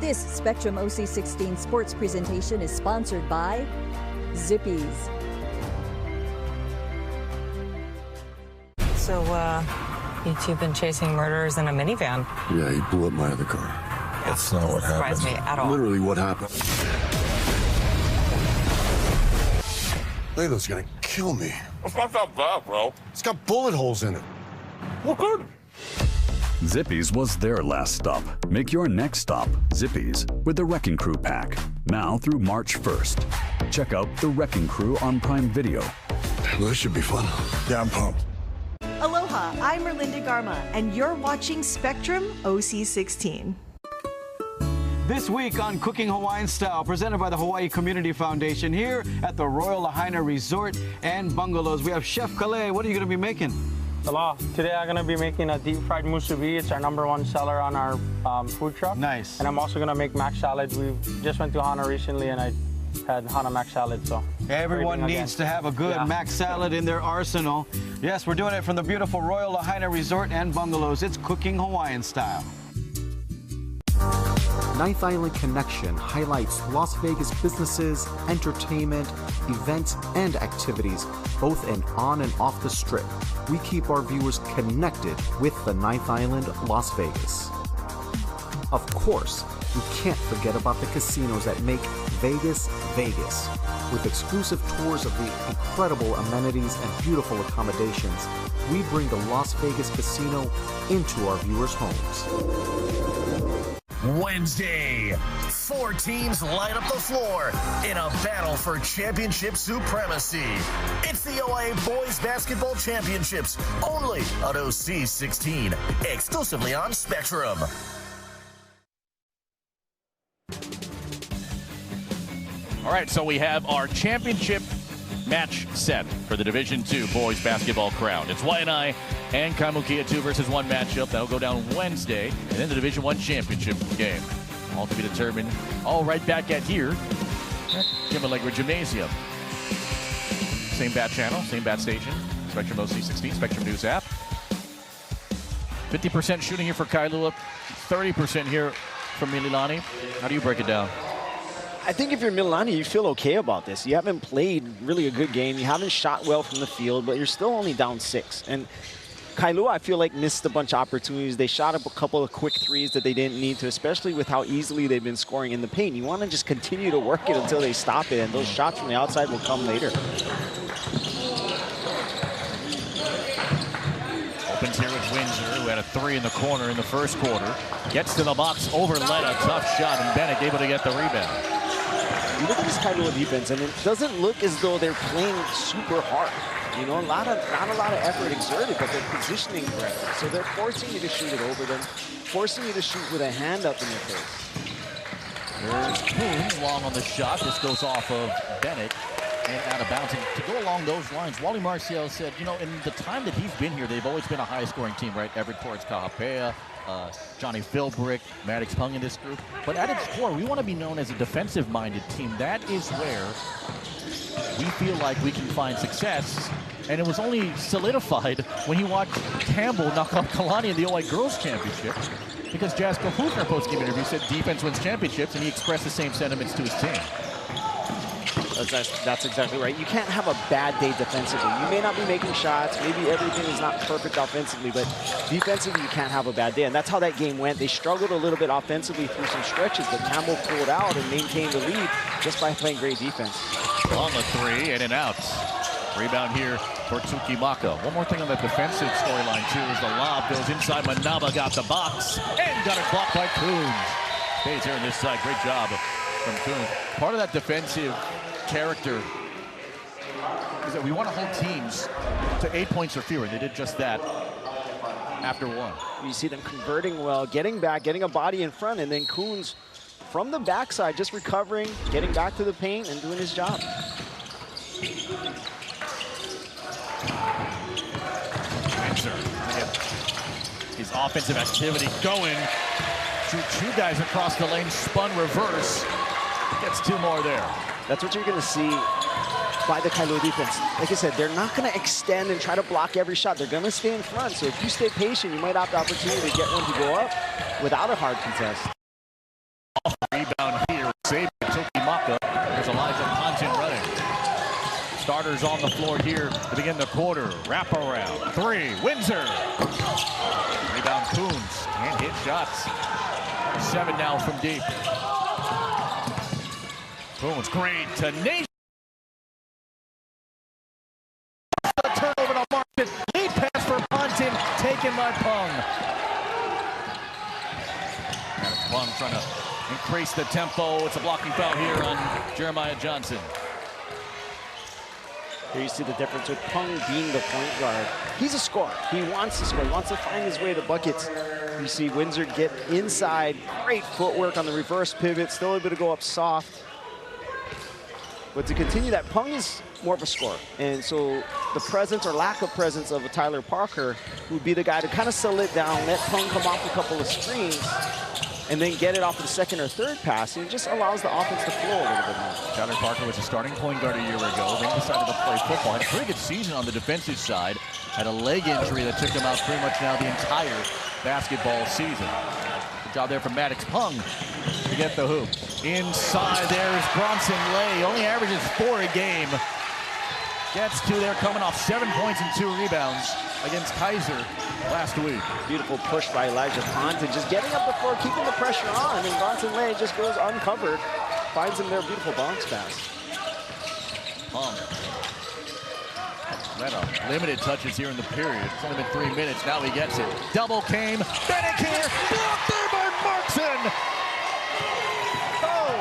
This Spectrum OC16 sports presentation is sponsored by Zippies. So, you two been chasing murderers in a minivan? Yeah, he blew up my other car. That's not what happened. Surprised me at all. Literally what happened. Layla's gonna kill me. It's not that bad, bro. It's got bullet holes in it. Look good. Zippies was their last stop. Make your next stop Zippies with the Wrecking Crew pack. Now through March 1st. Check out The Wrecking Crew on Prime Video. Well, this should be fun. Yeah, I'm pumped. Aloha, I'm Merlinda Garma, and you're watching Spectrum OC16. This week on Cooking Hawaiian Style, presented by the Hawaii Community Foundation here at the Royal Lahaina Resort and Bungalows. We have Chef Kalei. What are you going to be making? Aloha. Today I'm going to be making a deep fried musubi. It's our #1 seller on our food truck. Nice. And I'm also going to make mac salad. We just went to Hana recently and I had Hana mac salad, so. Everyone needs to have a good mac salad in their arsenal. Yes, we're doing it from the beautiful Royal Lahaina Resort and Bungalows. It's Cooking Hawaiian Style. Ninth Island Connection highlights Las Vegas businesses, entertainment, events, and activities, both in on and off the strip. We keep our viewers connected with the Ninth Island, Las Vegas. Of course, we can't forget about the casinos that make Vegas, Vegas. With exclusive tours of the incredible amenities and beautiful accommodations, we bring the Las Vegas Casino into our viewers' homes. Wednesday, 4 teams light up the floor in a battle for championship supremacy. It's the OIA Boys Basketball Championships, only on OC16, exclusively on Spectrum. All right, so we have our championship match set for the Division II Boys Basketball Crown. It's Waianae and Kaimukia 2-versus-1 matchup. That'll go down Wednesday, and then the Division I championship game. All to be determined. All right back at here at Kim-Allegra Gymnasium. Same bat channel, same bat station. Spectrum OC16, Spectrum News app. 50% shooting here for Kailua, 30% here from Mililani. How do you break it down? I think if you're Mililani, you feel okay about this. You haven't played really a good game. You haven't shot well from the field, but you're still only down 6. And Kailua, I feel like, missed a bunch of opportunities. They shot up a couple of quick threes that they didn't need to, especially with how easily they've been scoring in the paint. You want to just continue to work it until they stop it, and those shots from the outside will come later. Opens here with Windsor, who had a 3 in the corner in the first quarter. Gets to the box, overled a tough shot, and Bennett able to get the rebound. You look at this Kailua defense, and it doesn't look as though they're playing super hard. You know, not a lot of effort exerted, but they're positioning correctly. So they're forcing you to shoot it over them, forcing you to shoot with a hand up in your face. There's Coons long on the shot. This goes off of Bennett and out of bounds. And to go along those lines, Wally Marcial said, you know, in the time that he's been here, they've always been a high-scoring team, right? Everett Torres Kahapea, Johnny Philbrick, Maddox Pung in this group. But at its core, we want to be known as a defensive-minded team. That is where we feel like we can find success. And it was only solidified when you watched Campbell knock off Kalani in the OI Girls Championship, because Jasko Hoofner post-game interview said defense wins championships, and he expressed the same sentiments to his team. That's exactly right. You can't have a bad day defensively. You may not be making shots. Maybe everything is not perfect offensively, but defensively, you can't have a bad day. And that's how that game went. They struggled a little bit offensively through some stretches, but Campbell pulled out and maintained the lead just by playing great defense. On the 3, in and out. Rebound here for Tsukimaka. One more thing on the defensive storyline, too, is the lob goes inside. Manaba got the box and got it blocked by Coons. Stays here on this side. Great job from Coons. Part of that defensive character is that we want to hold teams to 8 points or fewer. They did just that after 1. You see them converting well, getting back, getting a body in front, and then Coons from the backside just recovering, getting back to the paint and doing his job. Windsor, his offensive activity going. Drew 2 guys across the lane, spun reverse. Gets 2 more there. That's what you're going to see by the Kailua defense. Like I said, they're not going to extend and try to block every shot. They're going to stay in front. So if you stay patient, you might have the opportunity to get one to go up without a hard contest. Rebound here. Save Maka. There's Elijah Ponton running. Starters on the floor here to begin the quarter. Wrap around. 3. Windsor. Rebound Coons. Can't hit shots. 7 now from deep. Coons, great tenacious. The turnover to Martin. Lead pass for Ponton. Taken by Pung. And it's Pung trying to increase the tempo. It's a blocking foul here on Jeremiah Johnson. Here you see the difference with Pung being the point guard. He's a scorer. He wants to score. He wants to find his way to buckets. You see Windsor get inside. Great footwork on the reverse pivot. Still able to go up soft. But to continue that, Pung is more of a scorer. And so the presence or lack of presence of a Tyler Parker would be the guy to kind of settle it down, let Pung come off a couple of screens, and then get it off the second or third pass. And it just allows the offense to flow a little bit more. Tyler Parker was a starting point guard a year ago. Then decided to play football. Had a pretty good season on the defensive side. Had a leg injury that took him out pretty much now the entire basketball season. Good job there from Maddox Pung to get the hoop. Inside, there's Bronson Lay. Only averages 4 a game. Gets 2 there, coming off 7 points and 2 rebounds against Kaiser last week. Beautiful push by Elijah Ponton, just getting up the floor, keeping the pressure on, and Bronson Lay just goes uncovered. Finds him there, beautiful bounce pass. Pung. Limited touches here in the period. It's only been 3 minutes. Now he gets it. Double came. Bennett here. Blocked there by Markson. Oh.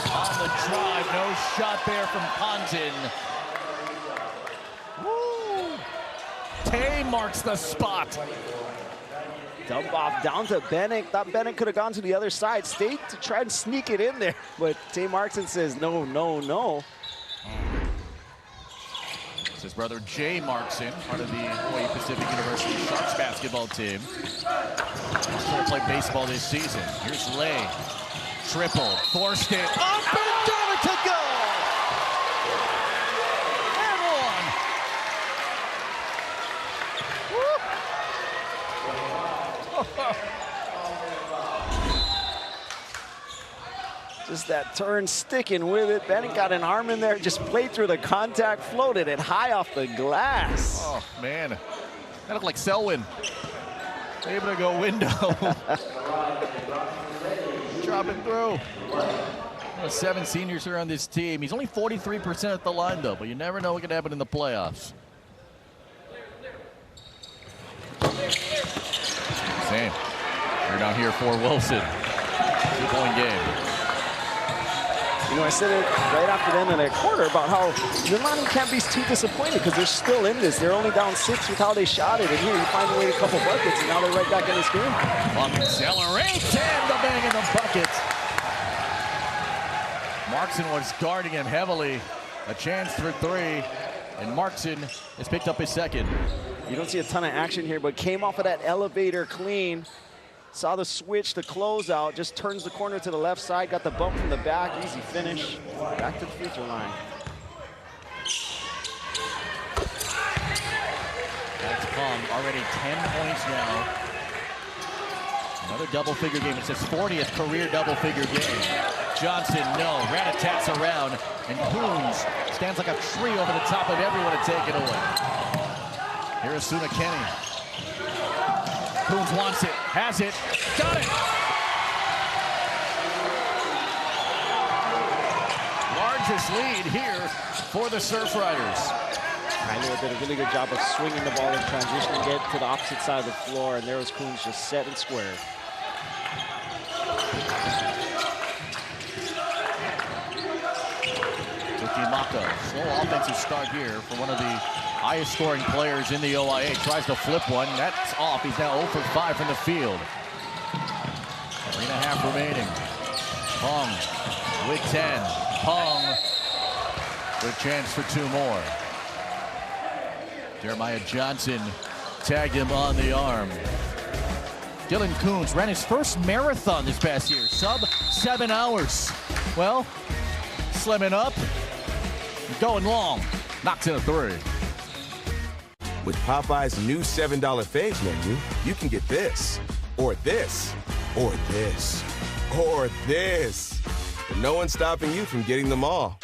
On the drive. No shot there from Ponton. Woo. Tay marks the spot. Dump off down to Bennett. Thought Bennett could have gone to the other side. Stayed to try and sneak it in there. But Tay Markson says no, no, no. It's his brother Jay Markson, part of the Hawaii Pacific University Sharks basketball team. Also played baseball this season. Here's Lay. Triple. Forced it. Up and down to go! And one. Just that turn sticking with it. Bennett got an arm in there, just played through the contact, floated it high off the glass. Oh, man. That looked like Selwyn. Able to go window. Drop it through. 7 seniors here on this team. He's only 43% at the line, though, but you never know what can happen in the playoffs. Same. You're down here for Wilson. 2-point game. You know, I said it right after the end of that quarter about how Mililani can't be too disappointed because they're still in this. They're only down 6 with how they shot it. And here you find a way to a couple buckets, and now they're right back in this game. Accelerates and the bang in the bucket. Markson was guarding him heavily. A chance for 3, and Markson has picked up his second. You don't see a ton of action here, but came off of that elevator clean. Saw the switch, the closeout, just turns the corner to the left side, got the bump from the back, easy finish. Back to the free throw line. That's Pung, already 10 points now. Another double-figure game. It's his 40th career double-figure game. Johnson, no. Rat-a-tats around, and Coons stands like a tree over the top of everyone to take it away. Here is Suna Kenny. Coons wants it, has it, got it! Largest lead here for the Surf Riders. Kailua did a really good job of swinging the ball in transition and get to the opposite side of the floor, and there was Coons just set and square. Maka, slow offensive start here for one of the highest scoring players in the OIA. Tries to flip one, that's off. He's now 0 for 5 from the field. 3.5 remaining. Pung with 10. Pung with a chance for 2 more. Jeremiah Johnson tagged him on the arm. Dylan Coons ran his first marathon this past year, sub 7 hours. Well, Slimming up. Going long. Knocks in a 3. With Popeye's new $7 faves menu, you can get this, or this, or this, or this. And no one's stopping you from getting them all.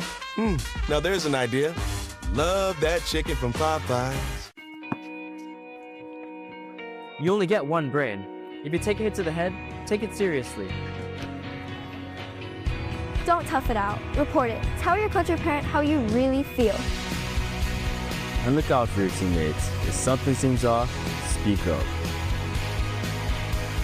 Now there's an idea. Love that chicken from Popeyes. You only get one brain. If you take a hit to the head, take it seriously. Don't tough it out. Report it. Tell your coach or parent how you really feel. And look out for your teammates. If something seems off, speak up.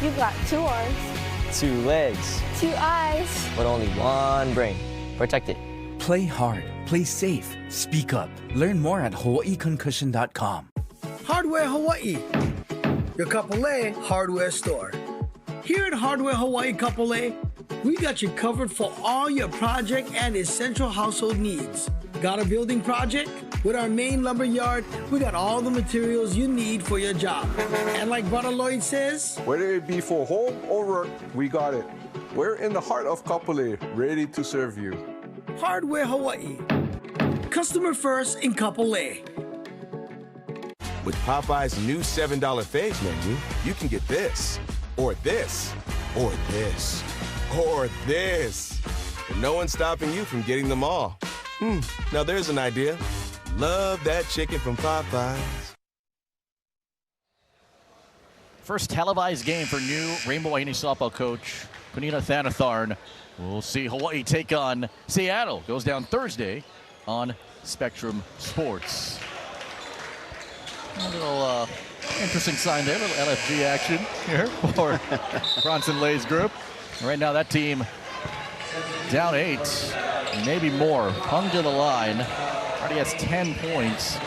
You've got 2 arms, 2 legs, 2 eyes, but only one brain. Protect it. Play hard, play safe, speak up. Learn more at hawaiiconcussion.com. Hardware Hawaii, your Kapolei hardware store. Here at Hardware Hawaii Kapolei, we got you covered for all your project and essential household needs. Got a building project? With our main lumber yard, we got all the materials you need for your job. And like Brother Lloyd says, whether it be for home or work, we got it. We're in the heart of Kapolei, ready to serve you. Hardware Hawaii. Customer first in Kapolei. With Popeye's new $7 faves menu, you can get this, or this, or this, or this. And no one's stopping you from getting them all. Now there's an idea. Love that chicken from Popeyes. First televised game for new Rainbow Wahine softball coach Punita Thanatharn. We'll see Hawaii take on Seattle. Goes down Thursday on Spectrum Sports. A little interesting sign there, a little LFG action here for Bronson Lay's group. Right now that team down 8, maybe more. Hung to the line. Already has 10 points.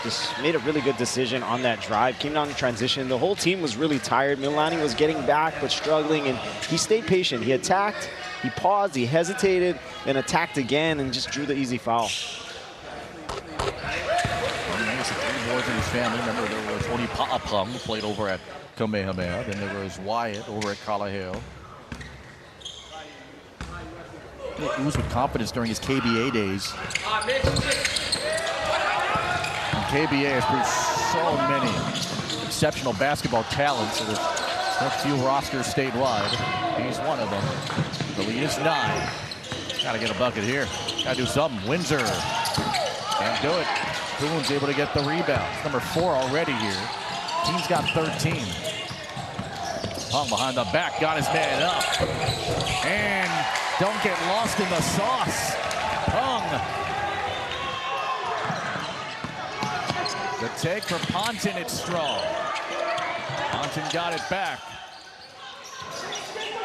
Just made a really good decision on that drive. Came down in transition. The whole team was really tired. Mililani was getting back but struggling, and he stayed patient. He attacked, he paused, he hesitated, then attacked again and just drew the easy foul. There's 3 boys in his family. Remember, there was Oni Pa'apung, who played over at Kamehameha. Then there was Wyatt over at Kalaheo. He oozed with confidence during his KBA days. And KBA has produced so many exceptional basketball talents. So there's a few rosters statewide. He's one of them. The lead is 9. Gotta get a bucket here. Gotta do something. Windsor can't do it. Boone's able to get the rebound. Number 4 already here. Team's got 13. Hung behind the back, got his man up. And don't get lost in the sauce. Hung. The take for Ponton, it's strong. Ponton got it back.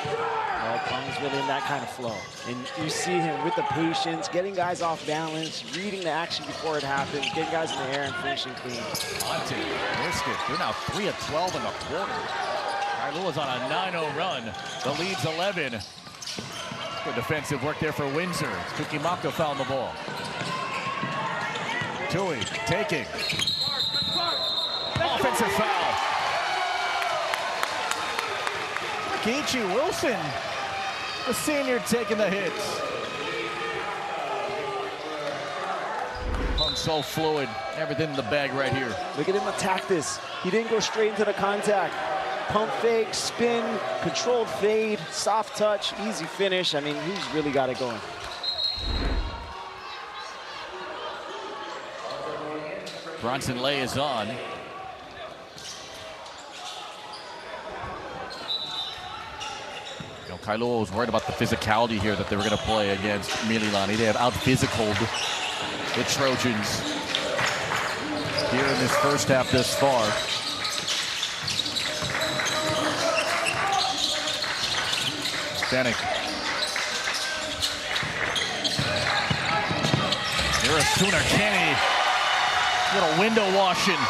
Well, Pung's really in that kind of flow. And you see him with the patience, getting guys off balance, reading the action before it happens, getting guys in the air and finishing clean. Ponton missed it. They're now 3 of 12 in the quarter. Kailua's on a 9-0 run. The lead's 11. Good defensive work there for Windsor. Kukimaka found the ball. Tui taking. Offensive foul. Kiichi Wilson, the senior, taking the hits. Punk so fluid, everything in the bag right here. Look at him attack this. He didn't go straight into the contact. Pump fake, spin, controlled fade, soft touch, easy finish. I mean, he's really got it going. Bronson Lay is on. Kailua was worried about the physicality here that they were going to play against Mililani. They have out-physicaled the Trojans here in this first half thus far. Stanek. Here is Sooner Kenny. Little window washing.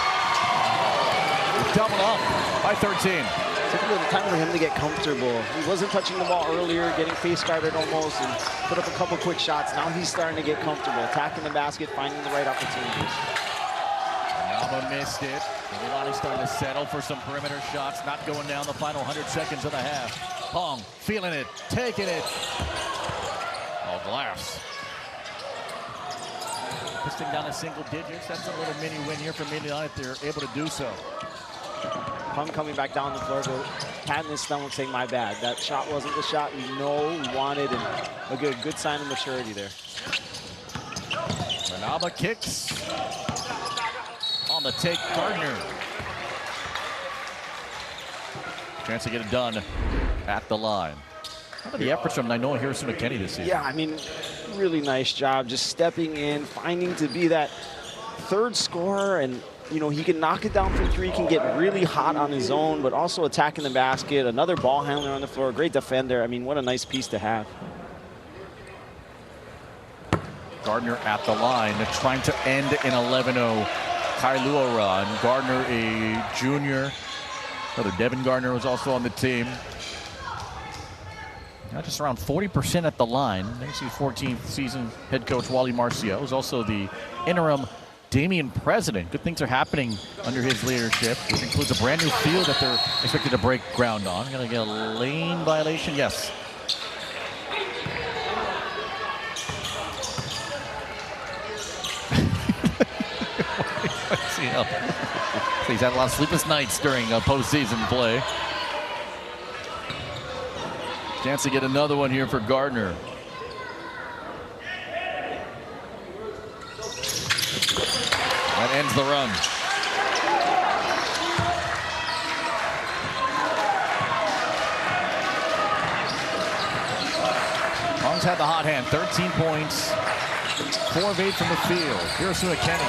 Double up by 13. Took a little time for him to get comfortable. He wasn't touching the ball earlier, getting face guarded almost, and put up a couple quick shots. Now he's starting to get comfortable, attacking the basket, finding the right opportunities. Nava missed it. Mililani starting to settle for some perimeter shots, not going down the final 100 seconds of the half. Pong feeling it, taking it. bouncing down to single digits. That's a little mini win here for Mililani if they're able to do so. Pung coming back down the floor, but patting his stomach saying, my bad. That shot wasn't the shot we know we wanted, and a good sign of maturity there. Manaba kicks. On the take, Gardner. Chance to get it done at the line. How about the efforts from Nainoa Harrison McKinney this season? Yeah, I mean, really nice job just stepping in, finding to be that third scorer, and you know, he can knock it down from three, can get really hot on his own, but also attacking the basket. Another ball handler on the floor, great defender. I mean, what a nice piece to have. Gardner at the line, trying to end an 11-0 Kailua run. Gardner, a junior. Brother Devin Gardner was also on the team. Now just around 40% at the line. Next, 14th season head coach Wally Marcio is also the interim Damian president. Good things are happening under his leadership, which includes a brand new field that they're expected to break ground on. Gonna get a lane violation, yes. He's had a lot of sleepless nights during postseason play. Chance to get another one here for Gardner. That ends the run. Pung's had the hot hand, 13 points, 4 of 8 from the field. Here's Kenny.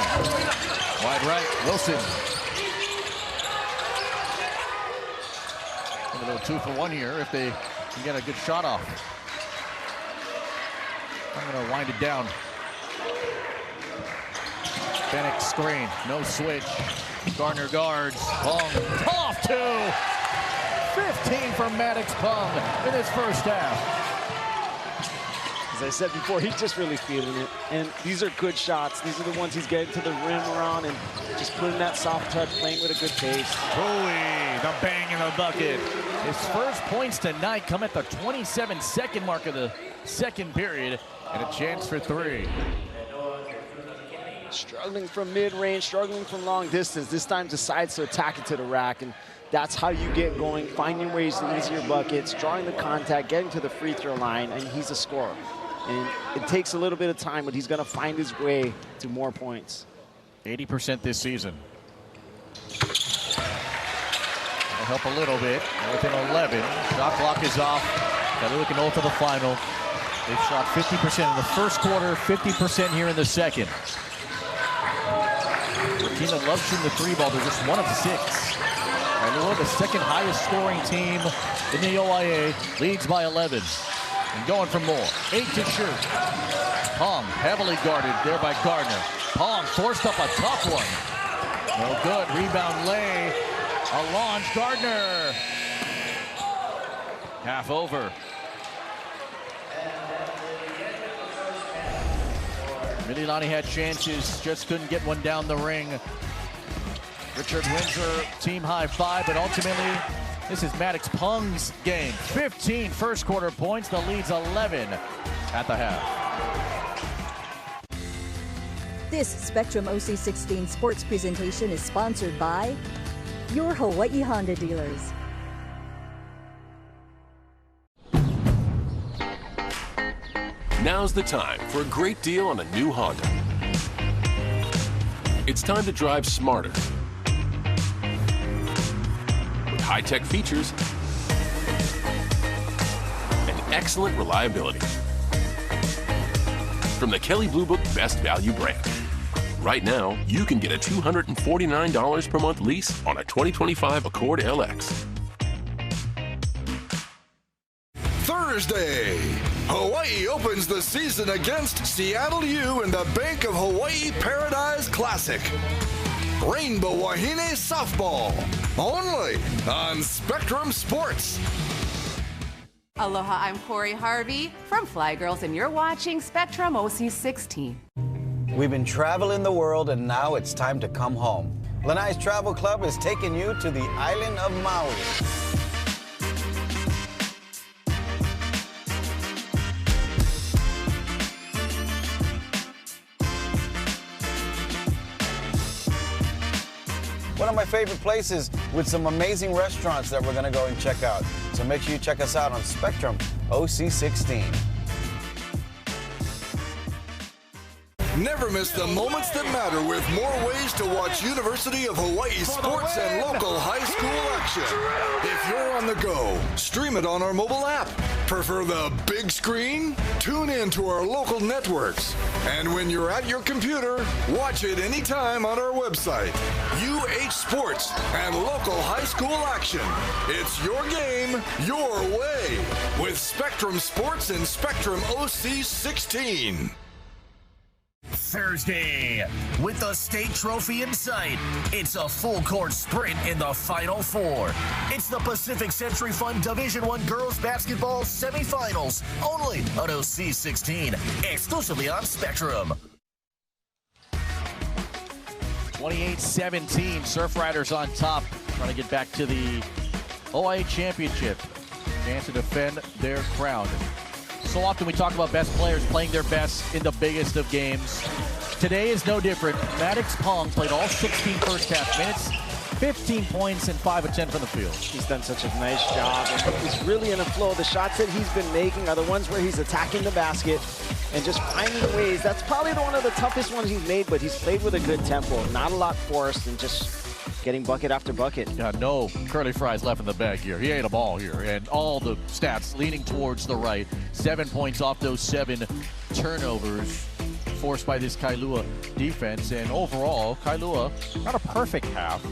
Wide right, Wilson. A little 2 for 1 here if they can get a good shot off. I'm going to wind it down. Fennec screen, no switch. Gardner guards. Pung off 2. 15 for Maddox Pung in his first half. As I said before, he's just really feeling it. And these are good shots. These are the ones he's getting to the rim around and just putting that soft touch, playing with a good pace. Bowie, the bang in the bucket. His first points tonight come at the 27-second mark of the second period, and a chance for 3. Struggling from mid-range, struggling from long distance. This time decides to attack it to the rack, and that's how you get going, finding ways to ease your buckets, drawing the contact, getting to the free throw line, and he's a scorer. And it takes a little bit of time, but he's going to find his way to more points. 80% this season. That'll help a little bit. Within 11. Shot clock is off. Got looking over the final. They've shot 50% in the first quarter, 50% here in the second. Burkina loves shooting the 3 ball. They're just 1 of 6. Kailua, the second highest scoring team in the OIA, leads by 11. And going for more. 8 to shoot. Pung heavily guarded there by Gardner. Pung forced up a tough one. No good. Rebound lay. A launch. Gardner. Half over. Mililani had chances, just couldn't get one down the ring. Richard Windsor, team high 5, but ultimately, this is Maddox Pung's game. 15 first quarter points, the lead's 11 at the half. This Spectrum OC16 sports presentation is sponsored by your Hawaii Honda dealers. Now's the time for a great deal on a new Honda. It's time to drive smarter with high-tech features and excellent reliability. From the Kelley Blue Book Best Value brand. Right now, you can get a $249 per month lease on a 2025 Accord LX. Thursday, Hawaii opens the season against Seattle U in the Bank of Hawaii Paradise Classic. Rainbow Wahine Softball, only on Spectrum Sports. Aloha, I'm Corey Harvey from Fly Girls, and you're watching Spectrum OC16. We've been traveling the world, and now it's time to come home. Lanai's Travel Club is taking you to the island of Maui. one of my favorite places with some amazing restaurants that we're going to go and check out. So make sure you check us out on Spectrum OC16. Never miss the moments that matter with more ways to watch University of Hawaii sports and local high school action. If you're on the go, stream it on our mobile app. Prefer the big screen? Tune in to our local networks. And when you're at your computer, watch it anytime on our website. UH Sports and local high school action. It's your game, your way. With Spectrum Sports and Spectrum OC16. Thursday, with the state trophy in sight, it's a full-court sprint in the Final Four. It's the Pacific Century Fund Division I Girls Basketball Semifinals, only on OC16, exclusively on Spectrum. 28-17, Surf Riders on top, trying to get back to the OIA Championship, chance to defend their crown. So often we talk about best players playing their best in the biggest of games. Today is no different. Maddox Pong played all 16 first half minutes, 15 points and 5 of 10 from the field. He's done such a nice job, and he's really in a flow. The shots that he's been making are the ones where he's attacking the basket and just finding ways. That's probably one of the toughest ones he's made, but he's played with a good tempo. Not a lot forced and just getting bucket after bucket. Yeah, no curly fries left in the bag here. He ate them all here, and all the stats leaning towards the right. 7 points off those 7 turnovers forced by this Kailua defense. And overall, Kailua, not a perfect half,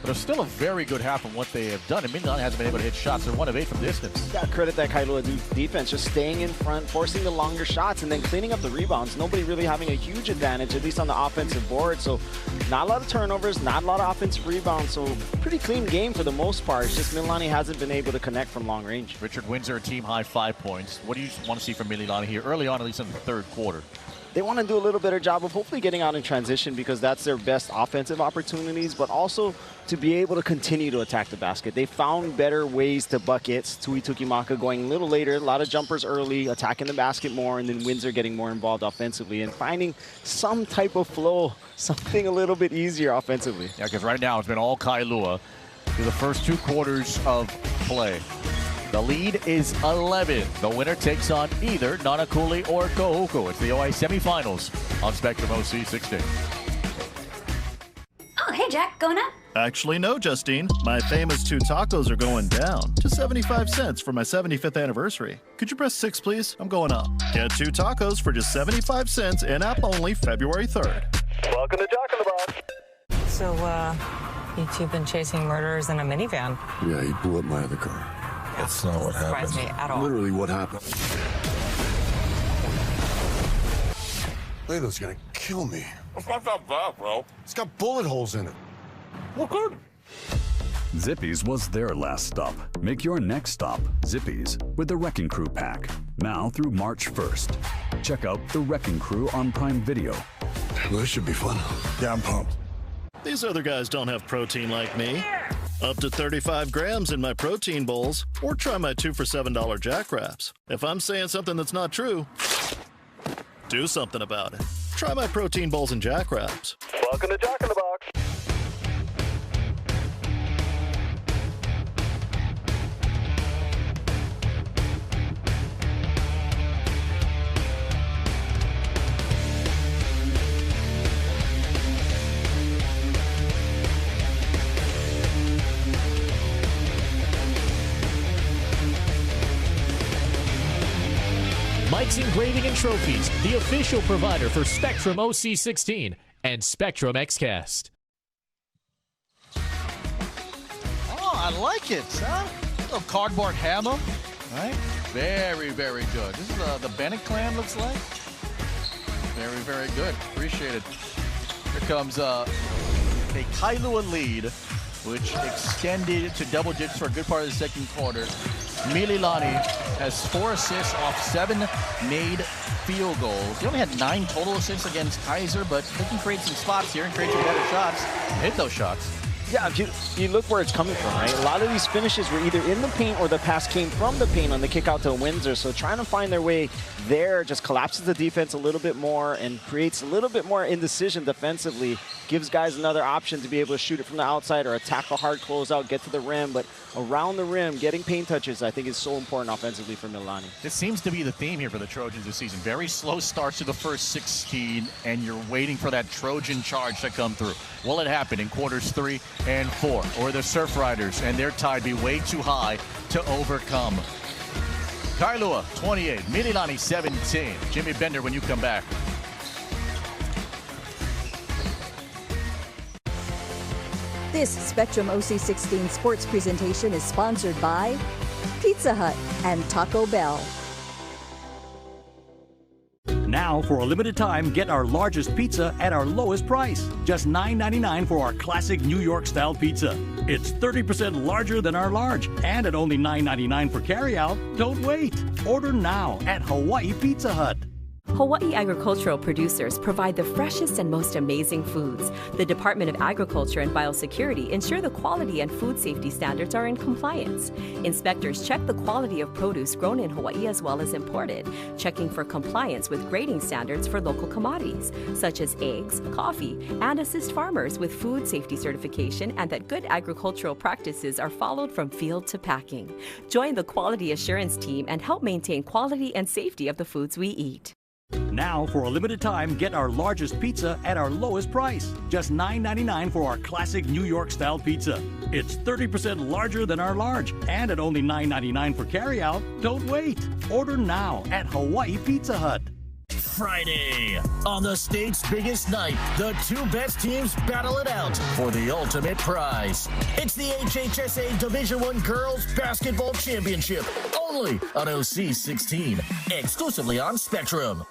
but it's still a very good half from what they have done. And Mililani hasn't been able to hit shots. They're 1 of 8 from distance. Got to credit that Kailua defense, just staying in front, forcing the longer shots, and then cleaning up the rebounds. Nobody really having a huge advantage, at least on the offensive board. So not a lot of turnovers, not a lot of offensive rebounds. So pretty clean game for the most part. It's just Mililani hasn't been able to connect from long range. Richard Windsor, a team-high 5 points. What do you want to see from Mililani here early on, at least in the third quarter? They want to do a little better job of hopefully getting out in transition, because that's their best offensive opportunities, but also to be able to continue to attack the basket. They found better ways to buckets. Tui Tukimaka going a little later, a lot of jumpers early, attacking the basket more, and then Windsor getting more involved offensively and finding some type of flow, something a little bit easier offensively. Yeah, because right now it's been all Kailua through the first 2 quarters of play. The lead is 11. The winner takes on either Nanakuli or Ko'uko. It's the OIA semifinals on Spectrum OC16. Oh, hey, Jack, going up? Actually, no, Justine. My famous 2 tacos are going down to 75 cents for my 75th anniversary. Could you press 6, please? I'm going up. Get 2 tacos for just 75 cents in-app only February 3rd. Welcome to Jack in the Box. So, you two been chasing murderers in a minivan? Yeah, he blew up my other car. That's not what happened. Surprised me at all. Literally what happened. Layla's gonna kill me. It's not that bad, bro. It's got bullet holes in it. Look good. Zippy's was their last stop. Make your next stop Zippy's with the Wrecking Crew pack. Now through March 1st. Check out the Wrecking Crew on Prime Video. Well, this should be fun. Yeah, I'm pumped. These other guys don't have protein like me. Up to 35 grams in my protein bowls, or try my 2 for $7 Jack Wraps. If I'm saying something that's not true, do something about it. Try my protein bowls and Jack Wraps. Welcome to Jack in the Box. Mike's Engraving and Trophies, the official provider for Spectrum OC16 and Spectrum XCast. Oh, I like it, huh? A little cardboard hammer, right? Very, very good. This is the Bennett clan, looks like. Very, very good. Appreciate it. Here comes a Kailua lead, which extended to double digits for a good part of the second quarter. Mililani has 4 assists off 7 made field goals. He only had 9 total assists against Kaiser, but they can create some spots here and create some better shots. Hit those shots. Yeah, if you look where it's coming from, right? A lot of these finishes were either in the paint or the pass came from the paint on the kick out to Windsor. So trying to find their way there just collapses the defense a little bit more and creates a little bit more indecision defensively. Gives guys another option to be able to shoot it from the outside or attack a hard closeout, get to the rim. But around the rim, getting paint touches, I think is so important offensively for Mililani. This seems to be the theme here for the Trojans this season. Very slow starts to the first 16, and you're waiting for that Trojan charge to come through. Will it happen in quarters 3 and 4? Or the Surf Riders and their tide be way too high to overcome? Kailua 28, Mililani 17. Jimmy Bender when you come back. This Spectrum OC16 sports presentation is sponsored by Pizza Hut and Taco Bell. Now, for a limited time, get our largest pizza at our lowest price. Just $9.99 for our classic New York-style pizza. It's 30% larger than our large, and at only $9.99 for carryout. Don't wait. Order now at Hawaii Pizza Hut. Hawaii agricultural producers provide the freshest and most amazing foods. The Department of Agriculture and Biosecurity ensure the quality and food safety standards are in compliance. Inspectors check the quality of produce grown in Hawaii as well as imported, checking for compliance with grading standards for local commodities, such as eggs, coffee, and assist farmers with food safety certification and that good agricultural practices are followed from field to packing. Join the quality assurance team and help maintain quality and safety of the foods we eat. Now, for a limited time, get our largest pizza at our lowest price. Just $9.99 for our classic New York-style pizza. It's 30% larger than our large, and at only $9.99 for carryout. Don't wait. Order now at Hawaii Pizza Hut. Friday, on the state's biggest night, the two best teams battle it out for the ultimate prize. It's the HHSA Division I Girls Basketball Championship, only on OC16, exclusively on Spectrum.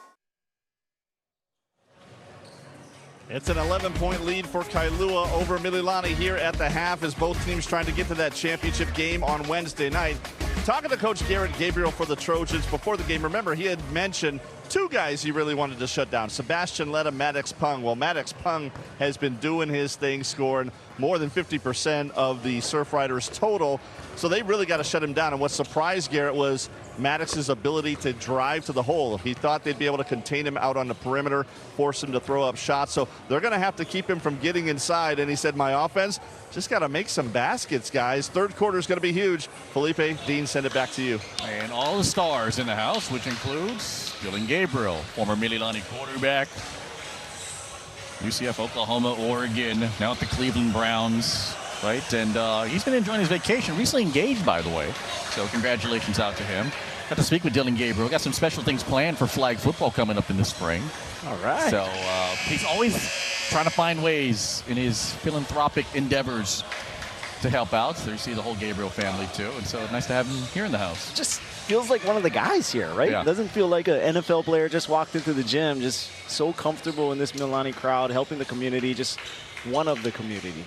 It's an 11-point lead for Kailua over Mililani here at the half as both teams trying to get to that championship game on Wednesday night. Talking to Coach Garrett Gabriel for the Trojans before the game, remember he had mentioned two guys he really wanted to shut down, Sebastian Letta, Maddox Pung. Well, Maddox Pung has been doing his thing, scoring more than 50% of the Surf Riders total. So they really got to shut him down. And what surprised Garrett was Maddox's ability to drive to the hole. He thought they'd be able to contain him out on the perimeter, force him to throw up shots. So they're going to have to keep him from getting inside. And he said, my offense just got to make some baskets, guys. Third quarter is going to be huge. Felipe, Dean, send it back to you. And all the stars in the house, which includes Dylan Gabriel, former Mililani quarterback, UCF, Oklahoma, Oregon, now at the Cleveland Browns, right? And he's been enjoying his vacation, recently engaged, by the way. So congratulations out to him. Got to speak with Dylan Gabriel. Got some special things planned for flag football coming up in the spring. All right. So he's always trying to find ways in his philanthropic endeavors to help out. So you see the whole Gabriel family too. And so nice to have him here in the house. Just feels like one of the guys here, right? Yeah. Doesn't feel like an NFL player just walked into the gym, just so comfortable in this Mililani crowd, helping the community, just one of the community.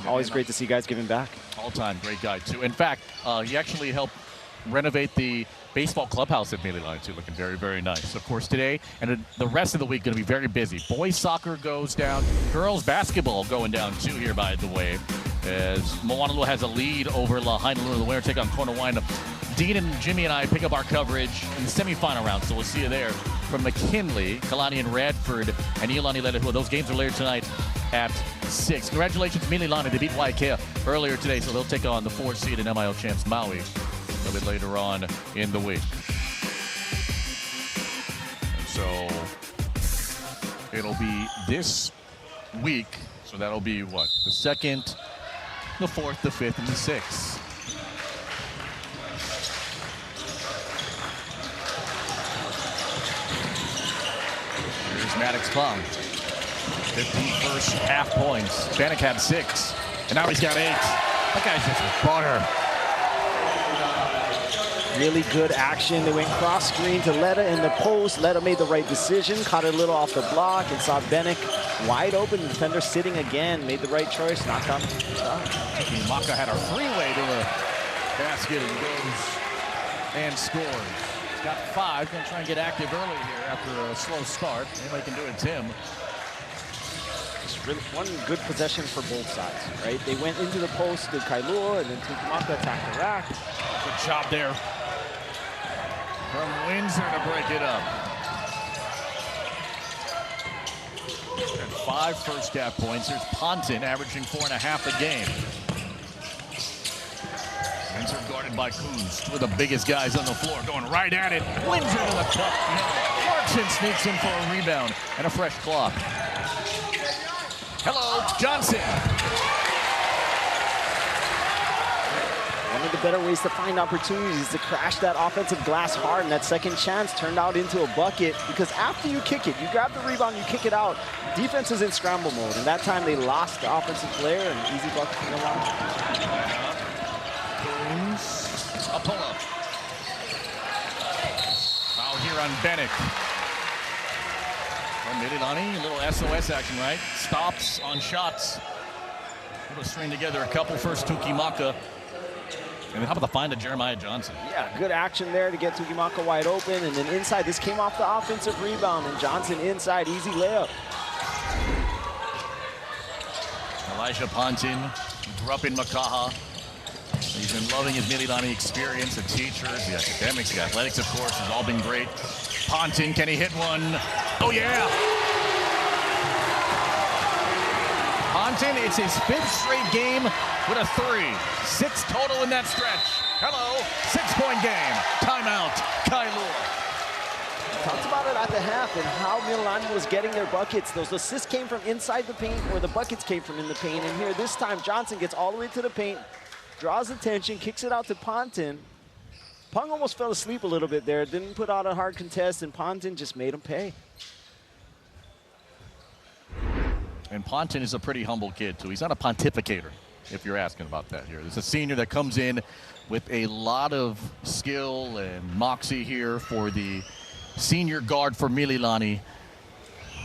Always great to see guys giving back. All-time great guy, too. In fact, he actually helped renovate the baseball clubhouse at Mililani, too, looking very, very nice. Of course, today and the rest of the week going to be very busy. Boys soccer goes down. Girls basketball going down, too, here, by the way, as Moanalua has a lead over Lahainalua. The winner take on Cornawina. Dean and Jimmy and I pick up our coverage in the semifinal round, so we'll see you there. From McKinley, Kalani and Radford, and Iolani Lelehua. Those games are later tonight at 6. Congratulations, Mililani. They beat Waikea earlier today, so they'll take on the 4th seed and MIL champs Maui a little bit later on in the week. And so it'll be this week, so that'll be what? The 2nd, the 4th, the 5th, and the 6th. Maddox Pung, 15 first half points. Bannock had 6, and now he's got 8. That guy's just butter. Really good action. They went cross screen to Letta in the post. Letta made the right decision, caught it a little off the block, and saw Bannock wide open. The defender sitting again, made the right choice, knocked on the shot. Maka had a freeway to the basket and goes and scores. Got 5. Going to try and get active early here after a slow start. Anybody can do it, Tim. just really one good possession for both sides, right? They went into the post, did Kailua, and then Tukimaka attacked the rack. Good job there from Windsor to break it up. And 5 first half points. There's Ponton averaging 4.5 a game. Windsor guarded by Coons, two of the biggest guys on the floor, going right at it. Windsor to the cup. No. Clarkson sneaks in for a rebound and a fresh clock. Hello, Johnson. One of the better ways to find opportunities is to crash that offensive glass hard, and that second chance turned out into a bucket because after you kick it, you grab the rebound, you kick it out, defense is in scramble mode, and that time they lost the offensive player, and easy bucket from the line. A pull-up. Foul here on Bennett. Well, Mililani, a little SOS action, right? Stops on shots. Able to string together a couple first Tukimaka. And how about the find of Jeremiah Johnson? Yeah, good action there to get Tukimaka wide open, and then inside, this came off the offensive rebound, and Johnson inside, easy layup. Elijah Ponton, who grew up in Makaha. He's been loving his Mililani experience, the teachers, the academics, the athletics, of course, has all been great. Ponton, can he hit one? Oh, yeah! Ponton, it's his 5th straight game with a 3. 6 total in that stretch. Hello, 6-point game. Timeout, Kailua. Talked about it at the half and how Mililani was getting their buckets. Those assists came from inside the paint, or the buckets came from in the paint. And here, this time, Johnson gets all the way to the paint, draws attention, kicks it out to Ponton. Pung almost fell asleep a little bit there, didn't put out a hard contest, and Ponton just made him pay. And Ponton is a pretty humble kid, too. He's not a pontificator, if you're asking about that here. There's a senior that comes in with a lot of skill and moxie here for the senior guard for Mililani.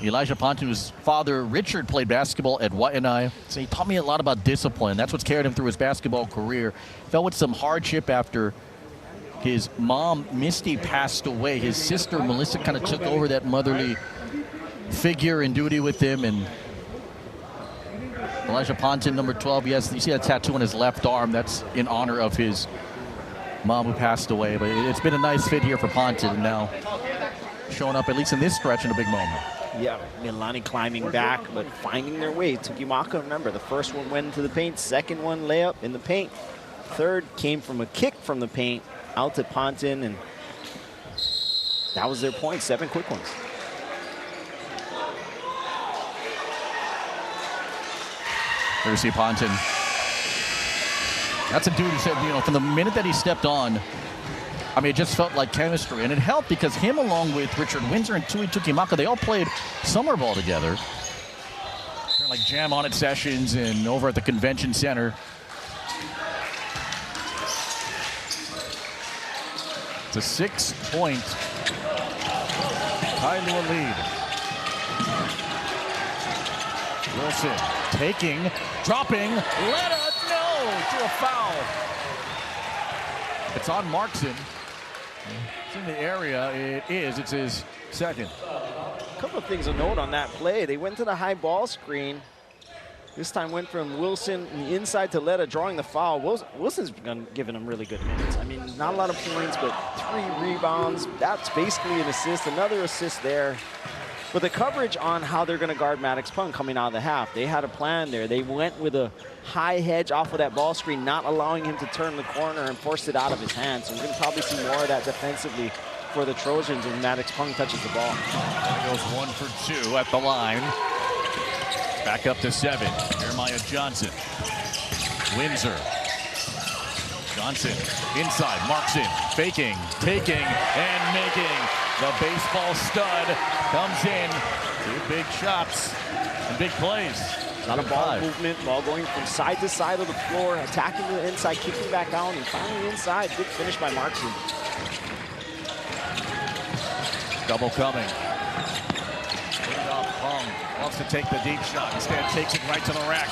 Elijah Ponton, whose father, Richard, played basketball at Waianae. So he taught me a lot about discipline. That's what's carried him through his basketball career. Fell with some hardship after his mom, Misty, passed away. His sister, Melissa, kind of took over that motherly figure and duty with him. And Elijah Ponton, number 12, yes, you see that tattoo on his left arm. That's in honor of his mom who passed away. But it's been a nice fit here for Ponton, and now showing up, at least in this stretch, in a big moment. Yeah, Mililani climbing back, but finding their way. Tukimaka, remember, the first one went into the paint, second one layup in the paint. Third came from a kick from the paint out to Ponton, and that was their point, 7 quick ones. There you see Ponton. That's a dude who said, you know, from the minute that he stepped on, I mean, it just felt like chemistry. And it helped because him, along with Richard Windsor and Tui Tukimaka, they all played summer ball together. They're like jam on it sessions and over at the convention center. It's a 6-point Kailua lead. Wilson taking, dropping, no, to a foul. It's on Markson. It's in the area. It is. It's his second. A couple of things to note on that play. They went to the high ball screen. This time went from Wilson in the inside to Letta drawing the foul. Wilson's giving him really good minutes. I mean, not a lot of points, but 3 rebounds. That's basically an assist. Another assist there. But the coverage on how they're going to guard Maddox Pung coming out of the half, they had a plan there. They went with a high hedge off of that ball screen, not allowing him to turn the corner and forced it out of his hands. So we're going to probably see more of that defensively for the Trojans when Maddox Pung touches the ball. There goes 1 for 2 at the line. Back up to 7. Jeremiah Johnson. Windsor. Johnson inside, marks in, faking, taking, and making. The baseball stud comes in. 2 big shots and big plays. A lot of ball movement, ball going from side to side of the floor, attacking the inside, kicking back out, and finally inside. Good finish by Markson. Double coming. Pung wants to take the deep shot. Instead takes it right to the rack.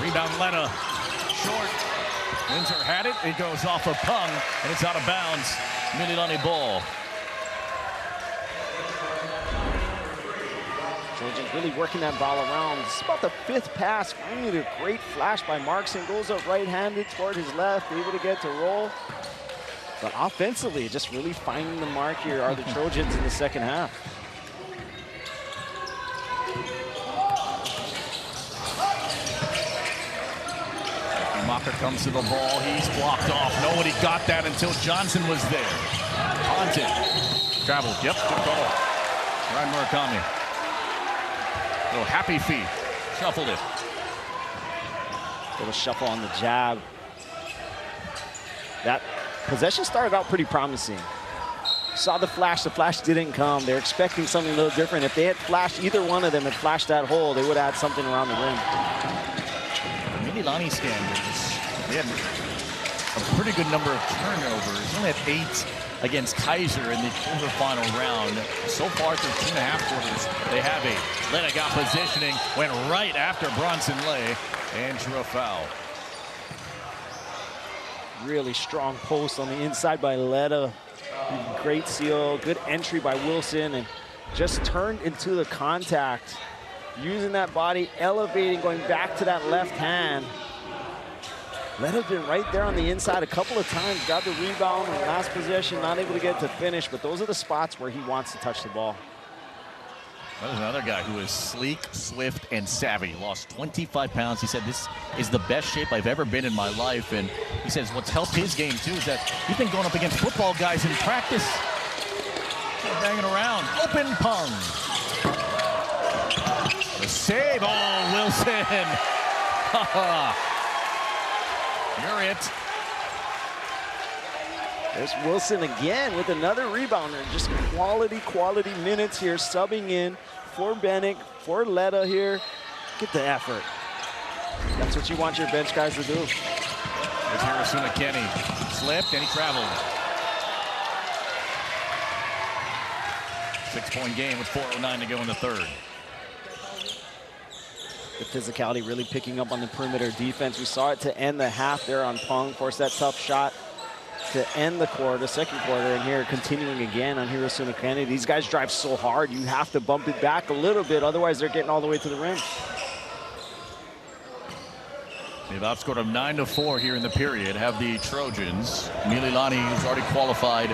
Rebound Letta. Short. Windsor had it. It goes off of Pung, and it's out of bounds. Mililani ball. Trojans really working that ball around. This is about the 5th pass. Finally, a great flash by Markson. Goes up right-handed toward his left, able to get to roll. But offensively, just really finding the mark here are the Trojans in the second half. Mocker comes to the ball. He's blocked off. Nobody got that until Johnson was there. Haunted. Traveled. Yep, good call. Ryan Murakami. Little happy feet. Shuffled it. Little shuffle on the jab. That possession started out pretty promising. Saw the flash didn't come. They're expecting something a little different. If they had flashed, either one of them had flashed that hole, they would have had something around the rim. Mililani standards, they had a pretty good number of turnovers. They only had 8 against Kaiser in the quarterfinal round. So far through 2.5 quarters, they have 8. Letta got positioning, went right after Bronson Lay, and drew a foul. Really strong post on the inside by Letta. Great seal, good entry by Wilson, and just turned into the contact. Using that body, elevating, going back to that left hand. Letta's been right there on the inside a couple of times, got the rebound in the last possession, not able to get to finish, but those are the spots where he wants to touch the ball. There's another guy who is sleek, swift, and savvy. Lost 25 pounds. He said, this is the best shape I've ever been in my life. And he says what's helped his game, too, is that he's been going up against football guys in practice. Banging around. Open pung. The save. Oh, Wilson. You're it. There's Wilson again with another rebounder. Just quality minutes here, subbing in for Bennick, for Letta here. Get the effort. That's what you want your bench guys to do. There's Harrisuna Kenny. Slipped and he traveled. 6-point game with 4:09 to go in the third. The physicality really picking up on the perimeter defense. We saw it to end the half there on Pung. Forced that tough shot to end the quarter, second quarter, and here continuing again on Harrisuna Kenny. These guys drive so hard, you have to bump it back a little bit, otherwise they're getting all the way to the rim. They've outscored them 9-4 here in the period. Have the Trojans. Mililani, who's already qualified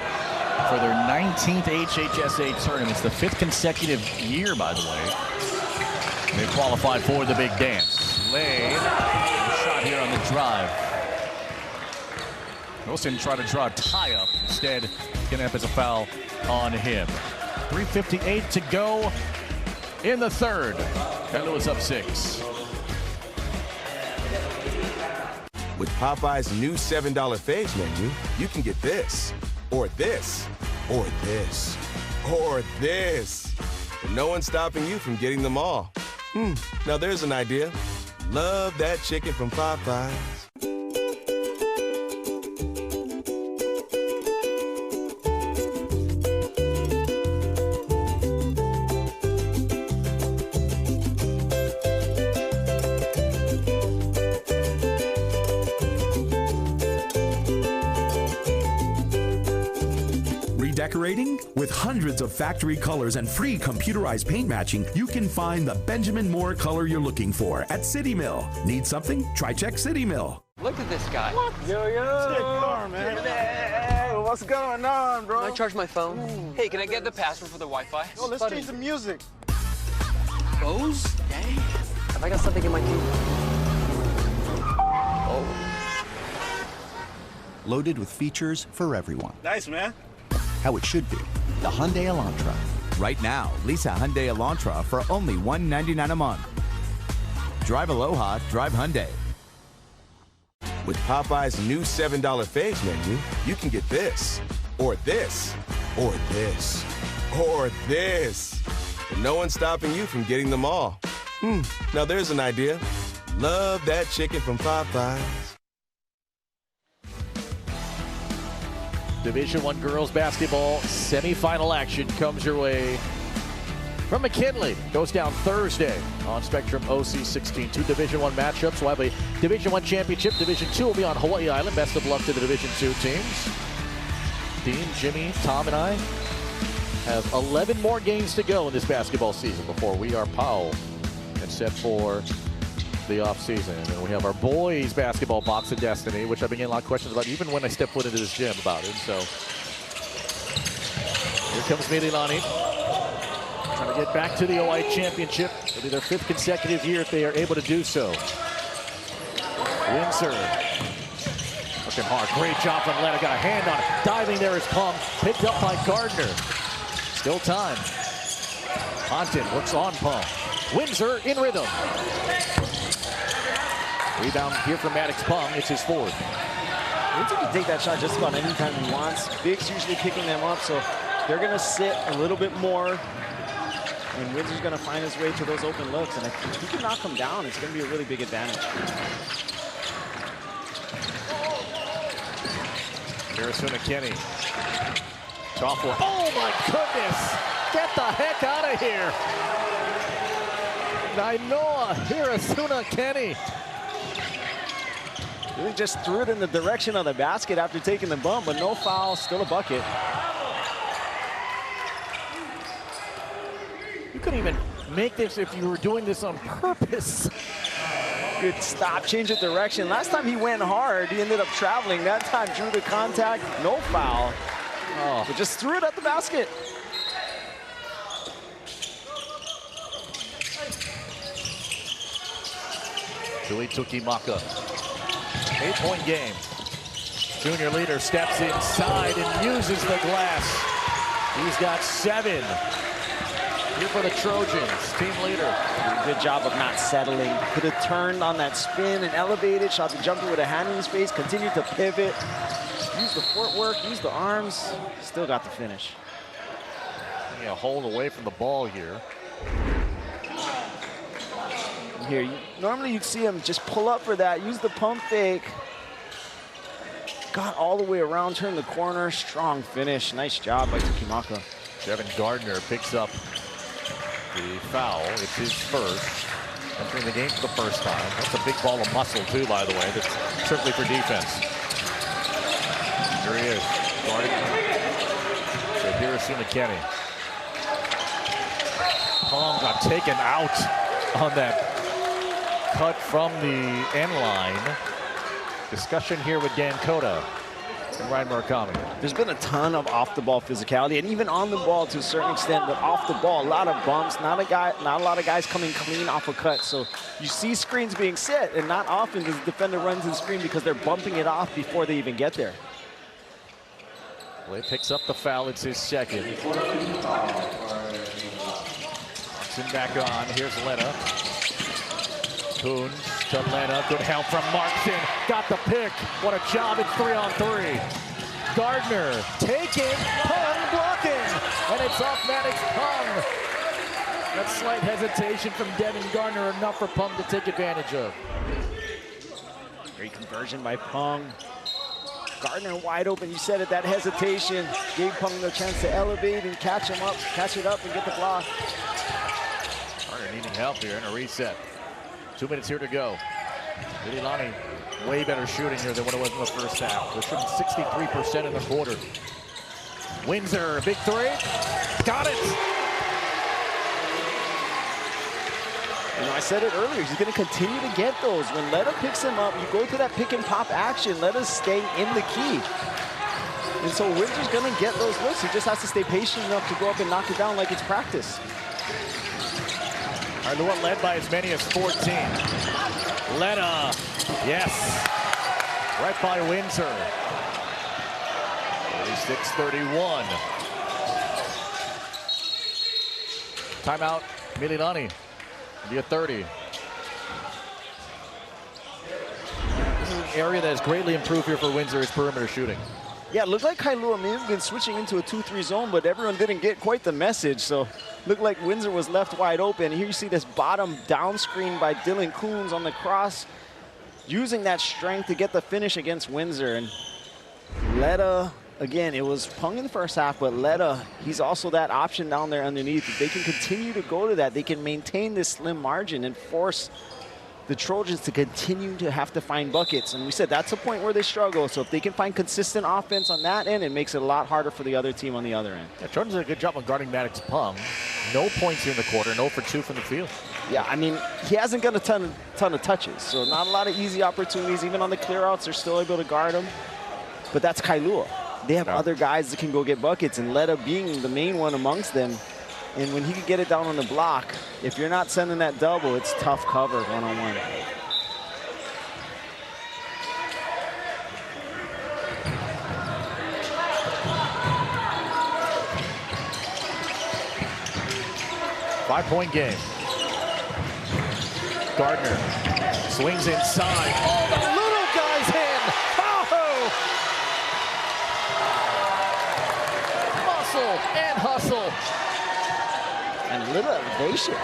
for their 19th HHSA tournament. It's the 5th consecutive year, by the way. They've qualified for the big dance. Lay, shot here on the drive. Wilson tried to draw a tie-up. Instead, going to have as a foul on him. 3:58 to go in the third. Kailua's up 6. With Popeye's new $7 faves menu, you can get this, or this, or this, or this. And no one's stopping you from getting them all. Now there's an idea. Love that chicken from Popeyes. Redecorating? With hundreds of factory colors and free computerized paint matching, you can find the Benjamin Moore color you're looking for at City Mill. Need something? Try check City Mill. Look at this guy. What? Yo, man. Hey, what's going on, bro? Can I charge my phone? Ooh. Hey, can I get the password for the Wi-Fi? Oh, let's change the music. Bose? Dang. Have I got something in my teeth? Oh. Loaded with features for everyone. Nice, man. How it should be. The Hyundai Elantra. Right now, lease a Hyundai Elantra for only $199 a month. Drive Aloha, drive Hyundai. With Popeye's new $7 faves menu, you can get this, or this, or this, or this. And no one's stopping you from getting them all. Now there's an idea. Love that chicken from Popeyes. Division I girls basketball semifinal action comes your way from McKinley. Goes down Thursday on Spectrum OC16. 2 Division I matchups. We'll have a Division I championship. Division II will be on Hawaii Island. Best of luck to the Division II teams. Dean, Jimmy, Tom, and I have 11 more games to go in this basketball season before we are Powell and set for the offseason. And we have our boys basketball box of destiny, which I've been getting a lot of questions about even when I step foot into this gym about it. So here comes Mililani, trying to get back to the OIA championship. It'll be their 5th consecutive year if they are able to do so. Windsor looking hard. Great job from Letta. Got a hand on it. Diving there is Pung. Picked up by Gardner. Still time. Ponton looks on Pung. Windsor in rhythm. Rebound here from Maddox Pung. It's his 4th. Windsor can take that shot just about any time he wants. Big's usually picking them up, so they're going to sit a little bit more. And Windsor's going to find his way to those open looks. And if he can knock them down, it's going to be a really big advantage. Arizona Kenny. Toffler. Oh my goodness! Get the heck out of here! Nainoa Hirazuna Kenny. Really just threw it in the direction of the basket after taking the bump, but no foul, still a bucket. You couldn't even make this if you were doing this on purpose. Good stop, change of direction. Last time he went hard, he ended up traveling. That time drew the contact, no foul. Oh, but just threw it at the basket. Tui Tukimaka. 8-point game. Junior leader steps inside and uses the glass. He's got 7. Here for the Trojans, team leader. Good job of not settling. Could have turned on that spin and elevated, shot the jumper with a hand in his face, continued to pivot. Use the footwork, use the arms, still got the finish. A hole away from the ball here. Here, normally you'd see him just pull up for that, use the pump fake. Got all the way around, turned the corner, strong finish. Nice job by Tukimaka. Devin Gardner picks up the foul. It's his 1st. Entering the game for the 1st time. That's a big ball of muscle too, by the way. That's certainly for defense. Here he is. Gardner. So Hirazuna Kenny. Pong got taken out on that cut from the end line. Discussion here with Dan Cota and Ryan Murakami. There's been a ton of off-the-ball physicality, and even on the ball to a certain extent, but off the ball, a lot of bumps, not a lot of guys coming clean off a cut. So you see screens being set, and not often does the defender run to the screen because they're bumping it off before they even get there. Blake picks up the foul. It's his 2nd. Hudson back on. Here's Letta. Coons to Letta. Good help from Markson. Got the pick. What a job. It's 3-on-3. Gardner taking. Pung blocking. And it's off Maddox Pung. That slight hesitation from Devin Gardner enough for Pung to take advantage of. Great conversion by Pung. Gardner wide open. You said it, that hesitation gave Pung the chance to elevate and catch it up and get the block. Gardner needing help here in a reset. 2 minutes here to go. Mililani, way better shooting here than what it was in the 1st half. They're shooting 63% in the quarter. Windsor, big 3. Got it! You know, I said it earlier, he's going to continue to get those. When Letta picks him up, you go to that pick and pop action. Letta's stay in the key. And so Windsor's going to get those looks. He just has to stay patient enough to go up and knock it down like it's practice. Kailua led by as many as 14. Letta, yes. Right by Windsor. 36-31. Timeout, Mililani. Be a 30. This is an area that has greatly improved here for Windsor is perimeter shooting. Yeah, it looked like Kailua may have been switching into a 2-3 zone, but everyone didn't get quite the message. So looked like Windsor was left wide open. Here you see this bottom down screen by Dylan Coons on the cross, using that strength to get the finish against Windsor. And Letta, again, it was Pung in the 1st half, but Letta, he's also that option down there underneath. If they can continue to go to that, they can maintain this slim margin and force the Trojans to continue to have to find buckets. And we said that's a point where they struggle. So if they can find consistent offense on that end, it makes it a lot harder for the other team on the other end. Yeah, Trojans did a good job on guarding Maddox Pung. No points here in the quarter, 0 for 2 from the field. Yeah, I mean, he hasn't got a ton of touches, so not a lot of easy opportunities. Even on the clear-outs, they're still able to guard him. But that's Kailua. They have other guys that can go get buckets, and Leda being the main one amongst them. And when he can get it down on the block, if you're not sending that double, it's tough cover one-on-one. Five-point game. Gardner swings inside. Oh, the little guy's in. Oh! Muscle and hustle. And a little elevation.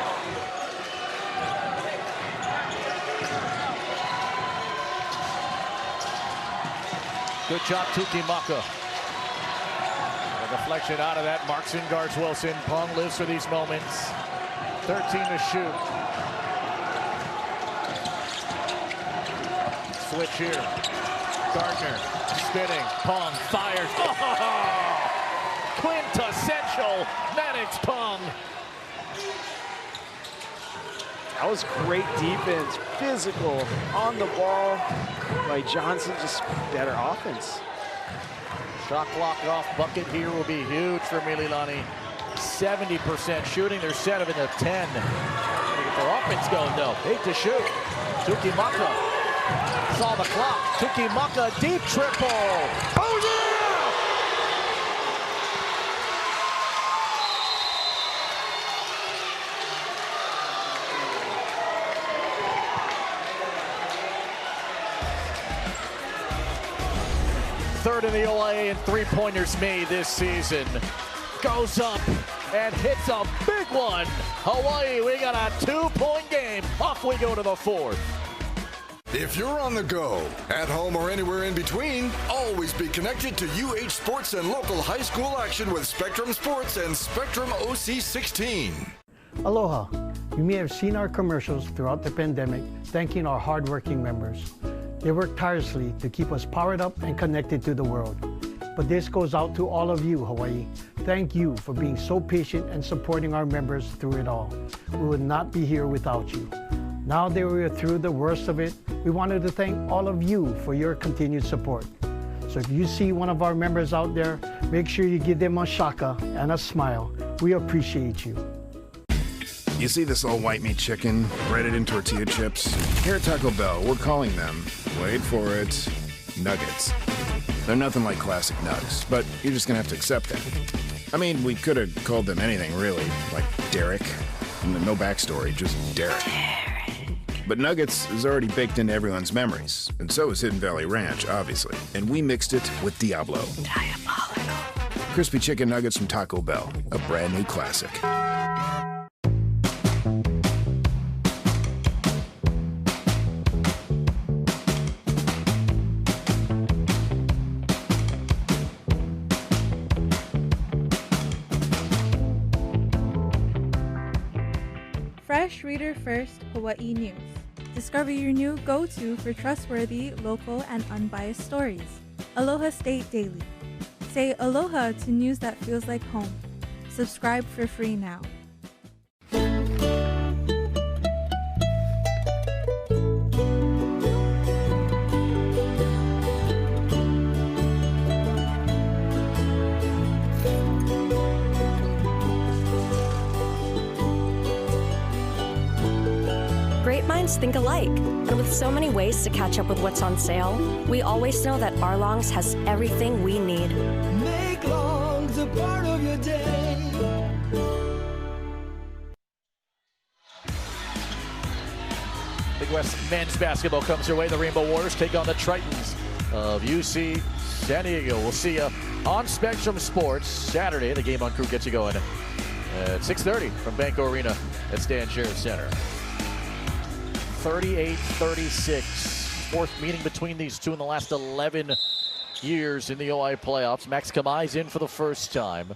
Good job, Tukimaka. A deflection out of that. Marks and guards Wilson. Pong lives for these moments. 13 to shoot. Switch here. Gardner spinning. Pong fires. Oh! Quintessential Maddox Pong. That was great defense, physical, on the ball by Johnson, just better offense. Shot clock off bucket here will be huge for Mililani. 70% shooting, they're set up in the 10. Get their offense going though. 8 to shoot. Tukimaka saw the clock. Tukimaka deep triple. Oh yeah! Third in the OIA in three-pointers made this season. Goes up and hits a big one. Hawaii, we got a 2-point game. Off we go to the fourth. If you're on the go, at home or anywhere in between, always be connected to UH Sports and local high school action with Spectrum Sports and Spectrum OC16. Aloha. You may have seen our commercials throughout the pandemic thanking our hardworking members. They work tirelessly to keep us powered up and connected to the world. But this goes out to all of you, Hawaii. Thank you for being so patient and supporting our members through it all. We would not be here without you. Now that we are through the worst of it, we wanted to thank all of you for your continued support. So if you see one of our members out there, make sure you give them a shaka and a smile. We appreciate you. You see this all white meat chicken, breaded in tortilla chips? Here at Taco Bell, we're calling them, wait for it, nuggets. They're nothing like classic nugs, but you're just gonna have to accept that. I mean, we could have called them anything, really, like Derek. No backstory, just Derek. But nuggets is already baked into everyone's memories, and so is Hidden Valley Ranch, obviously. And we mixed it with Diablo. Diabolical. Crispy chicken nuggets from Taco Bell, a brand new classic. Fresh Reader First Hawaii News. Discover your new go-to for trustworthy, local, and unbiased stories. Aloha State Daily. Say aloha to news that feels like home. Subscribe for free now. Great minds think alike, and with so many ways to catch up with what's on sale, we always know that Arlong's has everything we need. Make Longs a part of your day. Big West men's basketball comes your way. The Rainbow Warriors take on the Tritons of UC San Diego. We'll see you on Spectrum Sports Saturday. The Game On Crew gets you going at 6:30 from Banco Arena at Stan Sheriff Center. 38-36. Fourth meeting between these two in the last 11 years in the OIA playoffs. Max Kamai's in for the first time.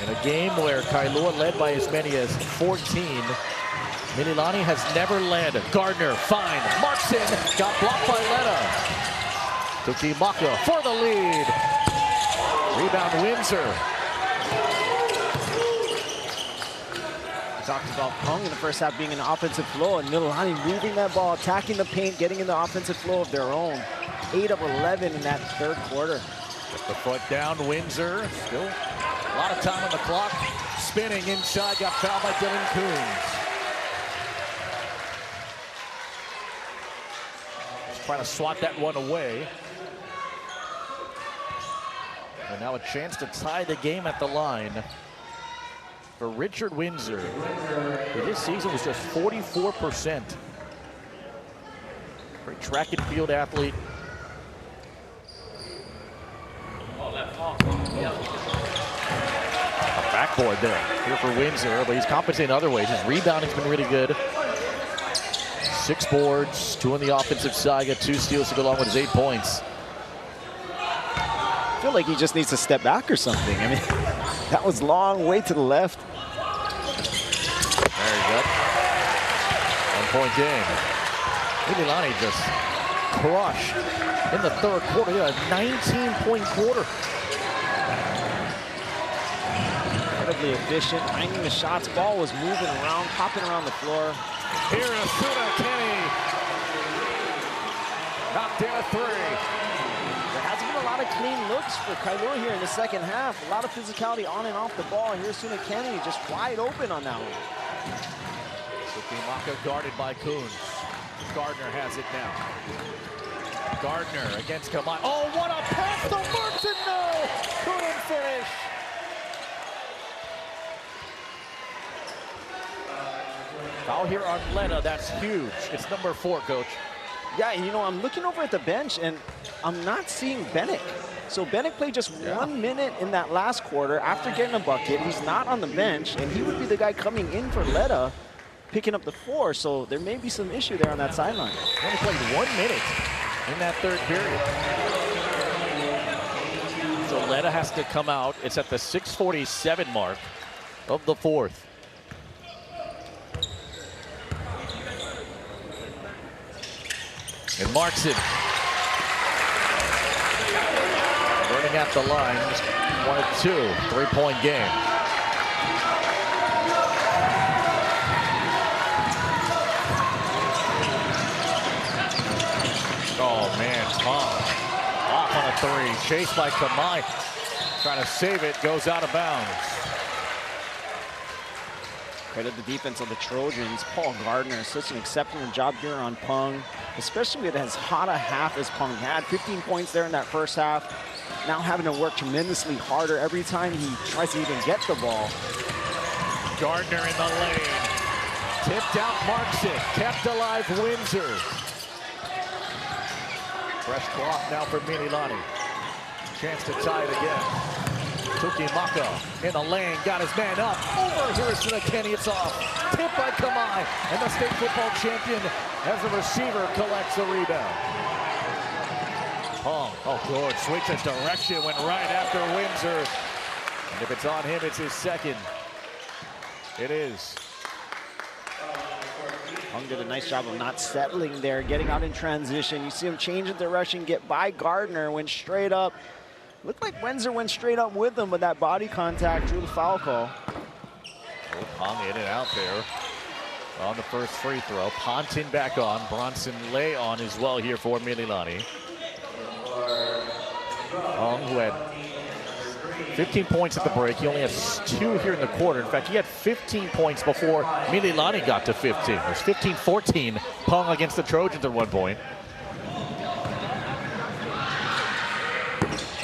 In a game where Kailua led by as many as 14 Mililani has never led. Gardner, fine. Markson got blocked by Letta. Tukimaka for the lead. Rebound, Windsor. We talked about Pung in the first half being in the offensive flow, and Mililani moving that ball, attacking the paint, getting in the offensive flow of their own. 8 of 11 in that third quarter. Put the foot down, Windsor. Still a lot of time on the clock. Spinning inside, got fouled by Dylan Coons. Just trying to swat that one away. And now a chance to tie the game at the line for Richard Windsor, who this season was just 44%. Great track and field athlete. A backboard there here for Windsor, but he's compensating other ways. His rebounding's been really good. 6 boards, 2 on the offensive side, got 2 steals to go along with his 8 points. I feel like he just needs to step back or something. I mean, that was long way to the left. Very good. 1-point game. Mililani just crushed in the third quarter. He had a 19-point quarter. Incredibly efficient, finding the shots. Ball was moving around, popping around the floor. Here is Shiitake. Knocked in a 3. There hasn't been a lot of clean looks for Kailua here in the second half. A lot of physicality on and off the ball. And here's Shiitake just wide open on that one. Tukimaka guarded by Coons. Gardner has it now. Gardner against Kamai. Oh, what a pass to Markson! No! Couldn't finish. Foul here on Letta. That's huge. It's number 4, Coach. Yeah, you know, I'm looking over at the bench, and I'm not seeing Bennett. So Bennett played just 1 minute in that last quarter after getting a bucket. He's not on the bench, and he would be the guy coming in for Letta, picking up the 4. So there may be some issue there on that sideline. He only played 1 minute in that third period. So Letta has to come out. It's at the 6:47 mark of the 4th. And Markson running at the line, just 1 of 2, 3-point game. Oh man, Tom off on a 3, chased by Kamai, trying to save it, goes out of bounds. Credit the defense of the Trojans. Paul Gardner, such an exceptional job here on Pung, especially with as hot a half as Pung had. 15 points there in that first half. Now having to work tremendously harder every time he tries to even get the ball. Gardner in the lane. Tipped out Markson. Kept alive Windsor. Fresh clock now for Mililani. Chance to tie it again. Tukimaka in the lane, got his man up. Over here is Shiitake, it's off. Tipped by Kamai, and the state football champion as the receiver collects the rebound. Oh good, switches direction, went right after Windsor. And if it's on him, it's his second. It is. Pung did a nice job of not settling there, getting out in transition. You see him change in direction, get by Gardner, went straight up. Looked like Windsor went straight up with him, but that body contact drew the foul call. Oh, Pung in and out there on the first free throw. Pontin back on. Bronson lay on as well here for Mililani. Pung, who had 15 points at the break. He only has 2 here in the quarter. In fact, he had 15 points before Mililani got to 15. It was 15-14 Pung against the Trojans at one point.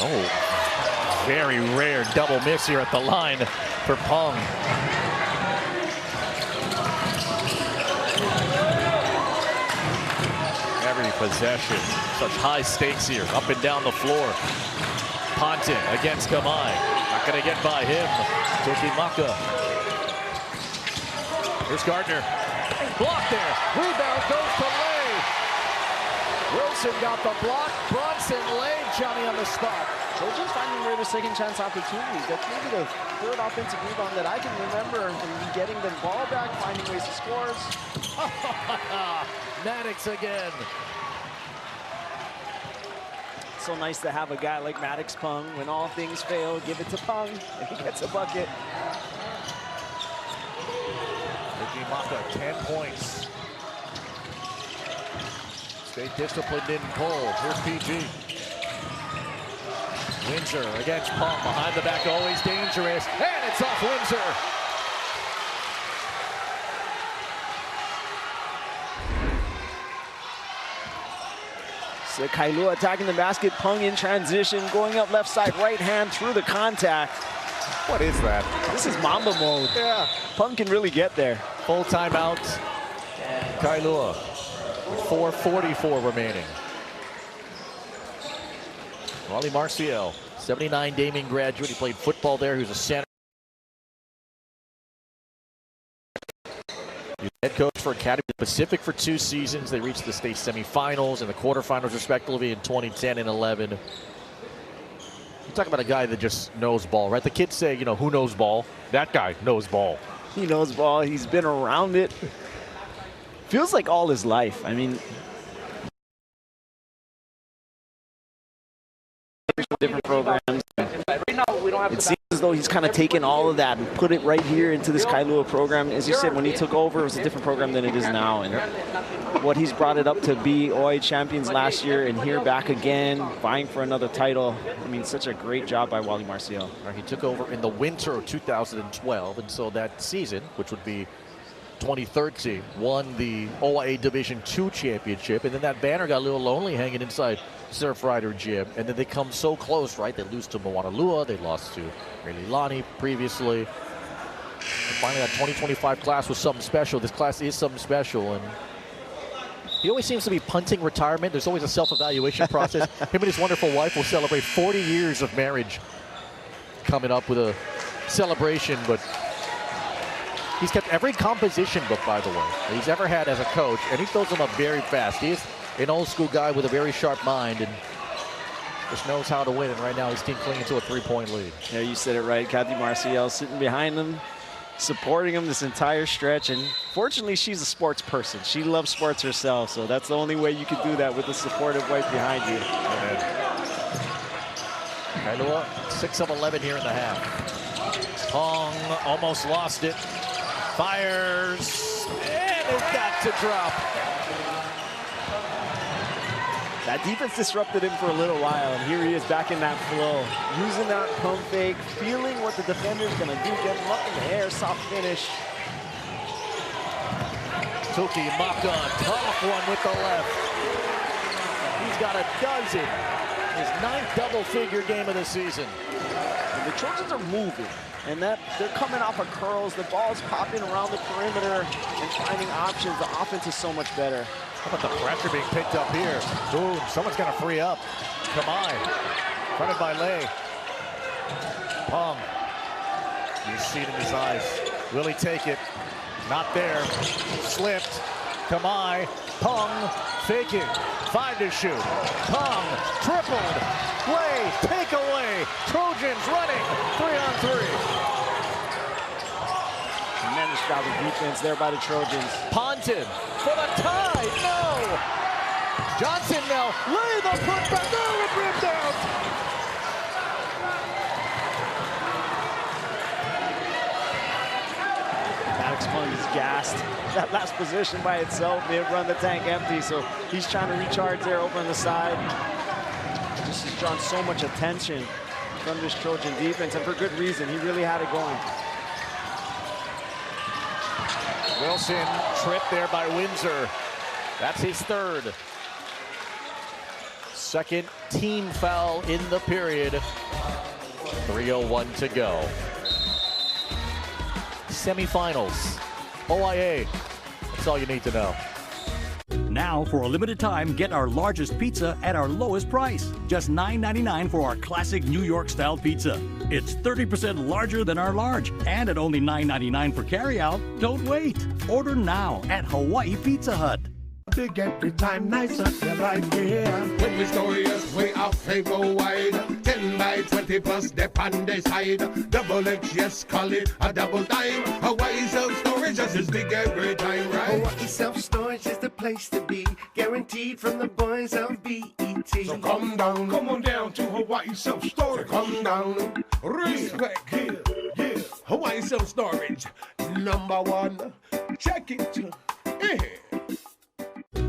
Oh, very rare double miss here at the line for Pung. Every possession, such high stakes here, up and down the floor. Pontin against Kamai, not gonna get by him. Tukimaka. Here's Gardner, blocked there, rebound goes to Lay. Wilson got the block. Bronson laid Johnny on the spot. Trojans finding where their second chance opportunities. That's maybe the third offensive rebound that I can remember, and getting the ball back, finding ways to score. Maddox again. So nice to have a guy like Maddox Pung. When all things fail, give it to Pung, and he gets a bucket. Ricky Maka, 10 points. Stay disciplined in Cole. Here's PG. Windsor against Pung, behind the back, always dangerous, and it's off Windsor. So Kailua attacking the basket, Pung in transition, going up left side, right hand through the contact. What is that? This is Mamba mode. Yeah. Pung can really get there. Full timeout. Kailua. 4:44 remaining. Wally Marcial, 79 Damien graduate. He played football there. He was a center. He was head coach for Academy Pacific for 2 seasons. They reached the state semifinals and the quarterfinals respectively in 2010 and 11. You talk about a guy that just knows ball, right? The kids say, you know, who knows ball? That guy knows ball. He knows ball. He's been around it. Feels like all his life. I mean, different programs. It seems as though he's kind of taken all of that and put it right here into this Kailua program. As you said, when he took over, it was a different program than it is now. And what he's brought it up to be OIA champions last year and here back again, vying for another title. I mean, such a great job by Wally Marcial. He took over in the winter of 2012, and so that season, which would be 2013, won the OIA Division II championship, and then that banner got a little lonely hanging inside Surf Rider Gym, and then they come so close, right? They lose to Moanalua, they lost to Mililani previously. And finally, that 2025 class was something special. This class is something special, and he always seems to be punting retirement. There's always a self-evaluation process. Him and his wonderful wife will celebrate 40 years of marriage, coming up with a celebration, but he's kept every composition book, by the way, that he's ever had as a coach, and he throws them up very fast. He is an old school guy with a very sharp mind and just knows how to win. And right now, his team clinging to a 3-point lead. Yeah, you said it right. Kathy Marcial sitting behind him, supporting him this entire stretch. And fortunately, she's a sports person. She loves sports herself, so that's the only way you could do that, with a supportive wife behind you. Kailua, 6 of 11 here in the half. Pong almost lost it. Fires, and it's got to drop. That defense disrupted him for a little while, and here he is back in that flow. Using that pump fake, feeling what the defender's gonna do, get him up in the air, soft finish. Tuki Maka, tough one with the left. He's got a dozen. His 9th double-figure game of the season. And the Trojans are moving, and they're coming off of curls. The ball's popping around the perimeter and finding options. The offense is so much better. How about the pressure being picked up here? Boom, someone's gonna free up. Come on, fronted by Lay. Pong, you see it in his eyes. Will he take it? Not there, slipped. Come on, Pong, faking, 5 to shoot. Pong, tripled, Lay, take away. Trojans running, 3-on-3. Tremendous job of defense there by the Trojans. Ponton for the tie, no! Johnson now, Lay the putback, no, it ripped out! Maddox Pung is gassed. That last position by itself, they have run the tank empty, so he's trying to recharge there over on the side. This has drawn so much attention from this Trojan defense, and for good reason. He really had it going. Wilson tripped there by Windsor. That's his 3rd. 2nd team foul in the period. 3:01 to go. Semifinals. OIA. That's all you need to know. Now, for a limited time, get our largest pizza at our lowest price. Just $9.99 for our classic New York-style pizza. It's 30% larger than our large, and at only $9.99 for carryout. Don't wait. Order now at Hawaii Pizza Hut. Big every time, nicer, you like it. When we stories way out favor wide, 10 by 20 plus dep on the side. Double X, yes, call it a double dime. Hawaii self-storage just as big every time, right? Hawaii self-storage is the place to be, guaranteed from the boys of BET. So come on down to Hawaii self-storage. So come down, respect, yeah. Hawaii self-storage, #1. Check it, yeah.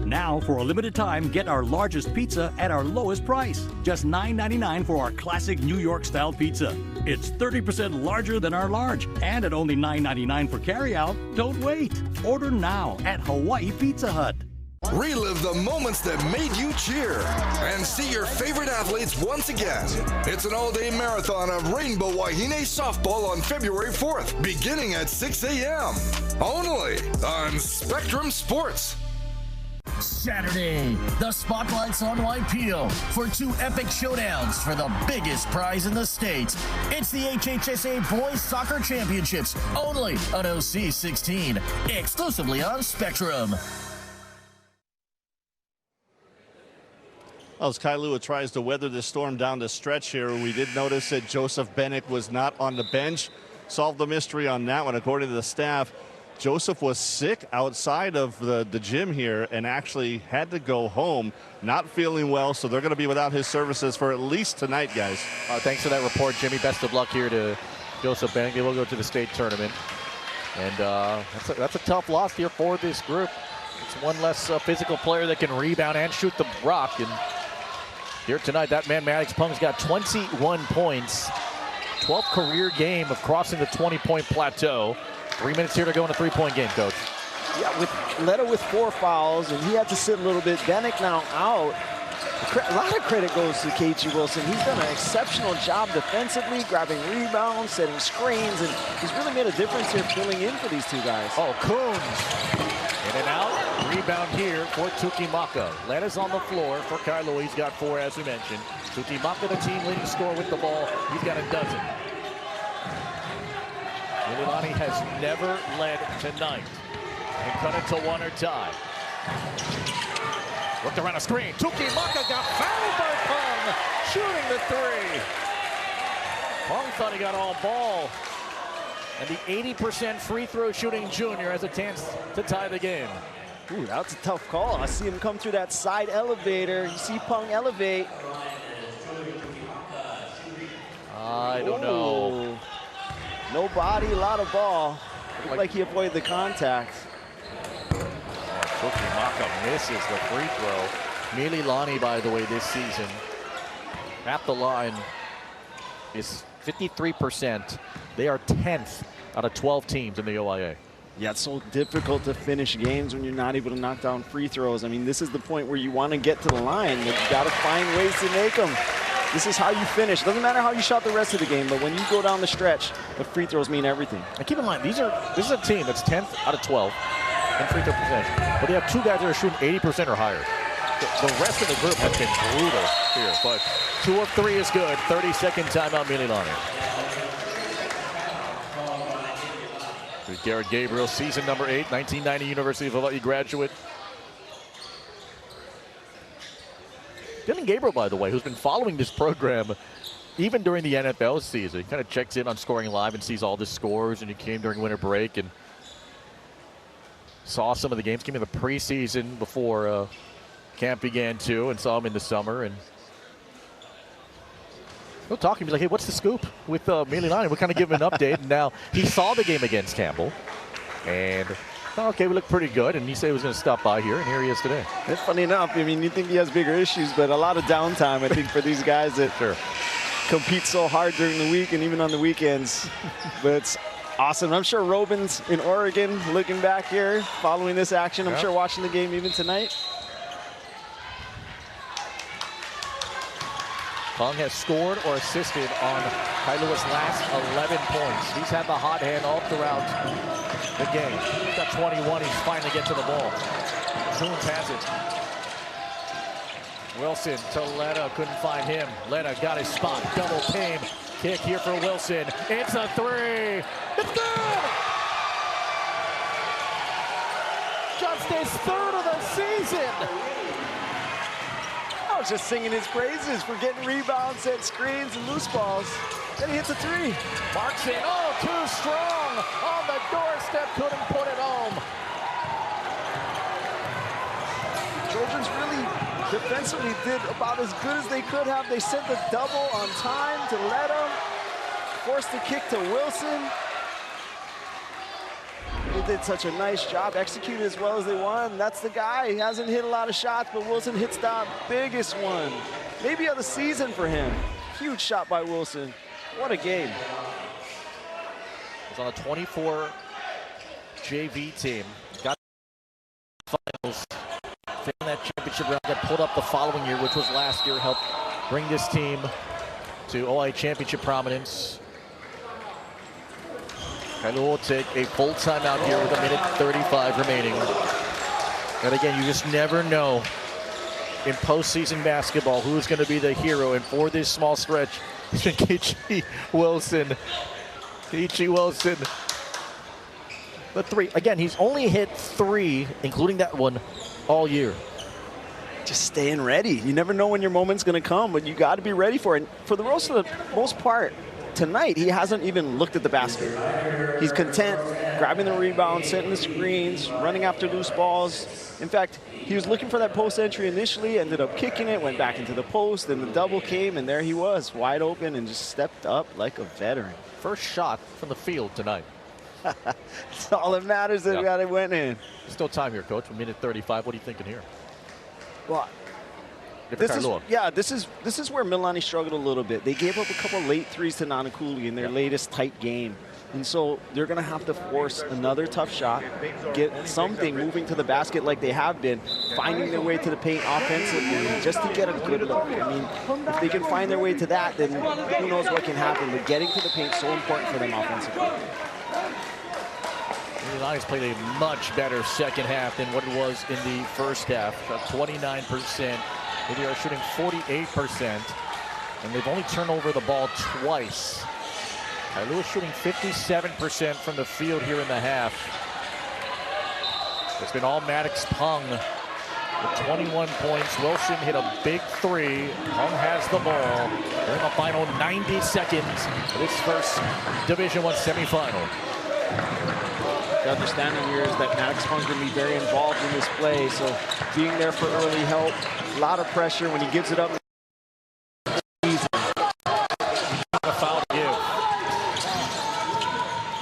Now, for a limited time, get our largest pizza at our lowest price. Just $9.99 for our classic New York-style pizza. It's 30% larger than our large, and at only $9.99 for carryout. Don't wait. Order now at Hawaii Pizza Hut. Relive the moments that made you cheer and see your favorite athletes once again. It's an all-day marathon of Rainbow Wahine softball on February 4th, beginning at 6 a.m. Only on Spectrum Sports. Saturday, the spotlight's on Waipio for 2 epic showdowns for the biggest prize in the state. It's the HHSA Boys Soccer Championships, only on OC 16, exclusively on Spectrum. As Kailua tries to weather the storm down the stretch here, we did notice that Joseph Bennett was not on the bench. Solved the mystery on that one, according to the staff. Joseph was sick outside of the gym here and actually had to go home, not feeling well, so they're going to be without his services for at least tonight, guys. Thanks for that report, Jimmy. Best of luck here to Joseph Bennett. They will go to the state tournament. And that's a tough loss here for this group. It's one less physical player that can rebound and shoot the rock. And here tonight, that man, Maddox Pung's got 21 points. 12th career game of crossing the 20-point plateau. 3 minutes here to go in a three-point game, Coach. Yeah, with Leto with 4 fouls, and he had to sit a little bit. Danik now out. A lot of credit goes to KG Wilson. He's done an exceptional job defensively, grabbing rebounds, setting screens, and he's really made a difference here filling in for these two guys. Oh, Coons. In and out. Rebound here for Tukimaka. Letta's on the floor for Kailua. He's got 4, as we mentioned. Tukimaka, the team leading scorer with the ball. He's got a dozen. Mililani has never led tonight. And cut it to 1 or tie. Looked around a screen. Tukimaka got fouled by Pung. Shooting the 3. Pung thought he got all ball. And the 80% free throw shooting junior has a chance to tie the game. Ooh, that's a tough call. I see him come through that side elevator. You see Pung elevate. I don't know. No body, a lot of ball. Looked like he avoided the contact. Tukimaka misses the free throw. Mililani, by the way, this season, at the line, is 53%. They are 10th out of 12 teams in the OIA. Yeah, it's so difficult to finish games when you're not able to knock down free throws. I mean, this is the point where you want to get to the line. You've got to find ways to make them. This is how you finish. Doesn't matter how you shot the rest of the game, but when you go down the stretch, the free throws mean everything. And keep in mind, this is a team that's 10th out of 12 in free throw percentage, but they have 2 guys that are shooting 80% or higher. The rest of the group has been brutal here, but 2 of 3 is good. 30-second timeout, Mililani. Here's Garrett Gabriel, season number 8, 1990 University of Hawaii graduate. Dylan Gabriel, by the way, who's been following this program even during the NFL season. He kind of checks in on Scoring Live and sees all the scores, and he came during winter break and saw some of the games. Came in the preseason before camp began too, and saw him in the summer. And we'll talk to him. He's like, hey, what's the scoop with Mililani? We'll kind of give him an update. And now he saw the game against Campbell, and okay, we look pretty good, and he said he was going to stop by here, and here he is today. It's funny enough. I mean, you think he has bigger issues, but a lot of downtime, I think, for these guys that compete so hard during the week and even on the weekends. But it's awesome. I'm sure Robin's in Oregon looking back here, following this action. I'm sure watching the game even tonight. Pung has scored or assisted on Kailua's last 11 points. He's had the hot hand all throughout the game. He's got 21. He's finally get to the ball. Coons has it. Wilson to Letta. Couldn't find him. Letta got his spot. Double team. Kick here for Wilson. It's a 3. It's good! shot stays third of the season. I was just singing his praises for getting rebounds, set screens, and loose balls. Then he hits a three. Marks in, oh, too strong. On the doorstep, couldn't put it home. Trojans really defensively did about as good as they could have. They sent the double on time to let him. Forced the kick to Wilson. They did such a nice job, executed as well as they wanted. And that's the guy. He hasn't hit a lot of shots, but Wilson hits the biggest one. Maybe of the season for him. Huge shot by Wilson. What a game. He's on a 24 JV team. Got finals. In that championship round that pulled up the following year, which was last year, helped bring this team to OIA championship prominence. Kailua will take a full timeout here with 1:35 remaining. And again, you just never know in postseason basketball who's going to be the hero. And for this small stretch, it's been Kichi Wilson. Kichi Wilson. The three. Again, he's only hit 3, including that one, all year. Just staying ready. You never know when your moment's going to come, but you got to be ready for it. And for the most part, tonight, he hasn't even looked at the basket. He's content grabbing the rebound, setting the screens, running after loose balls. In fact, he was looking for that post entry initially, ended up kicking it, went back into the post, and the double came, and there he was, wide open, and just stepped up like a veteran. First shot from the field tonight. That's all that matters, that it went in. Still time here, Coach. 1:35. What are you thinking here? Well, this is where Mililani struggled a little bit. They gave up a couple late threes to Nanakuli in their latest tight game. And so they're going to have to force another tough shot, get something moving to the basket like they have been, finding their way to the paint offensively just to get a good look. I mean, if they can find their way to that, then who knows what can happen. But getting to the paint is so important for them offensively. Mililani's played a much better second half than what it was in the first half. Shot 29%. They are shooting 48%. And they've only turned over the ball twice. Kailua shooting 57% from the field here in the half. It's been all Maddox Pung with 21 points. Wilson hit a big 3. Pung has the ball. They're in the final 90 seconds of this first Division I semifinal. The understanding here is that Maddox Pung's going to be very involved in this play, so being there for early help, a lot of pressure when he gives it up. A foul to give.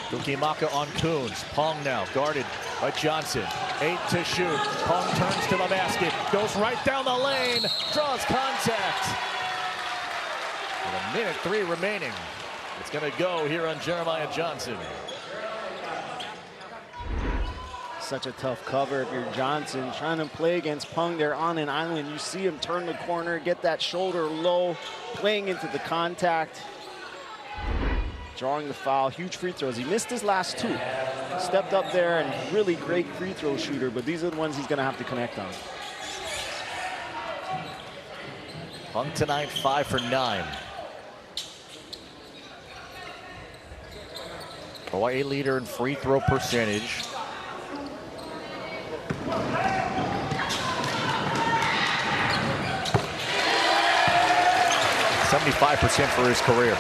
Tukimaka on Coons. Pung now guarded by Johnson. 8 to shoot. Pung turns to the basket, goes right down the lane, draws contact. With 1:03 remaining. It's going to go here on Jeremiah Johnson. Such a tough cover if you're Johnson trying to play against Pung there on an island. You see him turn the corner, get that shoulder low, playing into the contact, drawing the foul. Huge free throws. He missed his last 2. Stepped up there and really great free throw shooter, but these are the ones he's going to have to connect on. Pung tonight 5 for 9. OIA leader in free throw percentage. 75% for his career.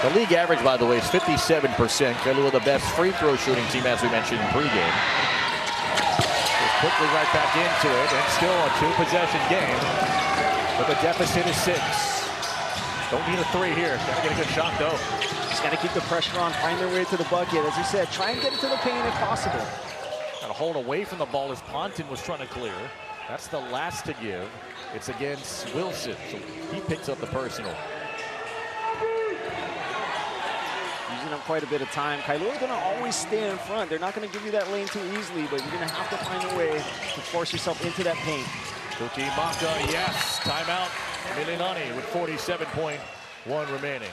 The league average, by the way, is 57%. Kailua the best free throw shooting team, as we mentioned in pregame. Goes quickly right back into it, and still a 2-possession game. But the deficit is 6. Don't need a 3 here. Gotta get a good shot, though. Just gotta keep the pressure on, find their way to the bucket. As you said, try and get it to the paint if possible. Got to hold away from the ball as Ponton was trying to clear. That's the last to give. It's against Wilson, so he picks up the personal. Using up quite a bit of time. Kailua's going to always stay in front. They're not going to give you that lane too easily, but you're going to have to find a way to force yourself into that paint. Tukimaka, yes. Timeout. Mililani with 47.1 remaining.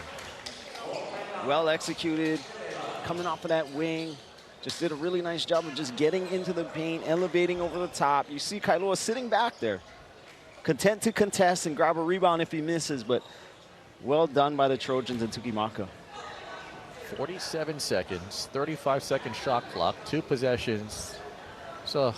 Well executed. Coming off of that wing. Just did a really nice job of just getting into the paint, elevating over the top. You see Kailua sitting back there. Content to contest and grab a rebound if he misses, but well done by the Trojans and Tukimaka. 47 seconds, 35-second shot clock, 2 possessions So,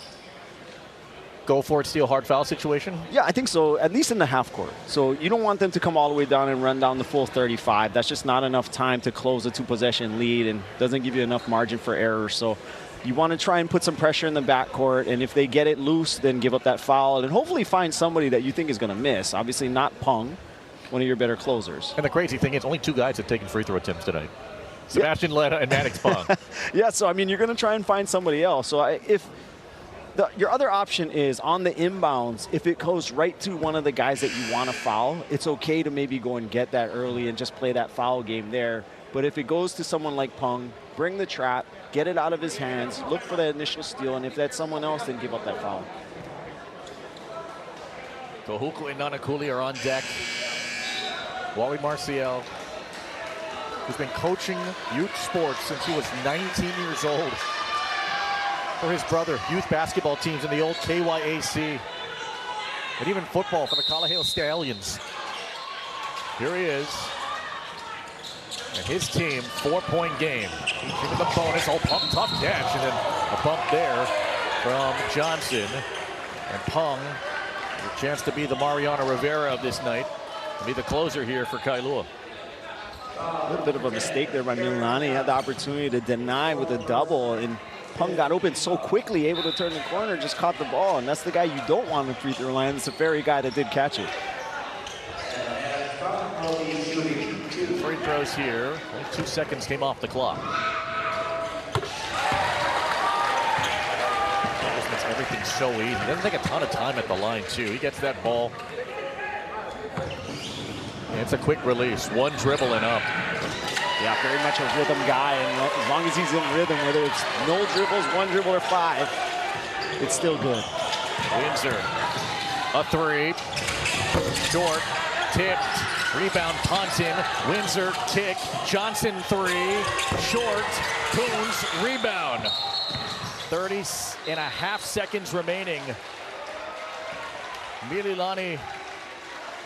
go for it, steal hard foul situation? Yeah, I think so, at least in the half court. So you don't want them to come all the way down and run down the full 35. That's just not enough time to close a 2-possession lead and doesn't give you enough margin for error. So you want to try and put some pressure in the backcourt, and if they get it loose, then give up that foul and hopefully find somebody that you think is going to miss. Obviously not Pung, one of your better closers. And the crazy thing is only 2 guys have taken free throw attempts tonight. Sebastian Letta and Maddox Pung. Yeah, so I mean, you're going to try and find somebody else. So your other option is on the inbounds, if it goes right to one of the guys that you want to foul, it's okay to maybe go and get that early and just play that foul game there. But if it goes to someone like Pung, bring the trap, get it out of his hands, look for that initial steal, and if that's someone else, then give up that foul. Kohuku and Nanakuli are on deck. Wally Marcial, who's been coaching youth sports since he was 19 years old for his brother, youth basketball teams in the old KYAC, and even football for the Kalaheo Stallions. Here he is. And his team, 4-point game. Give the bonus, Pump, tough catch, and then a bump there from Johnson. And Pung, a chance to be the Mariano Rivera of this night, to be the closer here for Kailua. A little bit of a mistake there by Mililani. He had the opportunity to deny with a double, and Pung got open so quickly, able to turn the corner, just caught the ball, and that's the guy you don't want on the free throw line. It's the very guy that did catch it. Free throws here. Only 2 seconds came off the clock. Just makes everything so easy. Doesn't take a ton of time at the line, too. He gets that ball. And it's a quick release. One dribble and up. Yeah, very much a rhythm guy, and as long as he's in rhythm, whether it's no dribbles, 1 dribble, or 5, it's still good. Windsor, a 3. Short, tipped. Rebound, Ponton, Windsor, kick, Johnson 3, short, Coons, rebound. 30.5 seconds remaining. Mililani,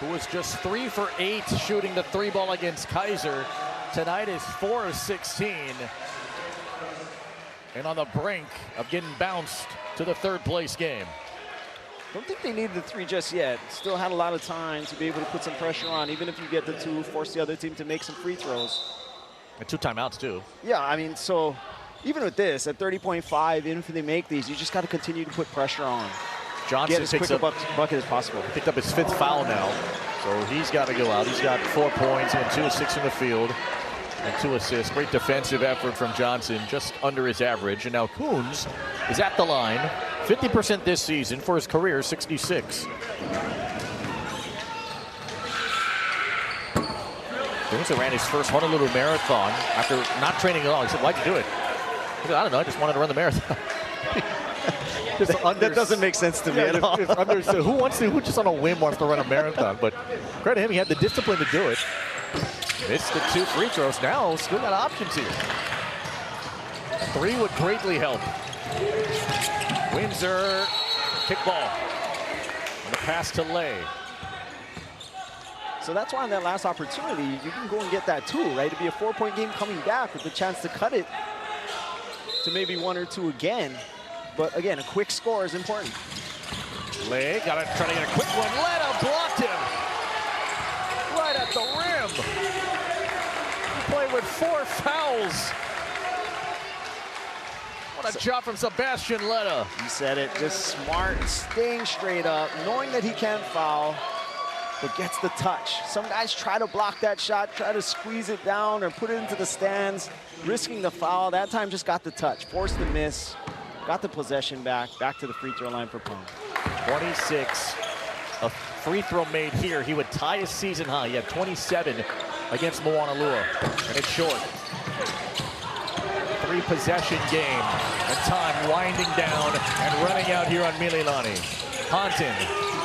who was just 3 for 8 shooting the 3 ball against Kaiser, tonight is 4 of 16. And on the brink of getting bounced to the 3rd place game. Don't think they needed the 3 just yet. Still had a lot of time to be able to put some pressure on. Even if you get the 2, force the other team to make some free throws. And 2 timeouts, too. Yeah, I mean, so even with this, at 30.5, even if they make these, you just got to continue to put pressure on. Johnson get as quick a bucket as possible. Picked up his 5th foul now. So he's got to go out. He's got 4 points and 2 of 6 in the field. And 2 assists. Great defensive effort from Johnson, just under his average. And now Coons is at the line. 50% this season for his career, 66. Coons ran his first Honolulu Marathon after not training at all. He said, "Why'd you do it?" He said, "I don't know, I just wanted to run the marathon." That doesn't make sense to me at all. Who just on a whim wants to run a marathon? But credit him, he had the discipline to do it. Missed the 2 free throws. Now still got options here. 3 would greatly help. Windsor, kick ball. And the pass to Lay. So that's why on that last opportunity, you can go and get that 2, right? It'd be a 4-point game coming back with the chance to cut it to maybe 1 or 2 again. But again, a quick score is important. Lay got to try to get a quick one. Letta blocked him. Right at the rim. He played with 4 fouls. What a job from Sebastian Letta. You said it, just smart, staying straight up, knowing that he can't foul, but gets the touch. Some guys try to block that shot, try to squeeze it down or put it into the stands, risking the foul. That time just got the touch, forced the miss, got the possession back to the free throw line for Pung. 26, a free throw made here. He would tie his season high. He had 27 against Moanalua, and it's short. 3-possession game, and time winding down and running out here on Mililani. Ponton,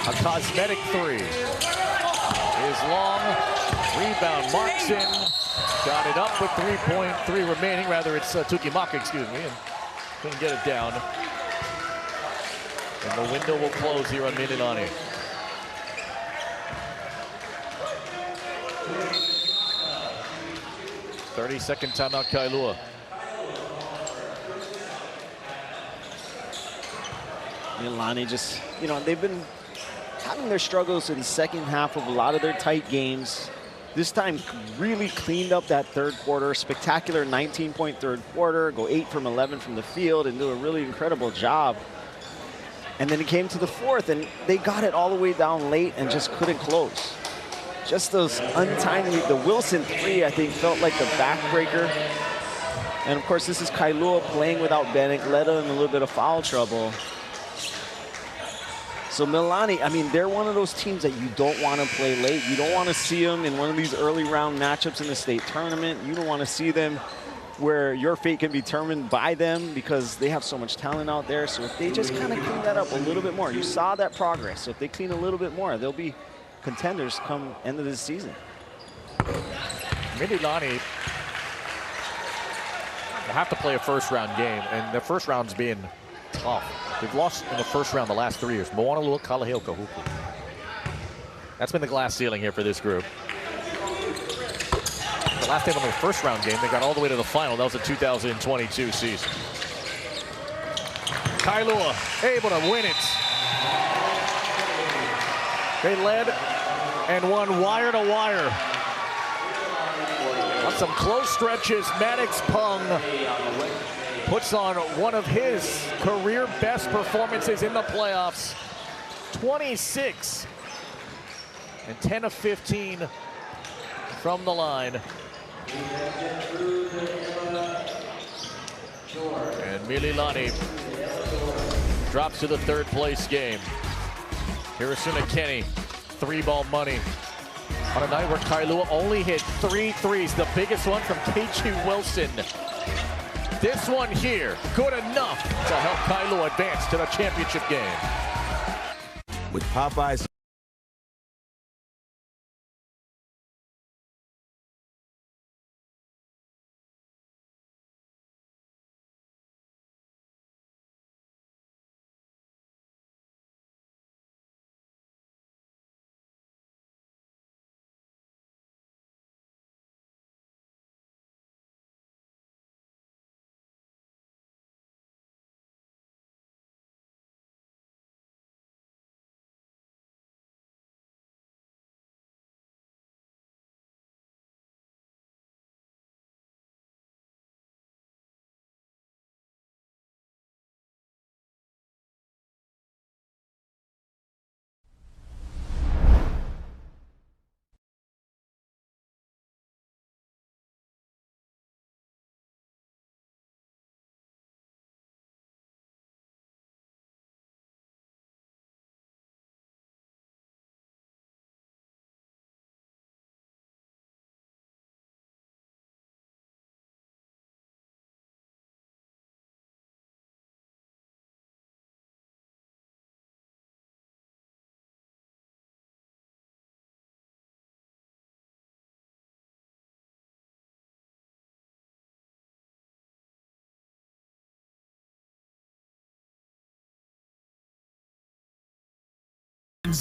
a cosmetic 3. Is long, rebound, Markson, got it up with 3.3 remaining, rather it's Tukimaka, excuse me, and couldn't get it down. And the window will close here on Mililani. 30-second timeout, Kailua. Mililani just, you know, they've been having their struggles in the second half of a lot of their tight games. This time really cleaned up that third quarter. Spectacular 19-point third quarter. Go 8 from 11 from the field and do a really incredible job. And then it came to the fourth, and they got it all the way down late and just couldn't close. Just those untimely, the Wilson three, I think, felt like the backbreaker. And of course, this is Kailua playing without Bennett, led them in a little bit of foul trouble. So Mililani, I mean, they're one of those teams that you don't want to play late. You don't want to see them in one of these early round matchups in the state tournament. You don't want to see them where your fate can be determined by them because they have so much talent out there. So if they just kind of clean that up a little bit more, you saw that progress. So if they clean a little bit more, they'll be contenders come end of this season. Mililani will have to play a first round game, and the first round's been tough. They've lost in the first round the last 3 years. Moanalua, Kalaheo, Kahuku. That's been the glass ceiling here for this group. The last time on the first round game, they got all the way to the final. That was the 2022 season. Kailua able to win it. They led and won wire to wire. On some close stretches, Maddox Pung puts on one of his career best performances in the playoffs. 26 and 10 of 15 from the line. And Mililani drops to the third place game. Hirosuna Kenny, 3-ball money. On a night where Kailua only hit 3 threes, the biggest one from K.G. Wilson. This one here, good enough to help Kailua advance to the championship game. With Popeyes.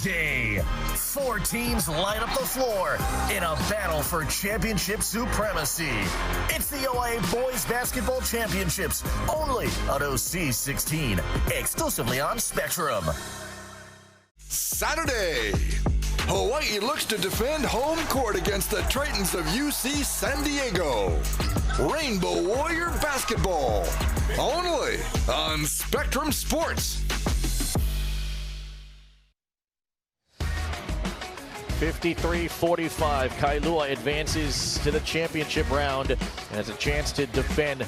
Day. 4 teams light up the floor in a battle for championship supremacy. It's the OIA Boys Basketball Championships, only on OC16, exclusively on Spectrum. Saturday, Hawaii looks to defend home court against the Titans of UC San Diego. Rainbow Warrior Basketball, only on Spectrum Sports. 53-45, Kailua advances to the championship round and has a chance to defend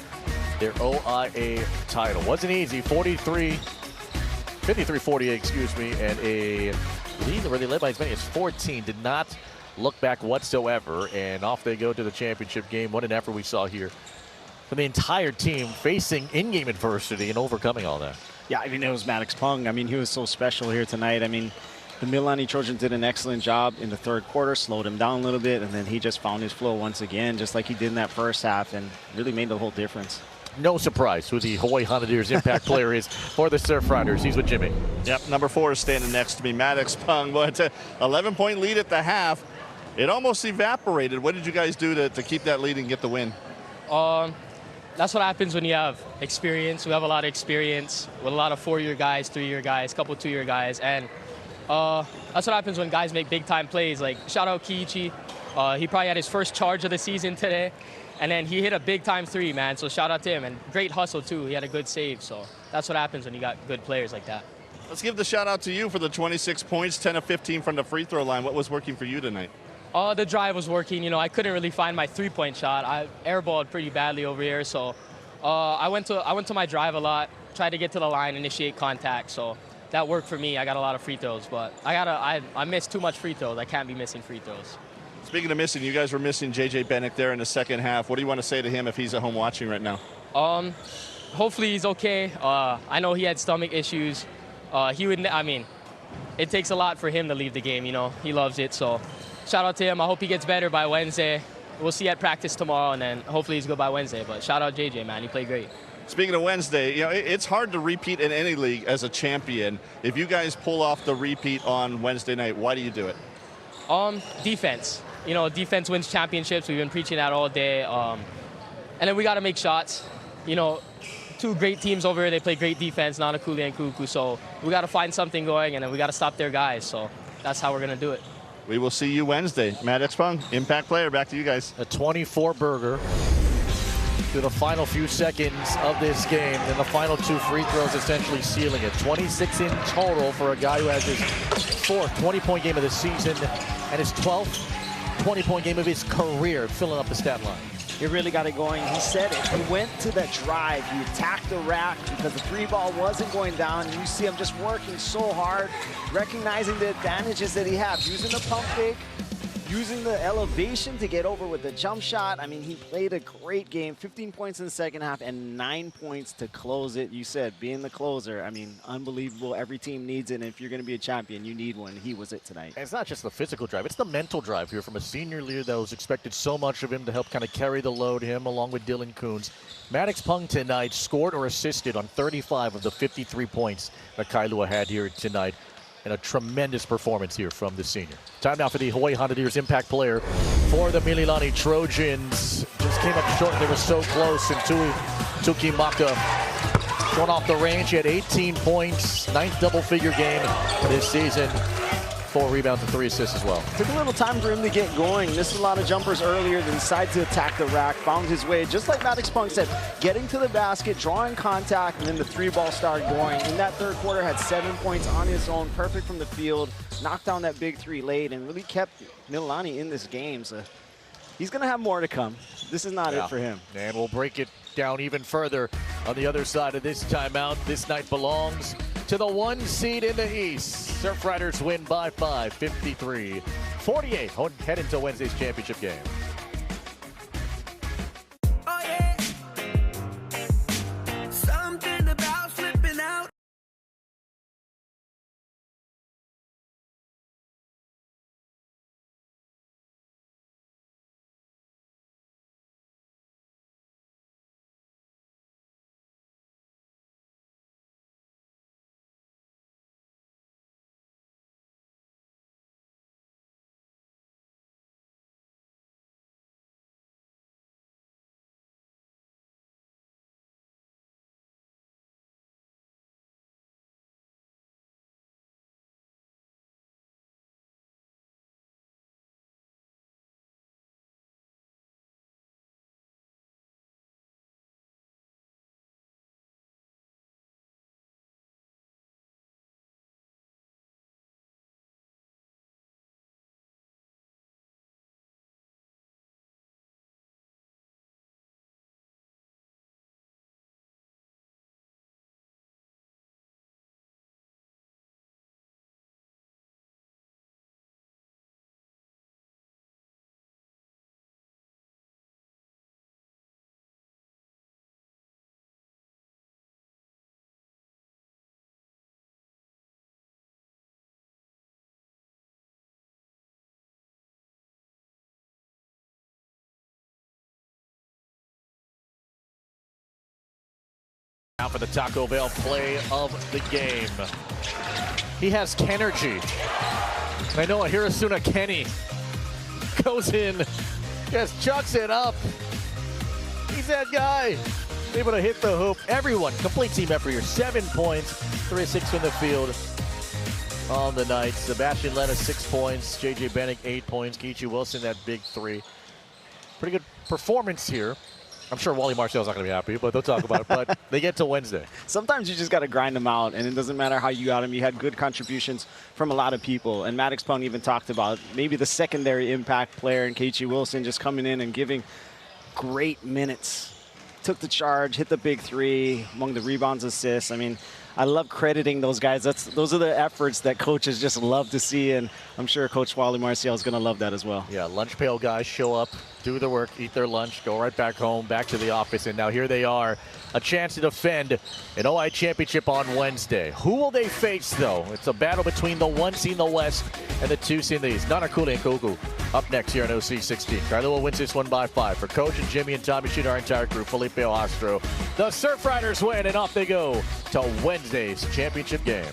their OIA title. Wasn't easy, 53-48, excuse me, and a lead where they led by as many as 14. Did not look back whatsoever, and off they go to the championship game. What an effort we saw here from the entire team facing in-game adversity and overcoming all that. Yeah, I mean, it was Maddox Pung. I mean, he was so special here tonight. I mean, the Mililani Trojans did an excellent job in the third quarter, slowed him down a little bit, and then he just found his flow once again, just like he did in that first half, and really made the whole difference. No surprise who the Hawaii Hondadeers impact player is for the Surf Riders. He's with Jimmy. Yep, number 4 is standing next to me, Maddox Pung. But it's an 11-point lead at the half. It almost evaporated. What did you guys do to keep that lead and get the win? that's what happens when you have experience. We have a lot of experience with a lot of 4-year guys, 3-year guys, couple 2-year guys, and that's what happens when guys make big-time plays. Like, shout out Kiichi. He probably had his first charge of the season today, and then he hit a big-time 3, man, so shout out to him. And great hustle, too. He had a good save, so that's what happens when you got good players like that. Let's give the shout out to you for the 26 points, 10 of 15 from the free throw line. What was working for you tonight? The drive was working. You know, I couldn't really find my 3-point shot. I airballed pretty badly over here, so I went to my drive a lot, tried to get to the line, initiate contact, so that worked for me. I got a lot of free throws, but I missed too much free throws. I can't be missing free throws. Speaking of missing, you guys were missing J.J. Bennett there in the second half. What do you want to say to him if he's at home watching right now? Hopefully he's okay. I know he had stomach issues. It takes a lot for him to leave the game, you know. He loves it, so shout out to him. I hope he gets better by Wednesday. We'll see at practice tomorrow, and then hopefully he's good by Wednesday. But shout out JJ, man. He played great. Speaking of Wednesday, you know, it's hard to repeat in any league as a champion. If you guys pull off the repeat on Wednesday night, why do you do it? Defense. You know, defense wins championships. We've been preaching that all day. And then we got to make shots. You know, 2 great teams over here. They play great defense, Nanakuli and Kuku. So we got to find something going, and then we got to stop their guys. So that's how we're going to do it. We will see you Wednesday. Matt Expung, impact player. Back to you guys. A 24-burger to the final few seconds of this game. And the final 2 free throws essentially sealing it. 26 in total for a guy who has his 4th 20-point game of the season and his 12th 20-point game of his career, filling up the stat line. He really got it going. He said it. He went to that drive. He attacked the rack because the 3-ball wasn't going down. And you see him just working so hard, recognizing the advantages that he has, using the pump fake, using the elevation to get over with the jump shot. I mean, he played a great game. 15 points in the second half and 9 points to close it. You said being the closer, I mean, unbelievable. Every team needs it. And if you're going to be a champion, you need one. He was it tonight. And it's not just the physical drive. It's the mental drive here from a senior leader that was expected so much of him to help kind of carry the load, him along with Dylan Coons. Matt Expung tonight scored or assisted on 35 of the 53 points that Kailua had here tonight. And a tremendous performance here from the senior. Time now for the Hawaii Honda Deers impact player for the Mililani Trojans. Just came up short. They were so close. And Tuki Maka going off the range. He had 18 points, 9th double-figure game this season. 4 rebounds and 3 assists as well. Took a little time for him to get going. Missed a lot of jumpers earlier, then decided to attack the rack, found his way, just like Matt Expung said, getting to the basket, drawing contact, and then the 3-ball started going. In that 3rd quarter, had 7 points on his own, perfect from the field, knocked down that big 3 late, and really kept Mililani in this game. So he's going to have more to come. This is not it for him. And we'll break it down even further on the other side of this timeout. This night belongs to the 1 seed in the East. Surf Riders win by 5, 53-48. Head into Wednesday's championship game. Oh yeah. Something about flipping out. Now for the Taco Bell play of the game. He has Kenergy. I know Hirosuna Kenny goes in, just chucks it up. He's that guy. Able to hit the hoop. Everyone, complete team effort here. 7 points, 3 of 6 from the field on the night. Sebastian Lena, 6 points. J.J. Bennett, 8 points. Kiichi Wilson, that big 3. Pretty good performance here. I'm sure Wally Marcel's not going to be happy, but they'll talk about it. But they get to Wednesday. Sometimes you just got to grind them out, and it doesn't matter how you got them. You had good contributions from a lot of people. And Maddox Pung even talked about maybe the secondary impact player in Kiichi Wilson just coming in and giving great minutes. Took the charge, hit the big 3, among the rebounds, assists. I mean, I love crediting those guys. Those are the efforts that coaches just love to see, and I'm sure Coach Wally Marcial is going to love that as well. Yeah, lunch pail guys show up, do their work, eat their lunch, go right back home, back to the office, and now here they are, a chance to defend an OIA championship on Wednesday. Who will they face, though? It's a battle between the 1 seed in the West and the 2 seed in the East. Nanakuli and Koku up next here on OC 16. Kailua wins this one by 5. For Coach and Jimmy and Tommy Sheet, our entire crew, Felipe Ostro, the Surf Riders win, and off they go to Wednesday's championship game.